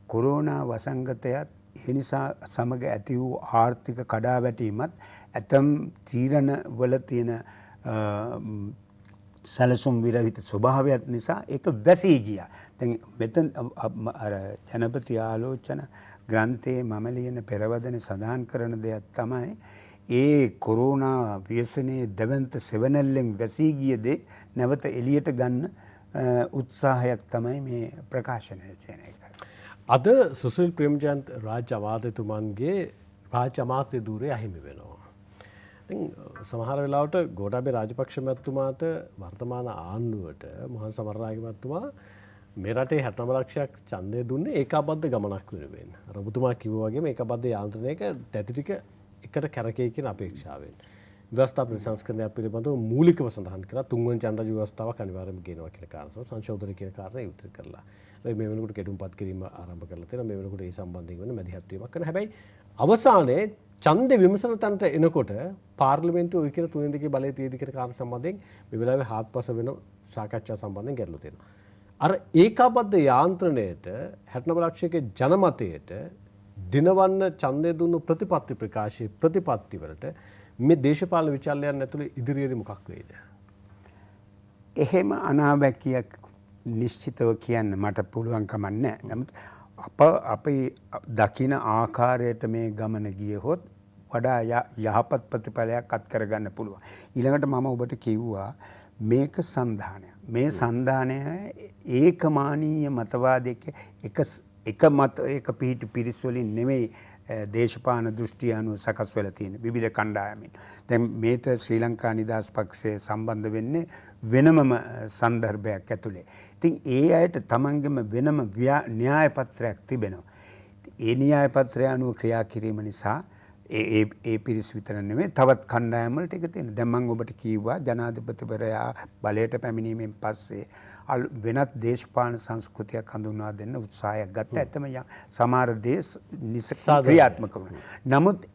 කොරෝනා වසංගතයත් ඒ නිසා සමග ඇති වූ ආර්ථික කඩාවැටීමත් ඇතැම් තීරණ වල තියෙන සැලසුම් විරහිත ස්වභාවයක් නිසා ඒක වැසී ගියා. දැන් මෙතන ජනපති ආලෝචන ග්‍රන්ථයේ මම ලියන පෙරවදන සඳහන් කරන දෙයක් තමයි ඒ කොරෝනා ව්‍යසනයේ දවන්ත සෙවණැල්ලෙන් වැසී ගිය දේ නැවත එළියට ගන්න උත්සාහයක් තමයි මේ ප්‍රකාශනය කියන එක. අද සුසිල් ප්‍රේමජයන්ත රාජ්‍ය අමාත්‍යතුමන්ගේ රාජ්‍ය අමාත්‍ය ධූරය අහිමි වෙනවා. සමහර වෙලාවට ගෝඨාභය රාජපක්ෂ මැතිතුමාට වර්තමාන ආණ්ඩුවට මොහන් සමරනායක මැතිතුමා මේ රටේ 69 ලක්ෂයක් ඡන්දය දුන්නේ ඒකාබද්ධ ගමනක් වෙනුවෙන්. අර ඔබතුමා කිව්වා වගේම ඒකාබද්ධ යාන්ත්‍රණයක දැති ටික එකට කැරකේ කියන අපේක්ෂාවෙන්. ව්‍යවස්ථා ප්‍රතිසංස්කරණය පිළිබඳව මූලිකව සඳහන් කරලා තුන්වෙනි ජනරාජ්‍ය ව්‍යවස්ථාවක් අනිවාර්යයෙන්ම ගේනවා කියන කාරණාව සංශෝධන කියන කාරණා ඉදිරි කරලා. මේ වෙනකොට කෙටුම්පත් කිරීම ආරම්භ කරලා තියෙනවා. මේ වෙනකොට ඒ සම්බන්ධයෙන් වෙන මැදිහත් වීමක් කරන හැබැයි අවසානයේ ඡන්ද විමසන තැනට එනකොට පාර්ලිමේන්තුවේ ඔය කියන තුනෙන් දෙකේ බලය තියෙදි කියන කාරණා සම්බන්ධයෙන් මේ වෙලාවේ හාත්පස වෙන සාකච්ඡා සම්බන්ධයෙන් ගැටලු තියෙනවා. අර ඒකාබද්ධ යාන්ත්‍රණයට 69 ලක්ෂයක ජනමතයට දිනවන්න ඡන්දය දුන්නු ප්‍රතිපත්ති ප්‍රකාශයේ ප්‍රතිපත්ති වලට මේ දේශපාලන විචල්යන් ඇතුළේ ඉදිරියේදී මොකක් වෙයිද? එහෙම අනාවැකියක් නිශ්චිතව කියන්න මට පුළුවන් කමක් නැහැ. නමුත් අපි දකින ආකාරයට මේ ගමන ගියහොත් වඩා යහපත් ප්‍රතිඵලයක් අත් කරගන්න පුළුවන්. ඊළඟට මම ඔබට කිව්වා මේක සන්ධානය. මේ සන්ධානය ඒකමානීය මතවාදයක එක පිහිටි පිරිස් වලින් නෙමෙයි දේශපාලන දෘෂ්ටි අනුව සකස් වෙලා තියෙන විවිධ කණ්ඩායමින්. දැන් මේට ශ්‍රී ලංකා නිදහස් පක්ෂය සම්බන්ධ වෙන්නේ වෙනමම සන්දර්භයක් ඇතුලේ. ඉතින් ඒ අයට තමන්ගේම වෙනම න්‍යාය පත්‍රයක් තිබෙනවා. ඒ න්‍යාය පත්‍රය අනුව ක්‍රියා කිරීම නිසා ඒ පිරිස් විතර නෙමෙයි තවත් කණ්ඩායම් වලට ඒක තියෙනවා. දැන් මම ඔබට කිව්වා ජනාධිපතිවරයා බලයට පැමිණීමෙන් පස්සේ වෙනත් දේශපාලන සංස්කෘතියක් හඳුන්වා දෙන්න උත්සාහයක් ගත්තා. ඇත්තම සමහර දේශ ක්‍රියාත්මක වුණා. නමුත්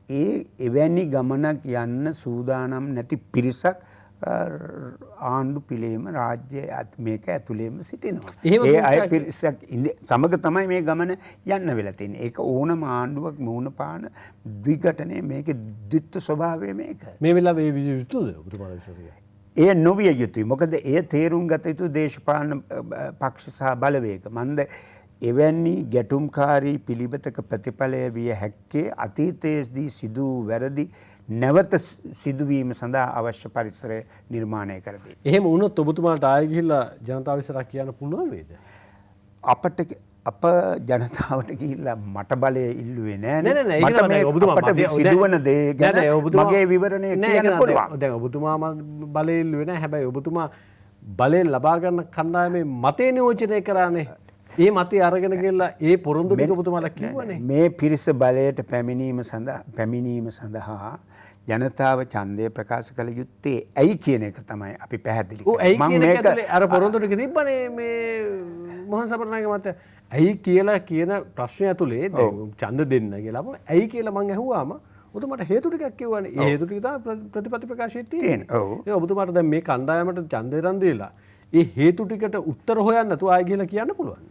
එවැනි ගමනක් යන්න සූදානම් නැති පිරිසක් ආණ්ඩු පිළිම රාජ්‍ය මේක ඇතුළේම සිටිනවා. ඒ අය පිරිසක් සමග තමයි මේ ගමන යන්න වෙලා තියෙන්නේ. ඒක ඕනම ආණ්ඩුවක් මුහුණ පාන විඝටනයේ මේකේ ද්විත්ව ස්වභාවය මේක. මේ වෙලාවේ මේ යුතුද ඔබතුමාලා විශ්වාසය? එය නොවිය යුතුයි. මොකද එය තේරුම් ගත යුතු දේශපාලන පක්ෂ සහ බලවේග. මන්ද එවැනි ගැටුම්කාරී පිළිවෙතක ප්‍රතිඵලය විය හැක්කේ අතීතයේදී සිදු වැරදි නැවත සිදුවීම සඳහා අවශ්‍ය පරිසරය නිර්මාණය කරදී. එහෙම වුණොත් ඔබතුමාට ආයෙ ගිහිල්ලා ජනතාව ඉස්සරහ කියන්න පුළුවන් වේද? අප ජනතාවට ගිහිල්ලා මට බලය ඉල්ලුවේ නෑ. නෑ මට මේ අපට සිදුවන දේ ගැන මගේ විවරණය කියන්න පුළුවන්. දැන් ඔබතුමා බලය ඉල්ලුවේ නෑ. හැබැයි ඔබතුමා බලය ලබා ගන්න කණ්ඩායමේ මතේ නියෝජනය කරානේ. ඒ මතය අරගෙන ගිහලා ඒ පොරොන්දු ටික ඔබතුමාලා කිව්වනේ. මේ පිරිස බලයට පැමිණීම සඳහා ජනතාව ඡන්දය ප්‍රකාශ කළ යුත්තේ ඇයි කියන එක තමයි අපි පැහැදිලි කරන්නේ. මම මේක අර පොරොන්දු ටික තිබ්බනේ මේ මොහන් සමරනායක මහත්තයා ඇයි කියලා කියන ප්‍රශ්නය ඇතුලේ ඡන්ද දෙන්න කියලා අපෝ ඇයි කියලා මං ඇහුවාම ඔබතුමාට හේතු ටිකක් කිව්වනේ. ඒ හේතු ටික තමයි ප්‍රතිපත්ති ප්‍රකාශයේ තියෙන්නේ. ඔව්. ඒ ඔබතුමාට දැන් මේ කණ්ඩායමට ඡන්දය රන් දීලා ඒ හේතු ටිකට උත්තර හොයන්න නැතුව ආයෙ ගිහලා කියන්න පුළුවන්.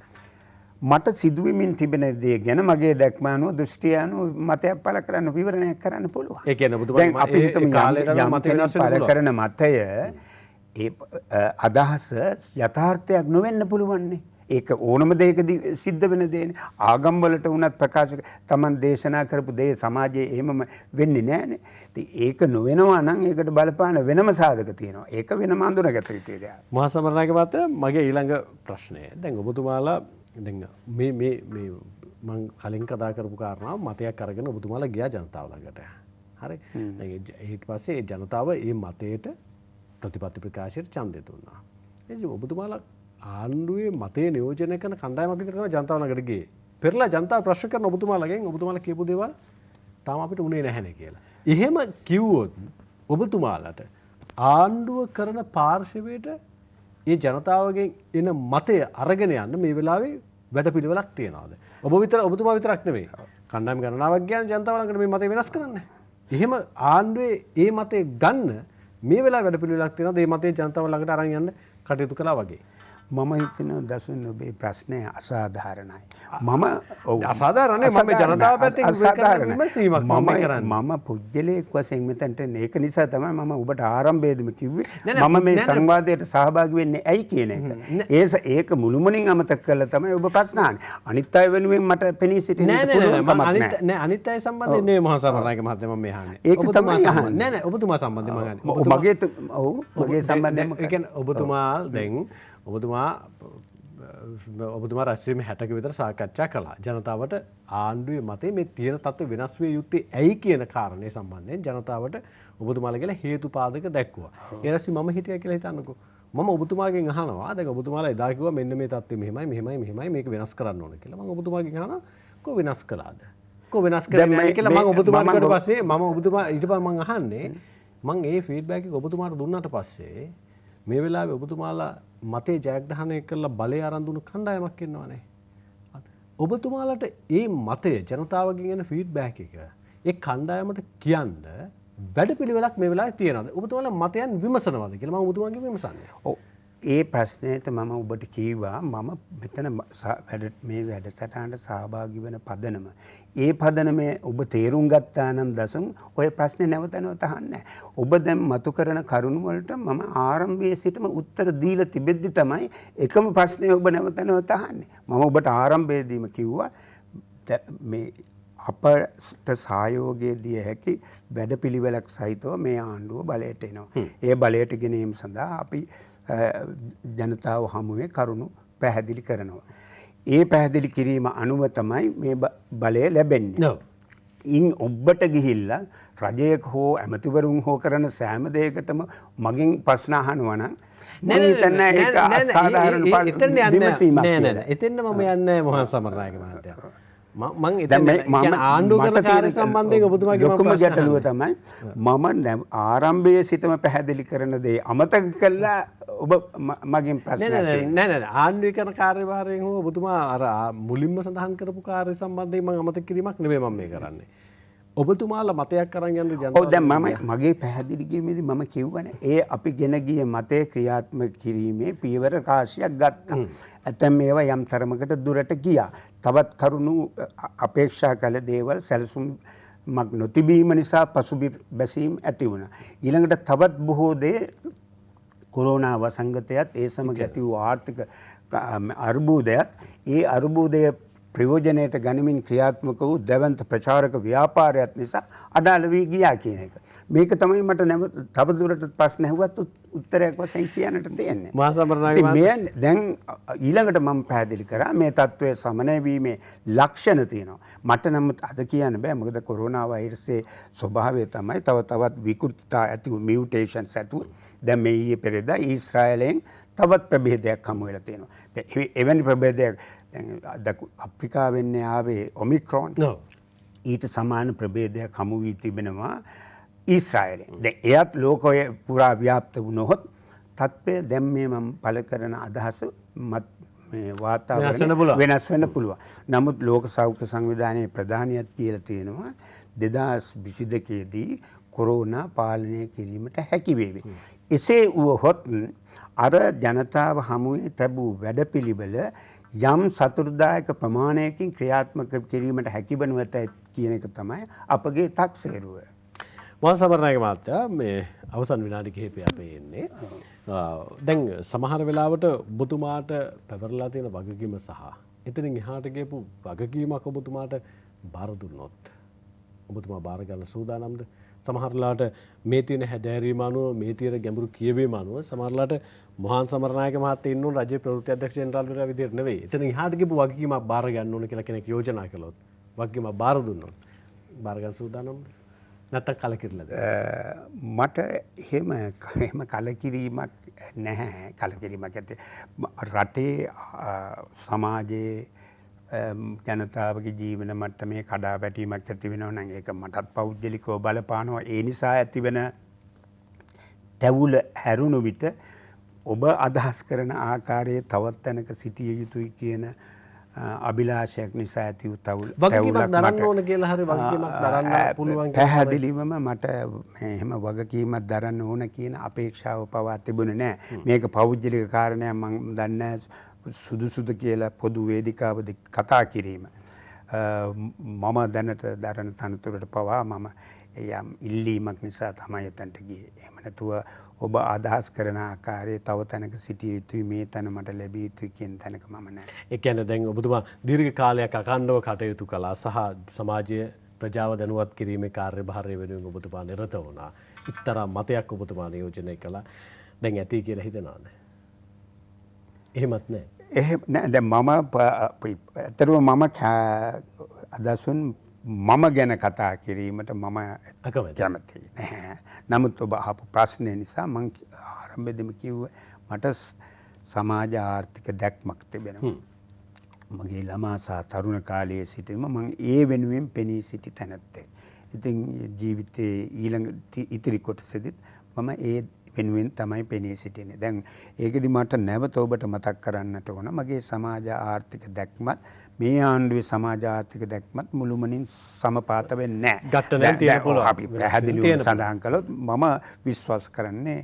මට සිදුවෙමින් තිබෙන දේ ගැන මගේ දැක්ම අනුව දෘෂ්ටිය අනුව මතයක් පළ කරන්න විවරණයක් කරන්න පුළුවන්. ඒ කියන්නේ ඔබතුමාට දැන් අපි හිතමු යම් මත වෙනස් වෙන්න පළ කරන මතය ඒ අදහස යථාර්ථයක් නොවෙන්න පුළුවන්නේ. ඒක ඕනම දෙයකදී සිද්ධ වෙන දෙයනේ. ආගම් වලට වුණත් ප්‍රකාශ තමන් දේශනා කරපු දේ සමාජයේ එහෙමම වෙන්නේ නැහනේ. ඉතින් ඒක නොවෙනවා නම් ඒකට බලපාන වෙනම සාධක තියෙනවා. ඒක වෙනම අඳුනගත යුතුයි දෙයක්. මහා සමරනායක මහත්තයා මගේ ඊළඟ ප්‍රශ්නය. දැන් ඔබතුමාලා දැන් මේ මම කලින් කතා කරපු කාරණාව මතයක් අරගෙන ඔබතුමාලා ගියා ජනතාව ළඟට. හරි. දැන් ඊට පස්සේ ඒ ජනතාව මේ මතයට ප්‍රතිපත්ති ප්‍රකාශයට ඡන්දය දුන්නා. එනිසා ඔබතුමාලා ආණ්ඩුවේ මතය නියෝජනය කරන කණ්ඩායමක් විතර තමයි ජනතාව ළඟට ගියේ. පෙරලා ජනතාව ප්‍රශ්න කරන ඔබතුමාලගෙන් ඔබතුමාලා කියපු දේවල් තාම අපිට උනේ නැහැනේ කියලා. එහෙම කිව්වොත් ඔබතුමාලට ආණ්ඩුව කරන පාර්ශවයට ඒ ජනතාවගෙන් එන මතය අරගෙන යන්න මේ වෙලාවේ වැඩපිළිවෙලක් තියනවාද? ඔබතුමා විතරක් නෙවෙයි. කණ්ඩායම් ගණනාවක් ගියාම ජනතාව ළඟට මේ මතය වෙනස් කරන්න. එහෙම ආණ්ඩුවේ ඒ මතය ගන්න මේ වෙලාවේ වැඩපිළිවෙලක් තියනවාද? මේ මතය ජනතාව ළඟට අරන් යන්න කටයුතු කළා වගේ. මම හිතනවා දසුන් ඔබේ ප්‍රශ්නය අසාධාරණයි. මම අසාධාරණයි. මම ජනතාව පැත්තෙන් විමසීමක් මම කරන්නේ. මම පුජ්‍යලයක් වශයෙන් මෙතනට ඒක නිසා තමයි මම ඔබට ආරම්භයේදීම කිව්වේ මම මේ සංවාදයට සහභාගී වෙන්නේ ඇයි කියන එක. ඒක මුළුමනින් අමතක කළා තමයි ඔබ ප්‍රශ්න අහන්නේ. අනිත් අය වෙනුවෙන් මට පෙනී සිටින්න පුළුවන් කමක් නැහැ. නෑ අනිත් අය සම්බන්ධයෙන් නෙවෙයි මහා සමරනායක මහත්තයා මම මේ අහන්නේ. ඒක තමයි අහන්නේ. නෑ ඔබතුමා සම්බන්ධයෙන් මම අහන්නේ. මගේ සම්බන්ධයෙන් ඒ කියන්නේ ඔබතුමා දැන් ඔබතුමා රැස්වීම 60ක විතර සාකච්ඡා කළා. ජනතාවට ආණ්ඩුවේ මතේ මේ තියෙන තත්ත්ව වෙනස් විය යුත්තේ ඇයි කියන කාරණේ සම්බන්ධයෙන් ජනතාවට ඔබතුමාලා කියලා හේතුපාදක දැක්වුවා. ඊට පස්සේ මම හිටියා කියලා හිතන්නකෝ. මම ඔබතුමාගෙන් අහනවා දැන් ඔබතුමාලා එදා කිව්වා මෙන්න මේ තත්ත්වය මෙහෙමයි මේක වෙනස් කරන්න ඕන කියලා. මම ඔබතුමාගෙන් අහනවා කො වෙනස් කළාද? කො වෙනස් කරන්නේ නැහැ කියලා මම ඔබතුමාට ඊට පස්සේ මම ඔබතුමා ඊට පස්සේ මම අහන්නේ මම ඒ ෆීඩ්බැක් එක ඔබතුමාට දුන්නාට පස්සේ මේ වෙලාවේ ඔබතුමාලා මතේ ජයග්‍රහණය කරලා බලය අරන් දුණු කණ්ඩායමක් ඉන්නවනේ. ඔබතුමාලට ඒ මතය ජනතාවගෙන් එන ෆීඩ්බැක් එක ඒ කණ්ඩායමට කියන්න වැඩපිළිවෙලක් මේ වෙලාවේ තියනවාද? ඔබතුමාලා මතයන් විමසනවාද කියලා මම ඔබතුමාගෙන් විමසන්නේ. ඔව්. ඒ ප්‍රශ්නයට මම ඔබට කීවා මම මෙතන මේ වැඩසටහනට සහභාගී වෙන පදනම. ඒ පදනමේ ඔබ තේරුම් ගත්තා නම් දසුන් ඔය ප්‍රශ්නේ නැවත නැවත අහන්නේ. ඔබ දැන් මතු කරන කරුණු වලට මම ආරම්භයේ සිටම උත්තර දීලා තිබෙද්දි තමයි එකම ප්‍රශ්නේ ඔබ නැවත නැවත අහන්නේ. මම ඔබට ආරම්භයේදීම කිව්වා මේ අපට සහයෝගය දිය හැකි වැඩපිළිවෙලක් සහිතව මේ ආණ්ඩුව බලයට එනවා. ඒ බලයට ගෙනීම සඳහා අපි ජනතාව හමුවේ කරුණු පැහැදිලි කරනවා. ඒ පැහැදිලි කිරීම අනුව තමයි මේ බලය ලැබෙන්නේ. ඉන් ඔබට ගිහිල්ලා රජයක හෝ ඇමතිවරුන් හෝ කරන සෑම දෙයකටම මගෙන් ප්‍රශ්න අහනවා නම් මම හිතන්නේ ඒක අසාධාරණ විමසීමක් කියලා. එතෙන්න මම යන්නේ මහා සමරනායක මහත්තයා. මම එතන ආණ්ඩුව කරන කාර්ය සම්බන්ධයෙන් ඔබතුමාගේ ලොකුම ගැටලුව තමයි මම ආරම්භයේ සිටම පැහැදිලි කරන දේ අමතක කළා ඔබ මගෙන් ප්‍රශ්න නෑ ආණ්ඩුවේ කරන කාර්යභාරයෙන් හෝ ඔබතුමා අර මුලින්ම සඳහන් කරපු කාර්ය සම්බන්ධයෙන් මම අමතක කිරීමක් නෙමෙයි මම මේ කරන්නේ. ඔබතුමාලා මතයක් අරන් යන්න ජනතාව. ඔව් දැන් මගේ පැහැදිලි කිරීමේදී මම කිව්වනේ ඒ අපි ගෙන ගිය මතය ක්‍රියාත්මක කිරීමේ පියවර රාශියක් ගත්තා. ඇතැම් මේවා යම් තරමකට දුරට ගියා. තවත් කරුණු අපේක්ෂා කළ දේවල් සැලසුම්ක් නොතිබීම නිසා පසුබැසීම් ඇති වුණා. ඊළඟට තවත් බොහෝ දේ කොරෝනා වසංගතයත් ඒ සමග ඇති වූ ආර්ථික අර්බුදයත් ඒ අර්බුදය ප්‍රයෝජනයට ගනිමින් ක්‍රියාත්මක වූ දැවන්ත ප්‍රචාරක ව්‍යාපාරයක් නිසා අඩාල වී ගියා කියන එක. මේක තමයි මට තවදුරටත් ප්‍රශ්න ඇහුවත් උත්තරයක් වශයෙන් කියන්නට තියෙන්නේ. මහා සමරනායක මහත්තයා දැන් ඊළඟට මම පැහැදිලි කරා මේ තත්ත්වයේ සමනය වීමේ ලක්ෂණ තියෙනවා. මට නම් අද කියන්න බෑ මොකද කොරෝනා වෛරසයේ ස්වභාවය තමයි තවත් විකෘතිතා ඇති වූ මියුටේෂන්ස් ඇති වූ. දැන් මේ ඊයේ පෙරේදා ඊශ්‍රායලයෙන් තවත් ප්‍රභේදයක් හමු වෙලා තියෙනවා. එවැනි ප්‍රභේදයක් අප්‍රිකාවෙන් ආවේ ඔමික්‍රෝන් ඊට සමාන ප්‍රභේදයක් හමු වී තිබෙනවා ඊශ්‍රායලෙන්. දැන් එයත් ලෝකයේ පුරා ව්‍යාප්ත වුණොත් තත්ත්වය දැන් මේ මම පළ කරන අදහස මේ වාතාවරණය වෙනස් වෙන්න පුළුවන්. නමුත් ලෝක සෞඛ්‍ය සංවිධානයේ ප්‍රධානියත් කියලා තියෙනවා 2022 දී කොරෝනා පාලනය කිරීමට හැකි වේවි. එසේ වුවහොත් අර ජනතාව හමුවේ තිබූ වැඩපිළිවෙල යම් සතුටුදායක ප්‍රමාණයකින් ක්‍රියාත්මක කිරීමට හැකිවනු ඇත කියන එක තමයි අපගේ තක්සේරුව. මහා සමරනායක මහත්තයා මේ අවසන් විනාඩි කිහිපය අපේ එන්නේ. දැන් සමහර වෙලාවට ඔබතුමාට පැවරලා තියෙන වගකීම සහ එතනින් එහාට ගියපු වගකීමක් ඔබතුමාට බාර දුන්නොත් ඔබතුමා බාර ගන්න සූදානම්ද? සමහරලාට මේ තියෙන හැදෑරීම අනුව මේ තියෙන ගැඹුරු කියවීම අනුව සමහරලාට මොහාන් සමරනායක මහත්තයා ඉන්න ඕන රජයේ ප්‍රවෘත්ති අධ්‍යක්ෂ ජෙනරාල්වරයා විදිහට නෙවෙයි. එතනින් එහාට ගියපු වගකීමක් බාර ගන්න ඕන කියලා කෙනෙක් යෝජනා කළොත් වගකීමක් බාර දුන්නොත් බාර ගන්න සූදානම්ද? නැත්තම් කලකිරලාද? මට එහෙම කලකිරීමක් නැහැ. කලකිරීමක් ඇත්තේ රටේ සමාජයේ ජනතාවගේ ජීවන මට්ටමේ කඩාවැටීමක් ඇති වෙනවා නම් ඒක මටත් පෞද්ගලිකව බලපානවා. ඒ නිසා ඇතිවන තැවුල හැරුණු විට ඔබ අදහස් කරන ආකාරයේ තවත් තැනක සිටිය යුතුයි කියන අභිලාෂයක් නිසා ඇති වූ වගකීමක් දරන්න ඕන කියලා හරි වගකීමක් දරන්න පුළුවන් පැහැදිලිවම මට එහෙම වගකීමක් දරන්න ඕන කියන අපේක්ෂාව පවා තිබුණේ නැහැ. මේක පෞද්ගලික කාරණයක් මම දන්නේ සුදුසුද කියලා පොදු වේදිකාවද කතා කිරීම. මම දැනට දරන තනතුරට පවා මම යම් ඉල්ලීමක් නිසා තමයි එතනට ගියේ. එහෙම නැතුව ඔබ අදහස් කරන ආකාරයේ තව තැනක සිටිය යුතුයි මේ තැන මට ලැබිය යුතුයි කියන තැනක මම නැහැ. ඒ කියන්නේ දැන් ඔබතුමා දීර්ඝ කාලයක් අඛණ්ඩව කටයුතු කළා සහ සමාජයේ ප්‍රජාව දැනුවත් කිරීමේ කාර්යභාරය වෙනුවෙන් ඔබතුමා නිරත වුණා. එක්තරා මතයක් ඔබතුමා නියෝජනය කළා. දැන් ඇති කියලා හිතනවාද? එහෙමත් නැහැ. එහෙම නෑ. දැන් මම ඇත්තටම මම අදසුන් මම ගැන කතා කිරීමට මම කැමති නැහැ. නමුත් ඔබ අහපු ප්‍රශ්නය නිසා මම ආරම්භයේදීම කිව්වේ මට සමාජ ආර්ථික දැක්මක් තිබෙනවා. මගේ ළමා සහ තරුණ කාලයේ සිටම මම ඒ වෙනුවෙන් පෙනී සිටි තැනැත්තෙක්. ඉතින් ජීවිතයේ ඊළඟ ඉතිරි කොටසෙදිත් මම ඒ වෙනුවෙන් තමයි පෙනී සිටින්නේ. දැන් ඒකෙදි මට නැවත ඔබට මතක් කරන්නට ඕන මගේ සමාජ ආර්ථික දැක්මත් මේ ආණ්ඩුවේ සමාජ ආර්ථික දැක්මත් මුළුමනින් සමපාත වෙන්නේ නැහැ. අපි පැහැදිලිව සඳහන් කළොත් මම විශ්වාස කරන්නේ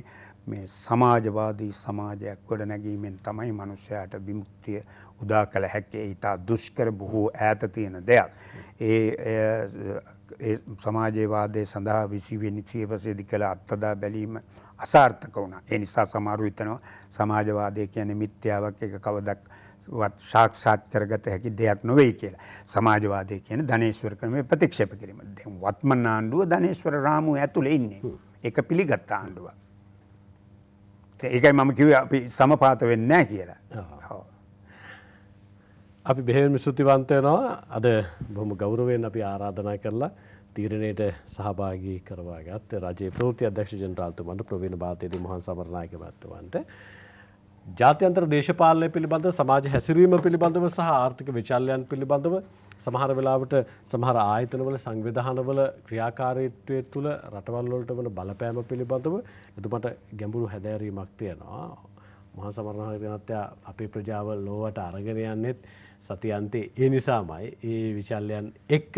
මේ සමාජවාදී සමාජයක් ගොඩනැගීමෙන් තමයි මනුෂ්‍යයාට විමුක්තිය උදා කළ හැකි. ඒ ඉතා දුෂ්කර බොහෝ ඈත තියෙන දෙයක්. ඒ සමාජවාදයේ සඳහා 20 වෙනි සියවසේදී කළ අත්දැක බැලීම අසාර්ථක වුණා. ඒ නිසා සමහරු හිතනවා සමාජවාදය කියන්නේ මිත්‍යාවක්, ඒක කවදාවත් සාක්ෂාත් කරගත හැකි දෙයක් නෙවෙයි කියලා. සමාජවාදය කියන්නේ ධනේශ්වර ක්‍රමයේ ප්‍රතික්ෂේප කිරීම. දැන් වත්මන් ආණ්ඩුව ධනේශ්වර රාමුව ඇතුලේ ඉන්නේ. ඒක පිළිගත් ආණ්ඩුවක්. ඒකයි මම කිව්වේ අපි සමපාත වෙන්නේ නැහැ කියලා. අපි බෙහෙවින්ම ස්තුතිවන්ත වෙනවා. අද බොහොම ගෞරවයෙන් අපි ආරාධනා කරලා තීරණයට සහභාගී කරවාගත් රජයේ ප්‍රවෘත්ති අධ්‍යක්ෂ ජෙනරාල්තුමන්ට ප්‍රවීණ භාරතයේදී මොහන් සමරනායක මහත්මයාට ජාත්‍යන්තර දේශපාලනය පිළිබඳව සමාජ හැසිරීම පිළිබඳව සහ ආර්ථික විචල්යන් පිළිබඳව සමහර වෙලාවට සමහර ආයතනවල සංවිධානවල ක්‍රියාකාරීත්වය තුළ රටවල් වලට වන බලපෑම පිළිබඳව එතුමට ගැඹුරු හැදෑරීමක් තියෙනවා. මහා සමරනායක මහත්තයා අපේ ප්‍රජාව ලෝවට අරගෙන යන්නේත් සතියන්තේ ඒ නිසාමයි. ඒ විචල්යන් එක්ක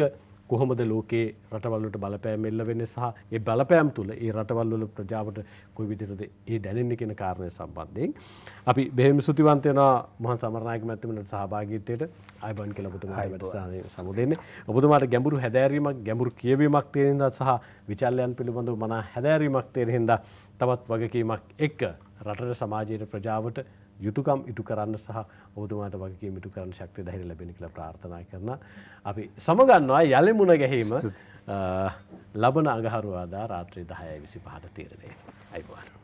කොහොමද ලෝකේ රටවල් වලට බලපෑම් එල්ල වෙන්නේ සහ ඒ බලපෑම් තුළ ඒ රටවල් වල ප්‍රජාවට කොයි විදිහටද ඒ දැනෙන්නේ කියන කාරණය සම්බන්ධයෙන් අපි බෙහෙවින් ස්තුතිවන්ත වෙනවා මොහන් සමරනායක මහත්මයාට සහභාගීත්වයට ආයුබෝවන් කියලා ඔබතුමාට වැඩසටහනේ සමුදෙන්නේ. ඔබතුමාට ගැඹුරු හැදෑරීමක් ගැඹුරු කියවීමක් තියෙන හින්දා සහ විචල්යන් පිළිබඳව මනා හැදෑරීමක් තියෙන හින්දා තවත් වගකීමක් එක්ක රටට සමාජයට ප්‍රජාවට යුතුයකම් ඉටු කරන්න සහ ඔබතුමාට වගකීම් ඉටු කරන්න ශක්තිය ධෛර්ය ලැබෙන කියලා ප්‍රාර්ථනා කරනවා. අපි සමගන්නවා යලමුණ ගැහිම ලබන අඟහරුවාදා රාත්‍රී 10:25ට තීරණය. අයිබෝවන්.